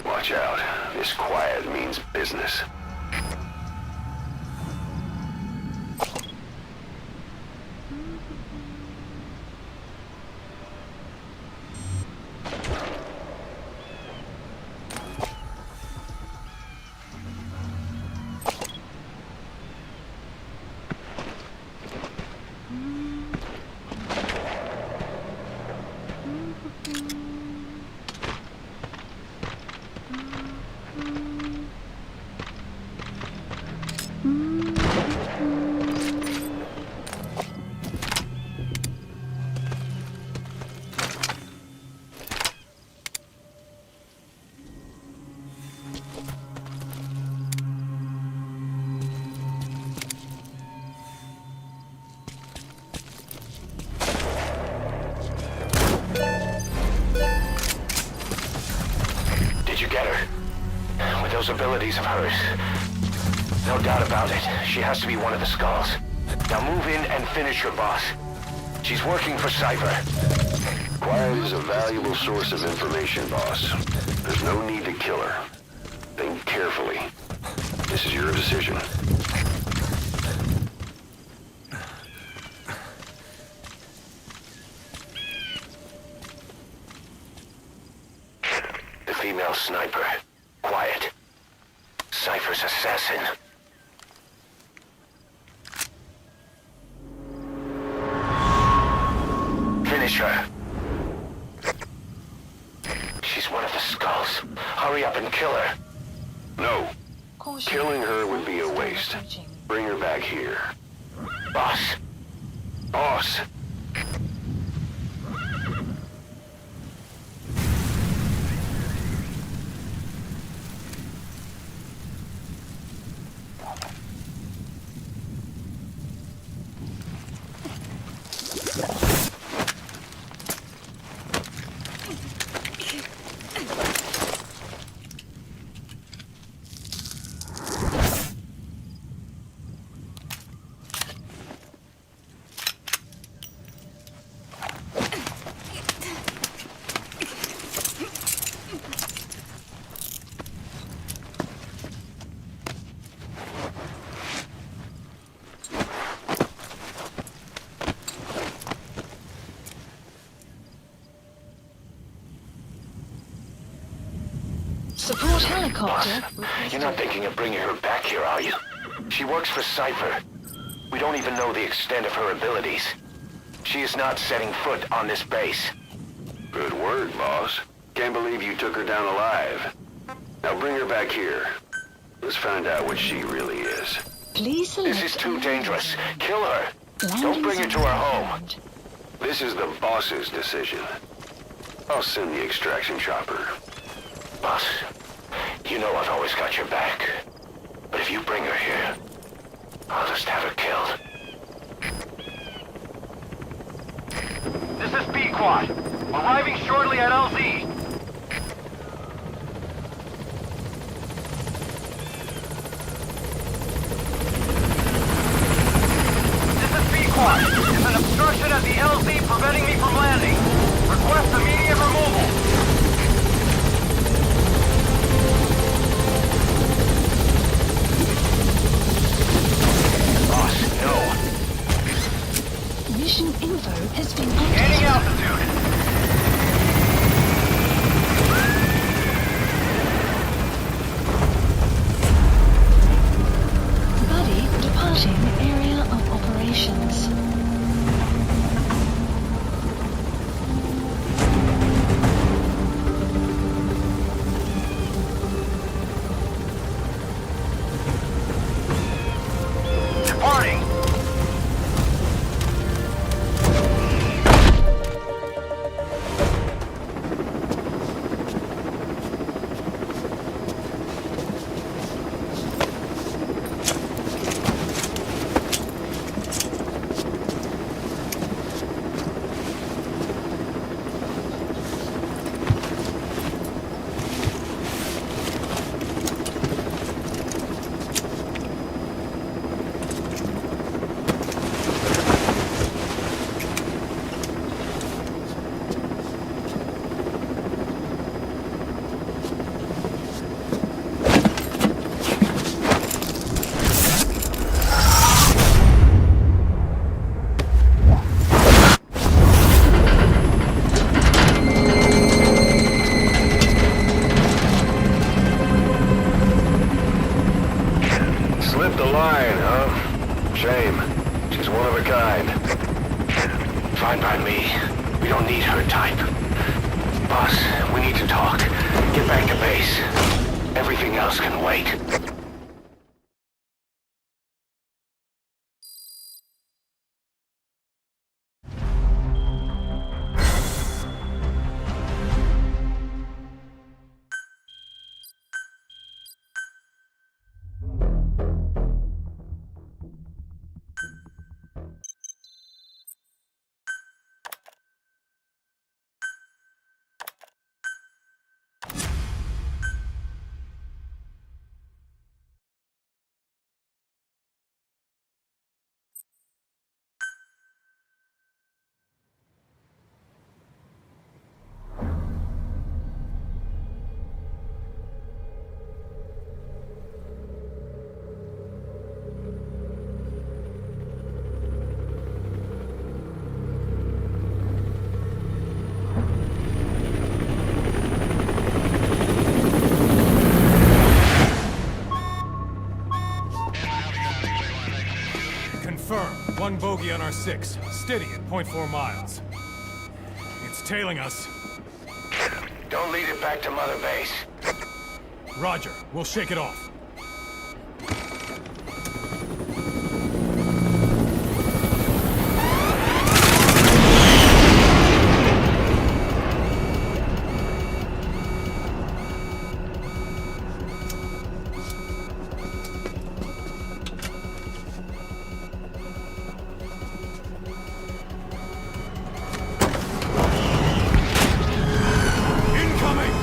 Watch out. This quiet means business. Did you get her? With those abilities of hers, no doubt about it, she has to be one of the Skulls. Now move in and finish your boss. She's working for Cypher. Quiet is a valuable source of information, boss. There's no need to kill her. Think carefully. This is your decision. The female sniper. Quiet. Cypher's assassin. Finish her. She's one of the Skulls. Hurry up and kill her. No. Caution. Killing her would be a waste. Approaching. Bring her back here. Boss. Boss! Support helicopter. You're not thinking of bringing her back here, are you? She works for Cypher. We don't even know the extent of her abilities. She is not setting foot on this base. Good word, boss. Can't believe you took her down alive. Now bring her back here. Let's find out what she really is. Please select. This is too dangerous. Kill her. Don't Landing bring her to our home. ground. This is the boss's decision. I'll send the extraction chopper. Boss, you know I've always got your back. But if you bring her here, I'll just have her killed. This is B-Quad. Arriving shortly at LZ. This is B-Quad. There's an obstruction at the LZ preventing me from landing. Request immediate removal. Boss, no. Mission info has been Gaining updated. altitude. Buddy departing area of operations. Departing. Slipped the line, huh? Shame. She's one of a kind. Fine by me. We don't need her type. Boss, we need to talk. Get back to base. Everything else can wait. Confirm. One bogey on our 6. Steady at 0.4 miles. It's tailing us. Don't lead it back to Mother Base. Roger. We'll shake it off. Incoming!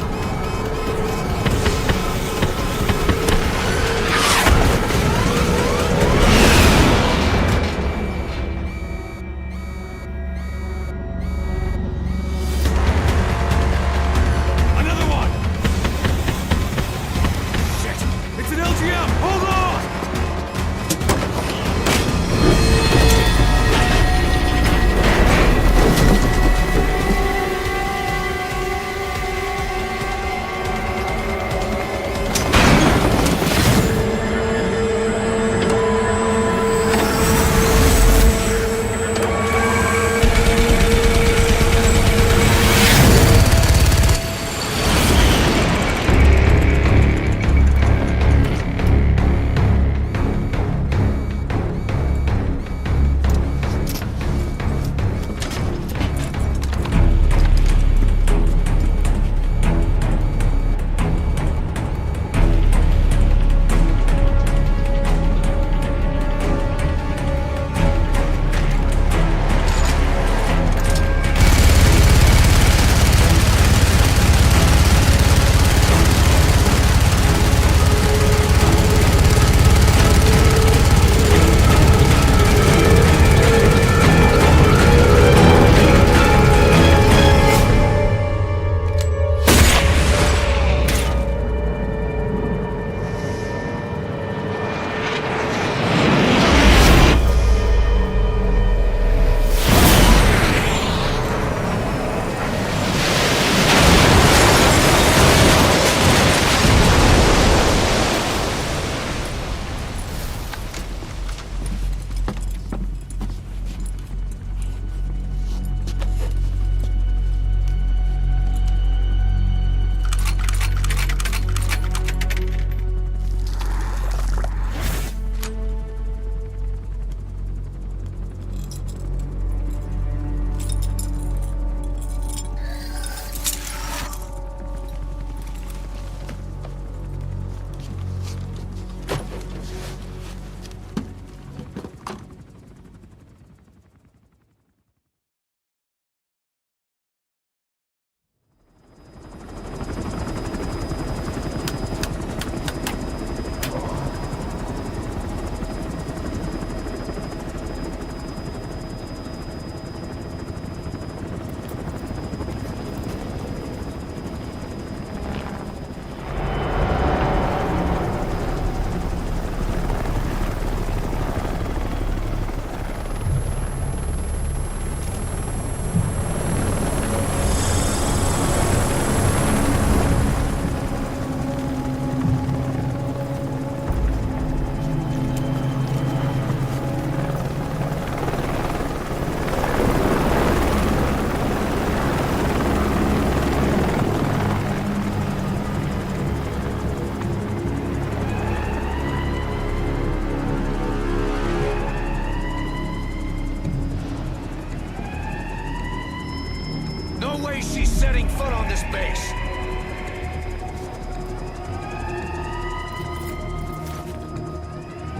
base.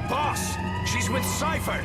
Boss, she's with Cypher.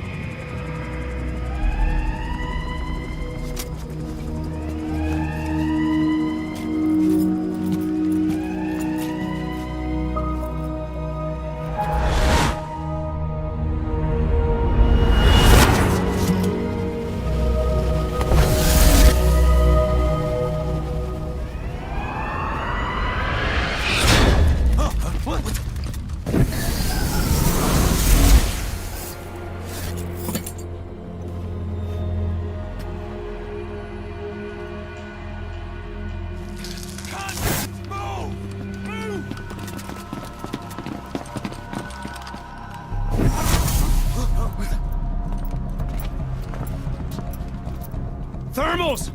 Thermals!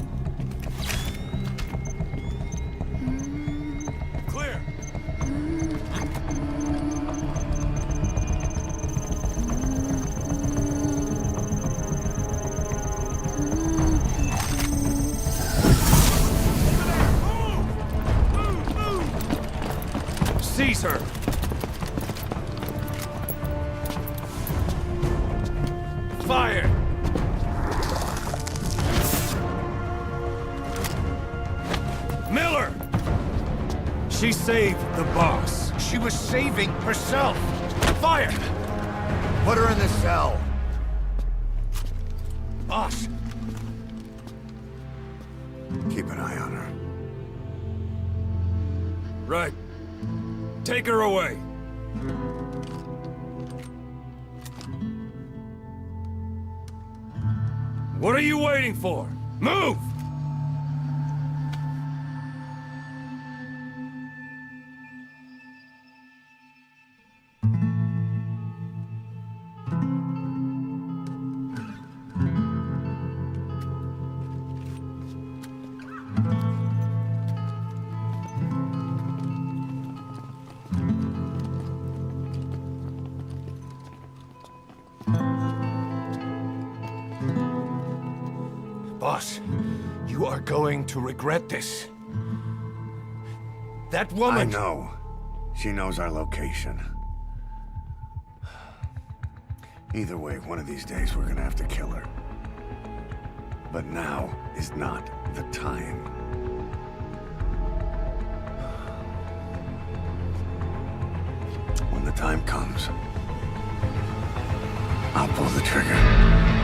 Clear. Seize her! Fire! Miller! She saved the boss. She was saving herself. Fire! Put her in the cell. Boss, Keep an eye on her. Right. Take her away. What are you waiting for? Move! boss, you are going to regret this. That woman... I know. She knows our location. Either way, one of these days we're gonna have to kill her. But now is not the time. When the time comes, I'll pull the trigger.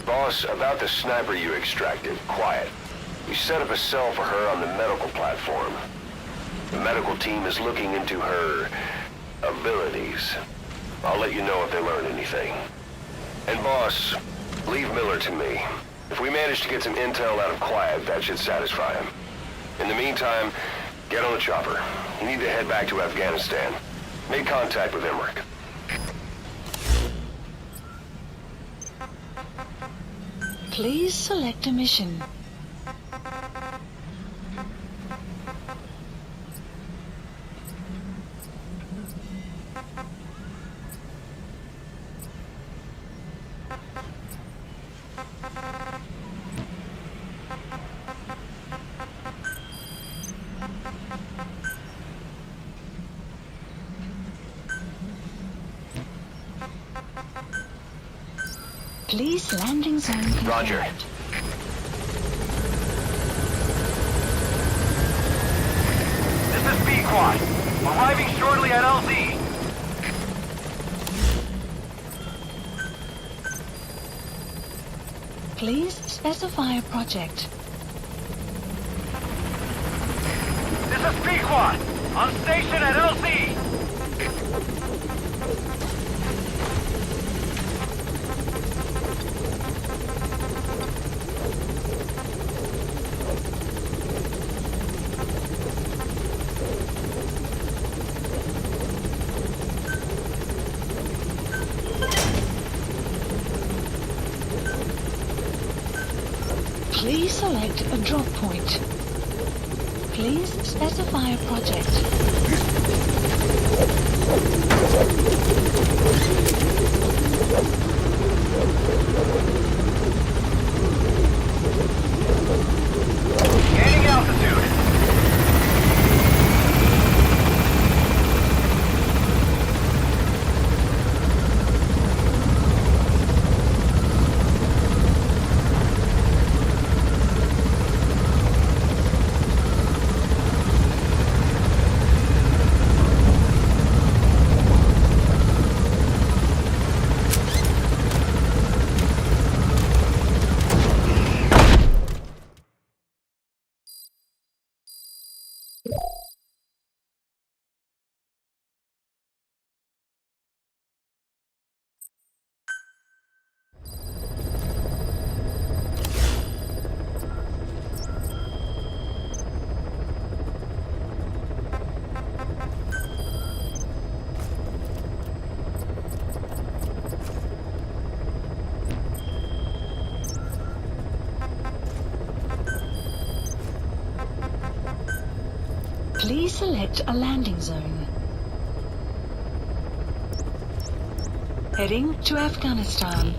Boss, about the sniper you extracted, quiet. We set up a cell for her on the medical platform. The medical team is looking into her abilities. I'll let you know if they learn anything. And boss, leave Miller to me. If we manage to get some intel out of Quiet, that should satisfy him. In the meantime, get on the chopper. You need to head back to Afghanistan. Make contact with Emmerich. Please select a mission. Please landing zone confirmed. Roger. This is B-Quad. Arriving shortly at LZ. Please specify a project. This is B-Quad. On station at LZ. Please select a drop point. Please specify a project. Gaining altitude. Please select a landing zone. Heading to Afghanistan.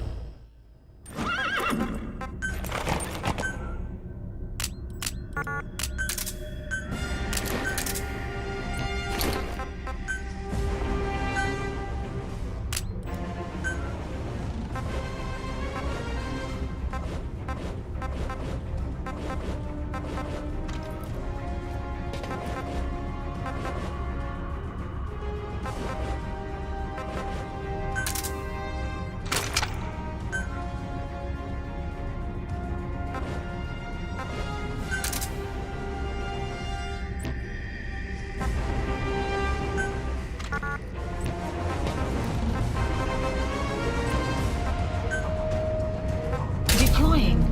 Deploying.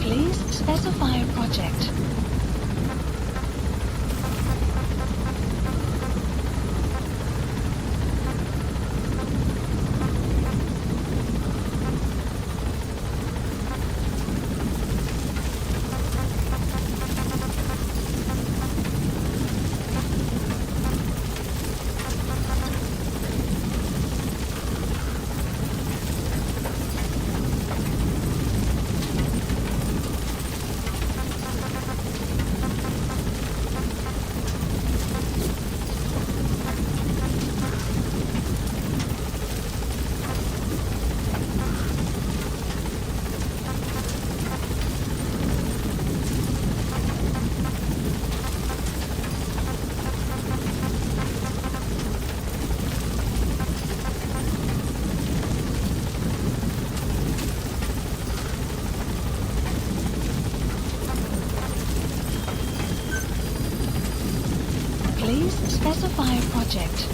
Please specify a project. Please specify a project.